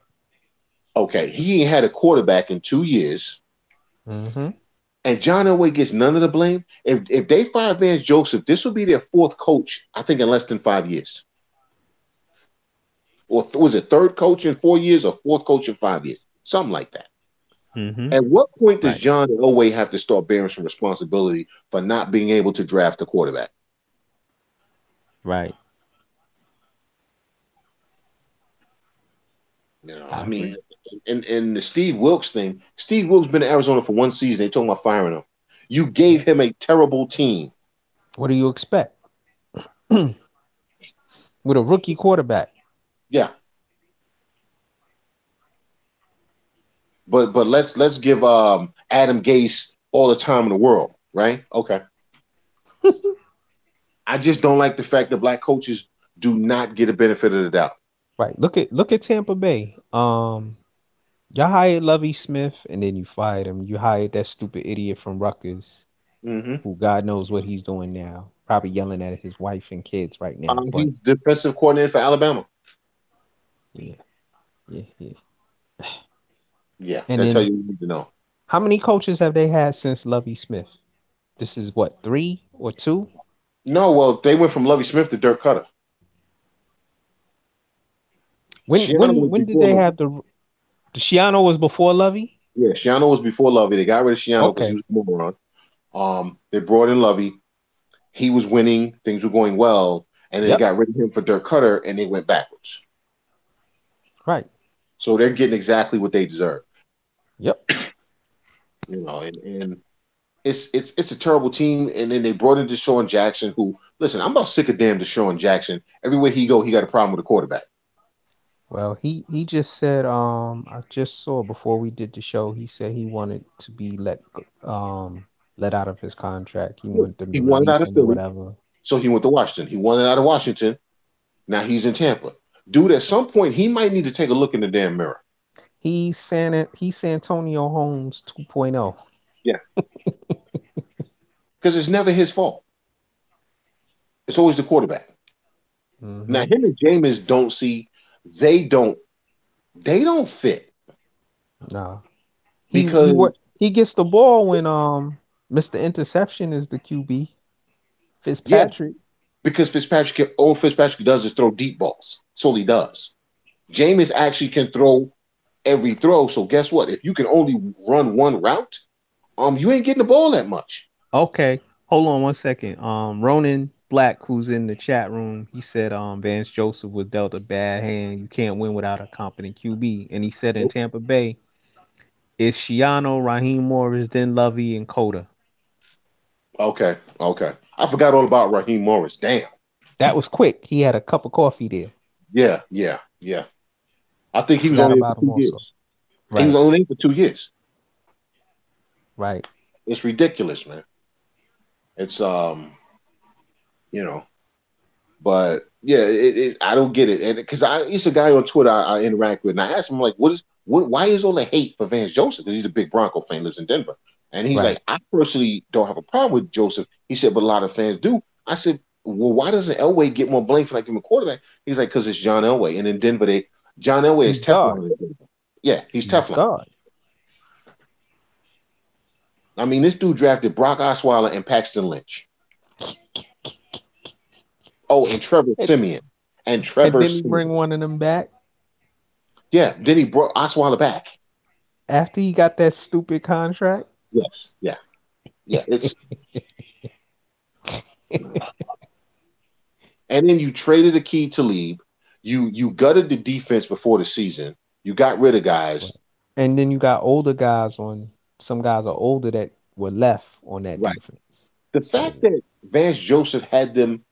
[SPEAKER 2] Okay. He ain't had a quarterback in 2 years. And John Elway gets none of the blame. If they fire Vance Joseph, this will be their fourth coach, I think, in less than 5 years. Or was it third coach in 4 years or fourth coach in 5 years? Something like that. At what point does John Elway have to start bearing some responsibility for not being able to draft a quarterback?
[SPEAKER 3] Right.
[SPEAKER 2] I mean, and the Steve Wilkes thing, Steve Wilkes been in Arizona for 1 season. They talking about firing him. You gave him a terrible team.
[SPEAKER 3] What do you expect? With a rookie quarterback.
[SPEAKER 2] Yeah. But let's give Adam Gase all the time in the world, right? Okay. I just don't like the fact that black coaches do not get a benefit of the doubt.
[SPEAKER 3] Right. Look at Tampa Bay. Y'all hired Lovie Smith and then you fired him. You hired that stupid idiot from Rutgers, who God knows what he's doing now. Probably yelling at his wife and kids right now. But
[SPEAKER 2] He's defensive coordinator for Alabama.
[SPEAKER 3] yeah.
[SPEAKER 2] Yeah,
[SPEAKER 3] And
[SPEAKER 2] that's
[SPEAKER 3] then
[SPEAKER 2] all you need to know.
[SPEAKER 3] how many coaches have they had since Lovie Smith? This is what, 3 or 2?
[SPEAKER 2] No, well, they went from Lovie Smith to Dirk Cutter.
[SPEAKER 3] When did they have the Shiano was before Lovie?
[SPEAKER 2] Yeah, Shiano was before Lovie. They got rid of Shiano because he was a moron. They brought in Lovie. He was winning. Things were going well. And then they got rid of him for Dirk Cutter, and they went backwards.
[SPEAKER 3] Right.
[SPEAKER 2] So they're getting exactly what they deserve.
[SPEAKER 3] Yep.
[SPEAKER 2] You know, and it's a terrible team. And then they brought in Deshaun Jackson, who, listen, I'm about sick of damn Deshaun Jackson. Everywhere he go, he got a problem with the quarterback.
[SPEAKER 3] Well, he just said, I just saw before we did the show, he said he wanted to be let out of his contract. He wanted them to release him or whatever.
[SPEAKER 2] So he went to Washington. He wanted out of Washington. Now he's in Tampa. Dude, at some point, he might need to take a look in the damn mirror.
[SPEAKER 3] He's Santonio Holmes 2.0.
[SPEAKER 2] Yeah. Because it's never his fault. It's always the quarterback. Mm-hmm. Now, him and Jameis they don't fit.
[SPEAKER 3] No.
[SPEAKER 2] Because
[SPEAKER 3] he gets the ball when Mr. Interception is the QB. Fitzpatrick.
[SPEAKER 2] Yeah, because all Fitzpatrick does is throw deep balls. That's all he does. Jameis actually can throw every throw. So guess what? If you can only run one route, you ain't getting the ball that much.
[SPEAKER 3] Okay. Hold on one second. Ronan Black, who's in the chat room, he said Vance Joseph was dealt a bad hand. You can't win without a competent QB. And he said in Tampa Bay, it's Shiano, Raheem Morris, then Lovey, and Coda.
[SPEAKER 2] Okay. I forgot all about Raheem Morris. Damn.
[SPEAKER 3] That was quick. He had a cup of coffee there.
[SPEAKER 2] Yeah. I think he was only for 2 years. Right. He was only for 2 years.
[SPEAKER 3] Right.
[SPEAKER 2] It's ridiculous, man. It's but yeah, I don't get it, and because it's a guy on Twitter I interact with, and I asked him like, why is all the hate for Vance Joseph? Because he's a big Bronco fan, lives in Denver, and he's like, I personally don't have a problem with Joseph. He said, but a lot of fans do. I said, well, why doesn't Elway get more blame for not giving him a quarterback? He's like, because it's John Elway, and in Denver, John Elway is Teflon. Yeah, he's Teflon. God. I mean, this dude drafted Brock Osweiler and Paxton Lynch. Oh, and Trevor Siemian. And
[SPEAKER 3] didn't he bring one of them back?
[SPEAKER 2] Yeah, then he brought Osweiler back.
[SPEAKER 3] After he got that stupid contract?
[SPEAKER 2] Yes, yeah. It's and then you traded Aqib Talib. You gutted the defense before the season. You got rid of guys.
[SPEAKER 3] And then you got older guys some guys are older that were left on that defense.
[SPEAKER 2] The fact that Vance Joseph had them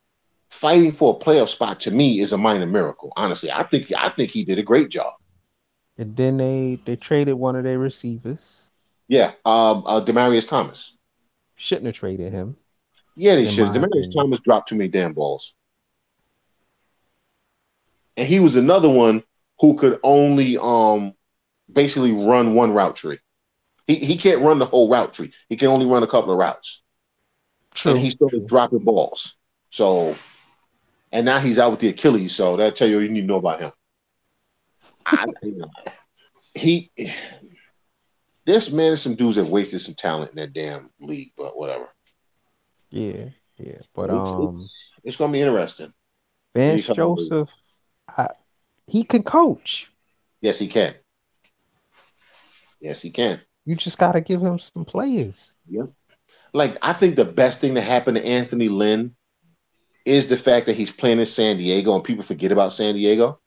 [SPEAKER 2] fighting for a playoff spot, to me, is a minor miracle. Honestly, I think he did a great job.
[SPEAKER 3] And then they traded one of their receivers.
[SPEAKER 2] Yeah, Demaryius Thomas.
[SPEAKER 3] Shouldn't have traded him.
[SPEAKER 2] Yeah, they should. Demaryius Thomas dropped too many damn balls. And he was another one who could only basically run one route tree. He can't run the whole route tree. He can only run a couple of routes. True. And he's still dropping balls. So, and now he's out with the Achilles. So that'll tell you what you need to know about him. There's some dudes that wasted some talent in that damn league, but whatever.
[SPEAKER 3] Yeah. But
[SPEAKER 2] it's gonna be interesting.
[SPEAKER 3] Vance Joseph, he can coach.
[SPEAKER 2] Yes, he can. You
[SPEAKER 3] just got to give him some players.
[SPEAKER 2] Yep. Like, I think the best thing that happened to Anthony Lynn is the fact that he's playing in San Diego and people forget about San Diego.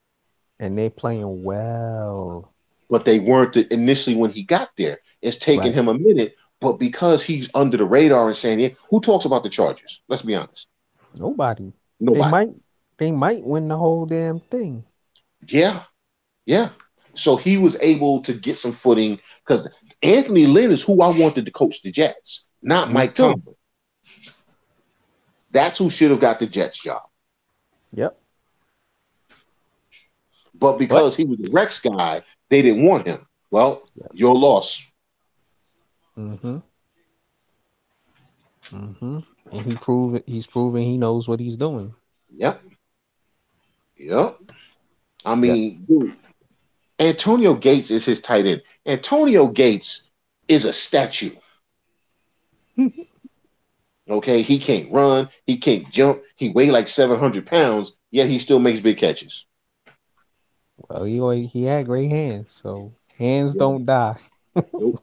[SPEAKER 3] And they're playing well.
[SPEAKER 2] But they weren't initially when he got there. It's taken him a minute, but because he's under the radar in San Diego, who talks about the Chargers? Let's be honest.
[SPEAKER 3] Nobody. They might win the whole damn thing.
[SPEAKER 2] Yeah. So he was able to get some footing because Anthony Lynn is who I wanted to coach the Jets, not Mike Tomlin. That's who should have got the Jets job.
[SPEAKER 3] Yep.
[SPEAKER 2] But because he was the Rex guy, they didn't want him. Well, your loss.
[SPEAKER 3] Mm-hmm. Mm-hmm. And he's proven he knows what he's doing.
[SPEAKER 2] Yep. I mean, dude, Antonio Gates is his tight end. Antonio Gates is a statue. Okay, he can't run, he can't jump, he weighs like 700 pounds, yet he still makes big catches.
[SPEAKER 3] Well, he had great hands, so hands don't die.
[SPEAKER 2] Nope.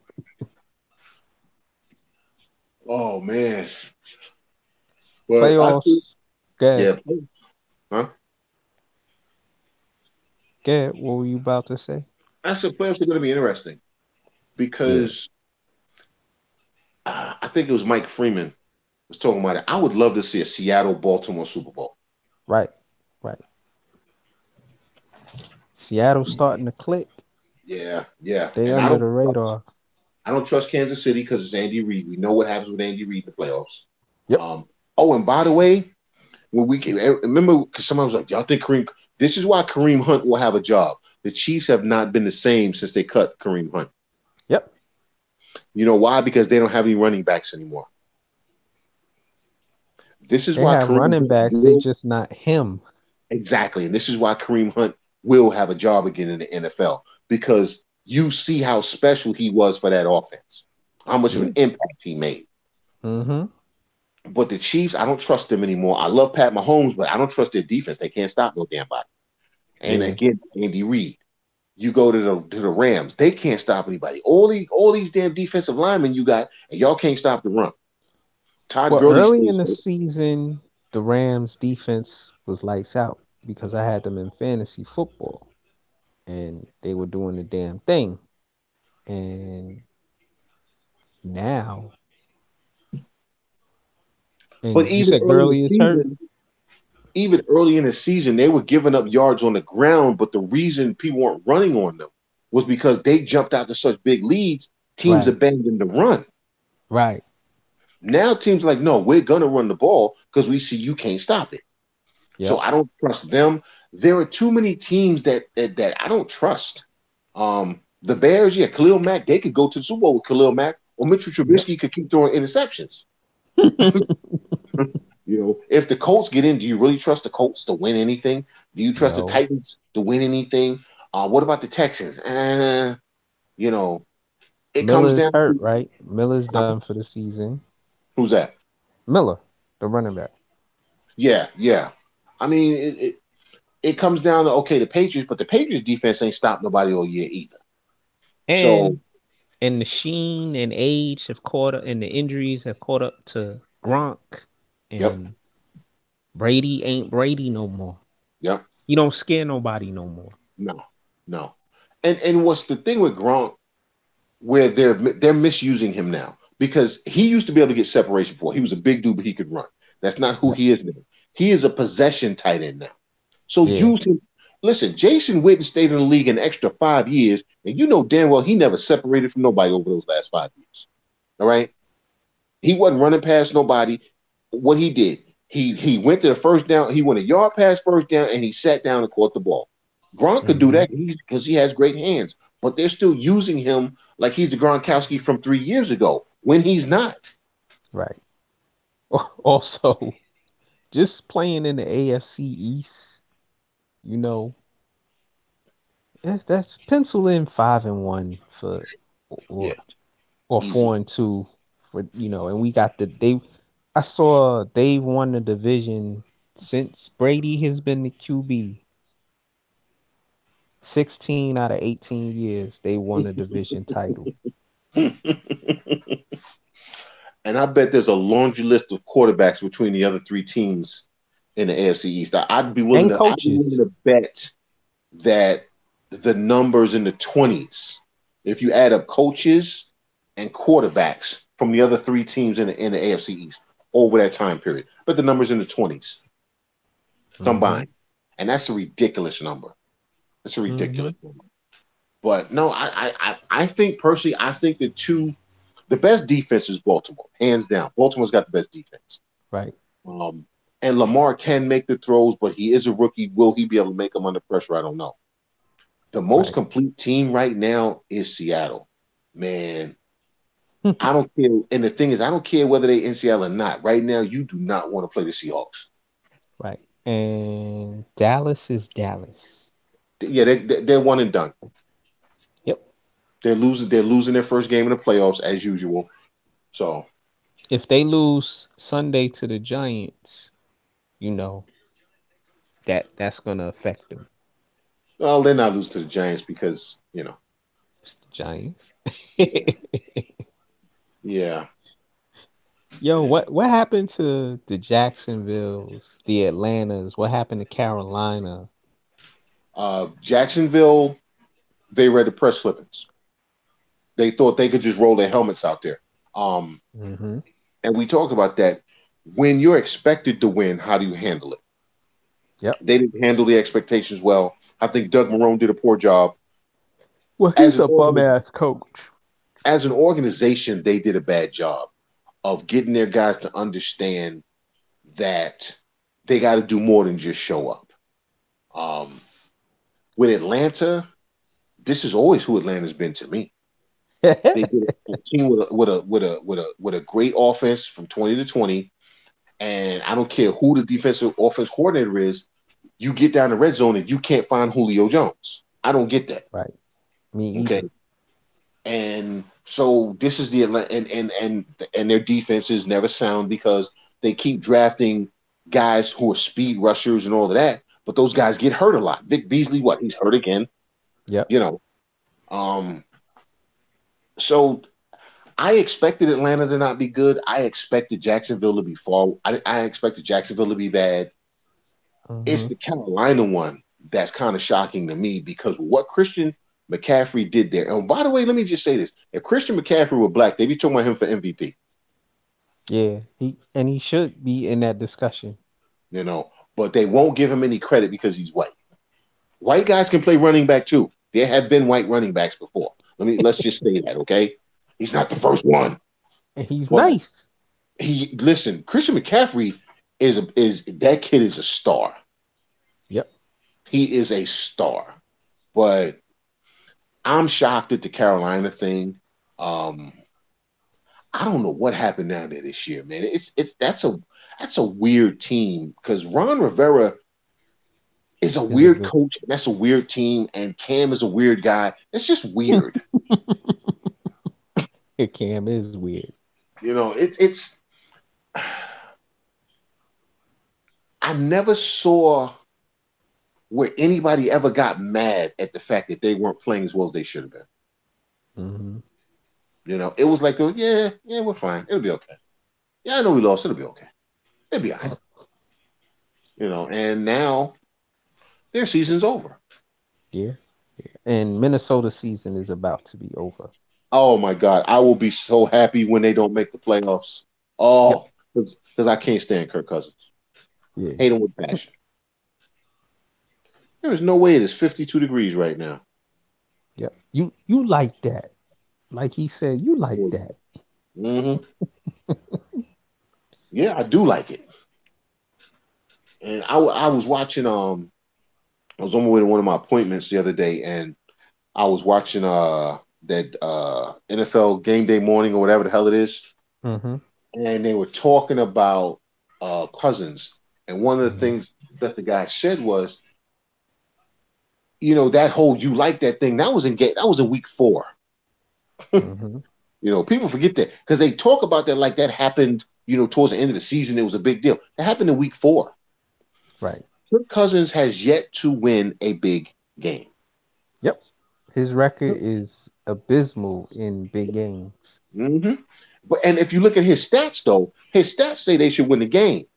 [SPEAKER 2] Oh man. But
[SPEAKER 3] Playoffs.
[SPEAKER 2] Yeah. Huh?
[SPEAKER 3] What were you about to say?
[SPEAKER 2] I said playoffs are going to be interesting because I think it was Mike Freeman was talking about it. I would love to see a Seattle-Baltimore Super Bowl.
[SPEAKER 3] Right. Seattle starting to click.
[SPEAKER 2] Yeah.
[SPEAKER 3] They under the radar.
[SPEAKER 2] I don't trust Kansas City because it's Andy Reid. We know what happens with Andy Reid in the playoffs.
[SPEAKER 3] Yep.
[SPEAKER 2] And by the way, when we remember, because someone was like, "Y'all think Kareem?" This is why Kareem Hunt will have a job. The Chiefs have not been the same since they cut Kareem Hunt.
[SPEAKER 3] Yep.
[SPEAKER 2] You know why? Because they don't have any running backs anymore. This is why
[SPEAKER 3] they have
[SPEAKER 2] Kareem
[SPEAKER 3] running backs. They just not him.
[SPEAKER 2] Exactly, and this is why Kareem Hunt will have a job again in the NFL because you see how special he was for that offense, how much of an impact he made.
[SPEAKER 3] Mm-hmm.
[SPEAKER 2] But the Chiefs, I don't trust them anymore. I love Pat Mahomes, but I don't trust their defense. They can't stop no damn body. And again, Andy Reid. You go to the Rams, they can't stop anybody. All these damn defensive linemen you got, and y'all can't stop the run. Todd Gurley
[SPEAKER 3] early in the season, the Rams defense was lights out because I had them in fantasy football, and they were doing the damn thing. And now,
[SPEAKER 2] but
[SPEAKER 3] you said Gurley is hurt.
[SPEAKER 2] Even early in the season, they were giving up yards on the ground, but the reason people weren't running on them was because they jumped out to such big leads, teams abandoned the run.
[SPEAKER 3] Right.
[SPEAKER 2] Now teams are like, no, we're going to run the ball because we see you can't stop it. Yep. So I don't trust them. There are too many teams that I don't trust. The Bears, Khalil Mack, they could go to the Super Bowl with Khalil Mack, or Mitchell Trubisky could keep throwing interceptions. If the Colts get in, do you really trust the Colts to win anything? Do you trust the Titans to win anything? What about the Texans? It
[SPEAKER 3] Miller's comes down hurt, right? Miller's done for the season.
[SPEAKER 2] Who's that?
[SPEAKER 3] Miller, the running back.
[SPEAKER 2] Yeah. I mean, it comes down to, the Patriots, but the Patriots defense ain't stopped nobody all year either.
[SPEAKER 3] And the sheen and age have caught up, and the injuries have caught up to Gronk. And Brady ain't Brady no more.
[SPEAKER 2] Yep.
[SPEAKER 3] You don't scare nobody no more.
[SPEAKER 2] No. And what's the thing with Gronk where they're misusing him now? Because he used to be able to get separation before. He was a big dude, but he could run. That's not who he is now. He is a possession tight end now. So use him. Listen, Jason Witten stayed in the league an extra 5 years, and you know damn well he never separated from nobody over those last 5 years. All right? He wasn't running past nobody. What he did, he went to the first down. He went a yard past first down, and he sat down and caught the ball. Gronk could do that because he has great hands, but they're still using him like he's the Gronkowski from 3 years ago when he's not.
[SPEAKER 3] Right. Also, just playing in the AFC East, that's pencil in 5-1 for or 4-2 for and we got I saw they've won the division since Brady has been the QB. 16 out of 18 years they won a division title.
[SPEAKER 2] And I bet there's a laundry list of quarterbacks between the other three teams in the AFC East. I'd be willing to bet that the numbers in the 20s, if you add up coaches and quarterbacks from the other three teams in the AFC East over that time period, but the numbers in the 20s combined. And that's a ridiculous number. It's a ridiculous number. But no, I think personally, the best defense is Baltimore, hands down. Baltimore's got the best defense.
[SPEAKER 3] Right.
[SPEAKER 2] And Lamar can make the throws, but he is a rookie. Will he be able to make them under pressure? I don't know. The most complete team right now is Seattle. Man, I don't care. And the thing is, I don't care whether they in Seattle or not. Right now, you do not want to play the Seahawks.
[SPEAKER 3] Right. And Dallas is Dallas.
[SPEAKER 2] Yeah, they're one and done.
[SPEAKER 3] Yep.
[SPEAKER 2] They're losing their first game in the playoffs as usual. So
[SPEAKER 3] if they lose Sunday to the Giants, that's gonna affect them.
[SPEAKER 2] well, they're not losing to the Giants because
[SPEAKER 3] It's the Giants.
[SPEAKER 2] yeah.
[SPEAKER 3] Yo, what happened to the Jacksonvilles, the Atlantas? What happened to Carolina?
[SPEAKER 2] Jacksonville, they read the press clippings. They thought they could just roll their helmets out there. And we talked about that. When you're expected to win, how do you handle it?
[SPEAKER 3] Yep.
[SPEAKER 2] They didn't handle the expectations well. I think Doug Marrone did a poor job.
[SPEAKER 3] Well, he's a bum-ass coach.
[SPEAKER 2] As an organization, they did a bad job of getting their guys to understand that they got to do more than just show up. With Atlanta, this is always who Atlanta's been to me. They did a team with a great offense from 20 to 20, and I don't care who the defensive offense coordinator is. You get down the red zone and you can't find Julio Jones. I don't get that.
[SPEAKER 3] Right. Me either.
[SPEAKER 2] Okay. And so this is the Atlanta, and their defense is never sound because they keep drafting guys who are speed rushers and all of that, but those guys get hurt a lot. Vic Beasley, he's hurt again.
[SPEAKER 3] Yeah.
[SPEAKER 2] So I expected Atlanta to not be good. I expected Jacksonville to be I expected Jacksonville to be bad. It's the Carolina one that's kind of shocking to me because what Christian McCaffrey did there. And by the way, let me just say this. If Christian McCaffrey were black, they'd be talking about him for MVP.
[SPEAKER 3] Yeah, he should be in that discussion.
[SPEAKER 2] But they won't give him any credit because he's white. White guys can play running back too. There have been white running backs before. Let's just say that, okay? He's not the first one.
[SPEAKER 3] And he's nice.
[SPEAKER 2] Christian McCaffrey is that kid is a star.
[SPEAKER 3] Yep.
[SPEAKER 2] He is a star. But I'm shocked at the Carolina thing. I don't know what happened down there this year, man. That's a weird team because Ron Rivera is a weird coach. That's a weird team, and Cam is a weird guy. It's just weird.
[SPEAKER 3] Cam is weird.
[SPEAKER 2] It's. I never saw where anybody ever got mad at the fact that they weren't playing as well as they should have been. It was like, yeah, we're fine. It'll be okay. Yeah, I know we lost. It'll be okay. It'll be all right. And now their season's over.
[SPEAKER 3] Yeah. And Minnesota's season is about to be over.
[SPEAKER 2] Oh, my God. I will be so happy when they don't make the playoffs. Oh, because I can't stand Kirk Cousins.
[SPEAKER 3] Yeah.
[SPEAKER 2] Hate him with passion. There is no way it is 52 degrees right now.
[SPEAKER 3] Yep. You like that. Like he said, you like that.
[SPEAKER 2] Yeah, I do like it. And I was watching, I was on my way to one of my appointments the other day, and I was watching that NFL Game Day Morning or whatever the hell it is. And they were talking about Cousins. And one of the things that the guy said was, that whole you like that thing, that was in week 4. People forget that because they talk about that like that happened, towards the end of the season. It was a big deal. That happened in week 4.
[SPEAKER 3] Right.
[SPEAKER 2] Kirk Cousins has yet to win a big game.
[SPEAKER 3] Yep. His record is abysmal in big games.
[SPEAKER 2] And if you look at his stats, though, his stats say they should win the game.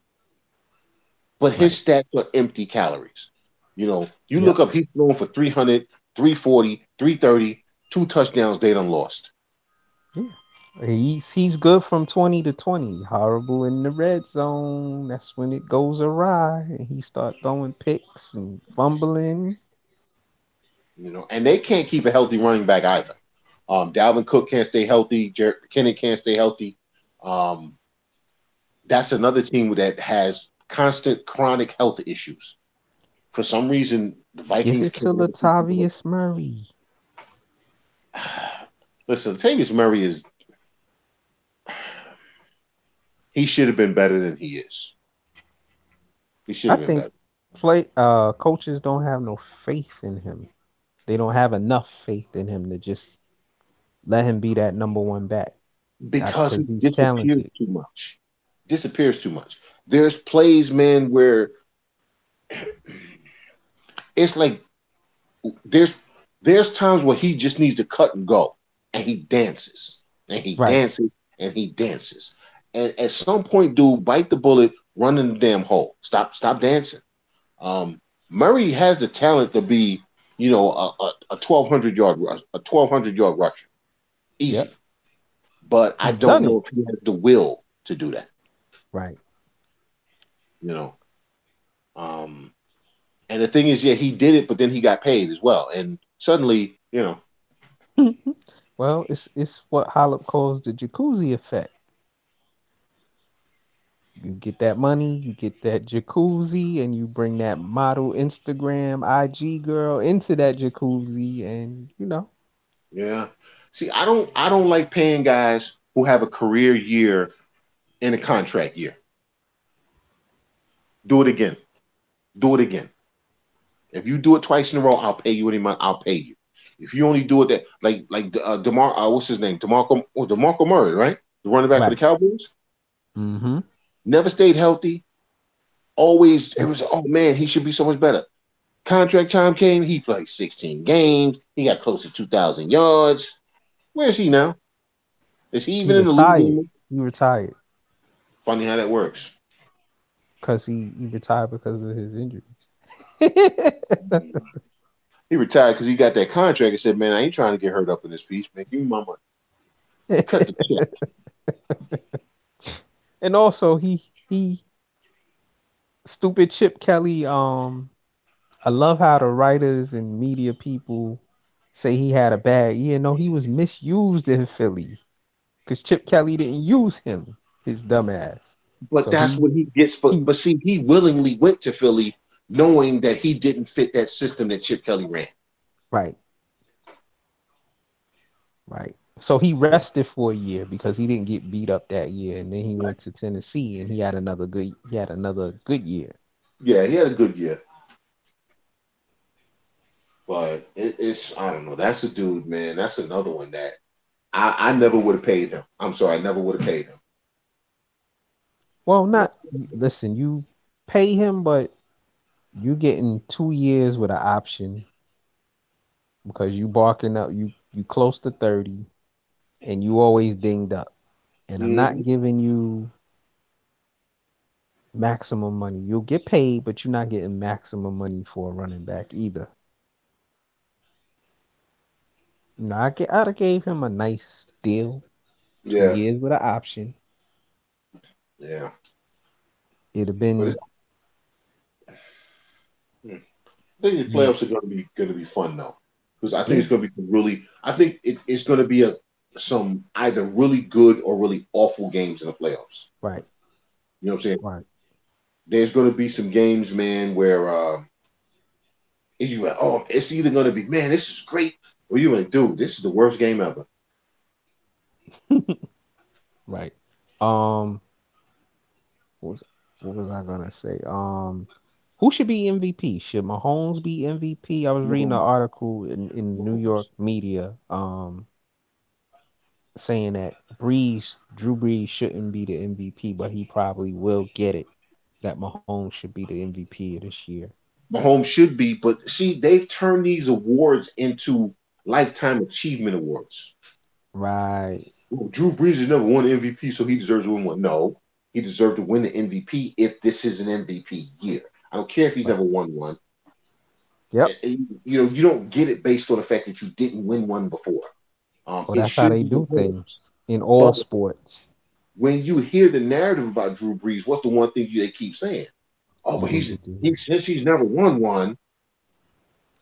[SPEAKER 2] But his stats are empty calories. You look up, he's thrown for 300, 340, 330, 2 touchdowns, they done lost.
[SPEAKER 3] Yeah. He's good from 20 to 20. Horrible in the red zone. That's when it goes awry. And he start throwing picks and fumbling.
[SPEAKER 2] And they can't keep a healthy running back either. Dalvin Cook can't stay healthy. Jared McKinnon can't stay healthy. that's another team that has constant chronic health issues. For some reason, the
[SPEAKER 3] Give
[SPEAKER 2] Vikings
[SPEAKER 3] it to
[SPEAKER 2] can't ever keep them away.
[SPEAKER 3] Latavius Murray.
[SPEAKER 2] Listen, Latavius Murray is he should have been better than he is. He should
[SPEAKER 3] I
[SPEAKER 2] have been
[SPEAKER 3] think
[SPEAKER 2] better.
[SPEAKER 3] coaches don't have no faith in him. They don't have enough faith in him to just let him be that number one back
[SPEAKER 2] Because he
[SPEAKER 3] because he's
[SPEAKER 2] disappears
[SPEAKER 3] talented.
[SPEAKER 2] too much. Disappears too much. There's plays, man, where it's like there's there's times where he just needs to cut and go, and he dances, and he
[SPEAKER 3] Right.
[SPEAKER 2] dances, and he dances. And at some point, dude, bite the bullet, run in the damn hole. Stop dancing. Murray has the talent to be, a 1,200 yard rusher, easy.
[SPEAKER 3] Yep.
[SPEAKER 2] But I
[SPEAKER 3] He's
[SPEAKER 2] don't
[SPEAKER 3] done
[SPEAKER 2] know
[SPEAKER 3] it.
[SPEAKER 2] if he has the will to do that.
[SPEAKER 3] Right.
[SPEAKER 2] You know. And the thing is, yeah, he did it, but then he got paid as well, and suddenly,
[SPEAKER 3] Well, it's what Hollop calls the jacuzzi effect. You get that money, you get that jacuzzi, and you bring that model Instagram IG girl into that jacuzzi, and
[SPEAKER 2] yeah. See, I don't like paying guys who have a career year in a contract year. Do it again. Do it again. If you do it twice in a row, I'll pay you any money. I'll pay you. If you only do it that like Demar, what's his name? DeMarco Murray, right? The running back for the
[SPEAKER 3] right.
[SPEAKER 2] Cowboys.
[SPEAKER 3] Mm-hmm.
[SPEAKER 2] Never stayed healthy. Always, it was, oh man, he should be so much better. Contract time came, he played 16 games. He got close to 2,000 yards. Where is he now? Is he
[SPEAKER 3] He
[SPEAKER 2] even in the league
[SPEAKER 3] retired.
[SPEAKER 2] anymore?
[SPEAKER 3] He retired
[SPEAKER 2] Funny how that works.
[SPEAKER 3] because he retired because of his injuries.
[SPEAKER 2] He retired because he got that contract and said, man, I ain't trying to get hurt up in this piece, man. Give me my money. Cut the check.
[SPEAKER 3] And also he stupid Chip Kelly. I love how the writers and media people say he had a bad year. No, he was misused in Philly because Chip Kelly didn't use him, his dumbass.
[SPEAKER 2] But
[SPEAKER 3] So
[SPEAKER 2] that's what he gets for.
[SPEAKER 3] he
[SPEAKER 2] But see, he willingly went to Philly knowing that he didn't fit that system that Chip Kelly ran.
[SPEAKER 3] right. Right. So he rested for a year because he didn't get beat up that year, and then he went to Tennessee and he had another good year.
[SPEAKER 2] Yeah, he had a good year. But it's I don't know. That's a dude, man. That's another one that I never would have paid him. I'm sorry, I never would have paid him.
[SPEAKER 3] Well, not listen, you pay him, but you getting 2 years with an option because you barking up you close to 30 and you always dinged up. And I'm
[SPEAKER 2] Mm-hmm.
[SPEAKER 3] not giving you maximum money. You'll get paid, but you're not getting maximum money for a running back either. I'd have gave him a nice deal, two
[SPEAKER 2] Yeah,
[SPEAKER 3] years with an option.
[SPEAKER 2] yeah.
[SPEAKER 3] It'd have
[SPEAKER 2] But
[SPEAKER 3] been
[SPEAKER 2] I think the
[SPEAKER 3] you
[SPEAKER 2] playoffs are going to be fun though, because I think
[SPEAKER 3] yeah,
[SPEAKER 2] it's going to be some really. I think it's going to be some either really good or really awful games in the playoffs.
[SPEAKER 3] right,
[SPEAKER 2] You know what I'm saying?
[SPEAKER 3] right.
[SPEAKER 2] There's going to be some games, man, where you like, oh, it's either going to be, man, this is great, or you like, dude, this is the worst game ever.
[SPEAKER 3] Right. What was I gonna say? Who should be MVP? Should Mahomes be MVP? I was reading an article in New York media saying that Drew Brees shouldn't be the MVP, but he probably will get it. That Mahomes should be the MVP of this year.
[SPEAKER 2] Mahomes should be, but see, they've turned these awards into lifetime achievement awards.
[SPEAKER 3] Right.
[SPEAKER 2] Well, Drew Brees has never won an MVP, so he deserves to win one. No, he deserves to win the MVP if this is an MVP year. I don't care if he's
[SPEAKER 3] Right.
[SPEAKER 2] never won one.
[SPEAKER 3] Yep.
[SPEAKER 2] You don't get it based on the fact that you didn't win one before.
[SPEAKER 3] Well,
[SPEAKER 2] It
[SPEAKER 3] that's how
[SPEAKER 2] should
[SPEAKER 3] they
[SPEAKER 2] be
[SPEAKER 3] do
[SPEAKER 2] Mahomes.
[SPEAKER 3] things in all
[SPEAKER 2] But
[SPEAKER 3] sports.
[SPEAKER 2] when you hear the narrative about Drew Brees, what's the one thing they keep saying? Oh, but since he's never won one.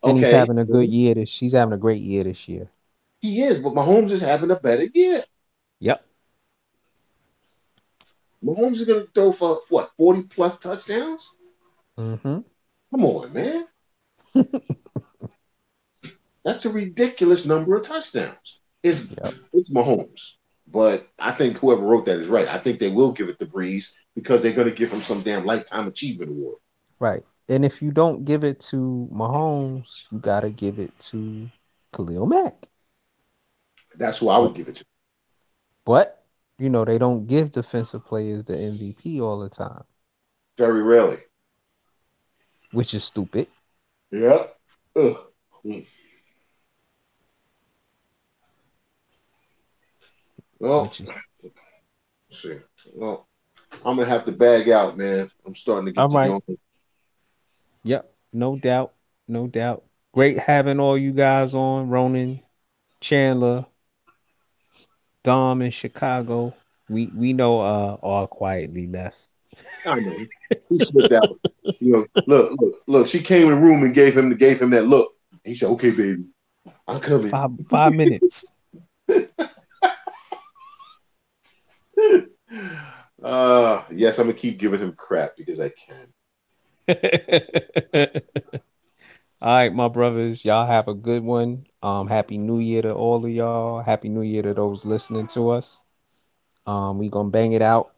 [SPEAKER 3] And he's
[SPEAKER 2] Okay,
[SPEAKER 3] having a good year. He's having a great year this year.
[SPEAKER 2] he is, but Mahomes is having a better year.
[SPEAKER 3] Yep.
[SPEAKER 2] Mahomes is going to throw for what, 40 plus touchdowns?
[SPEAKER 3] Mm-hmm.
[SPEAKER 2] Come on, man. That's a ridiculous number of touchdowns. It's Mahomes. But I think whoever wrote that is right. I think they will give it to Breeze because they're going to give him some damn lifetime achievement award.
[SPEAKER 3] Right. And if you don't give it to Mahomes, you got to give it to Khalil Mack.
[SPEAKER 2] That's who I would give it to.
[SPEAKER 3] But, you know, they don't give defensive players the MVP all the time.
[SPEAKER 2] Very rarely.
[SPEAKER 3] Which is stupid.
[SPEAKER 2] Yeah. Ugh. Mm. Well,
[SPEAKER 3] Which is...
[SPEAKER 2] let's see. Well, I'm going to have to bag out, man. I'm starting to get
[SPEAKER 3] All
[SPEAKER 2] the
[SPEAKER 3] right.
[SPEAKER 2] yawn.
[SPEAKER 3] Yep. No doubt. No doubt. Great having all you guys on. Ronan, Chandler, Dom in Chicago. We know all quietly left.
[SPEAKER 2] I know. He slipped out. You know, look. She came in the room and gave him that look. He said, "Okay, baby, I'm coming."
[SPEAKER 3] 5 minutes.
[SPEAKER 2] Yes, I'm gonna keep giving him crap because I can.
[SPEAKER 3] All right, my brothers, y'all have a good one. Happy New Year to all of y'all. Happy New Year to those listening to us. We gonna bang it out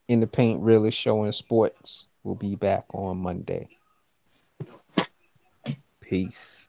[SPEAKER 3] in the paint, realest show in sports. We'll be back on Monday. Peace.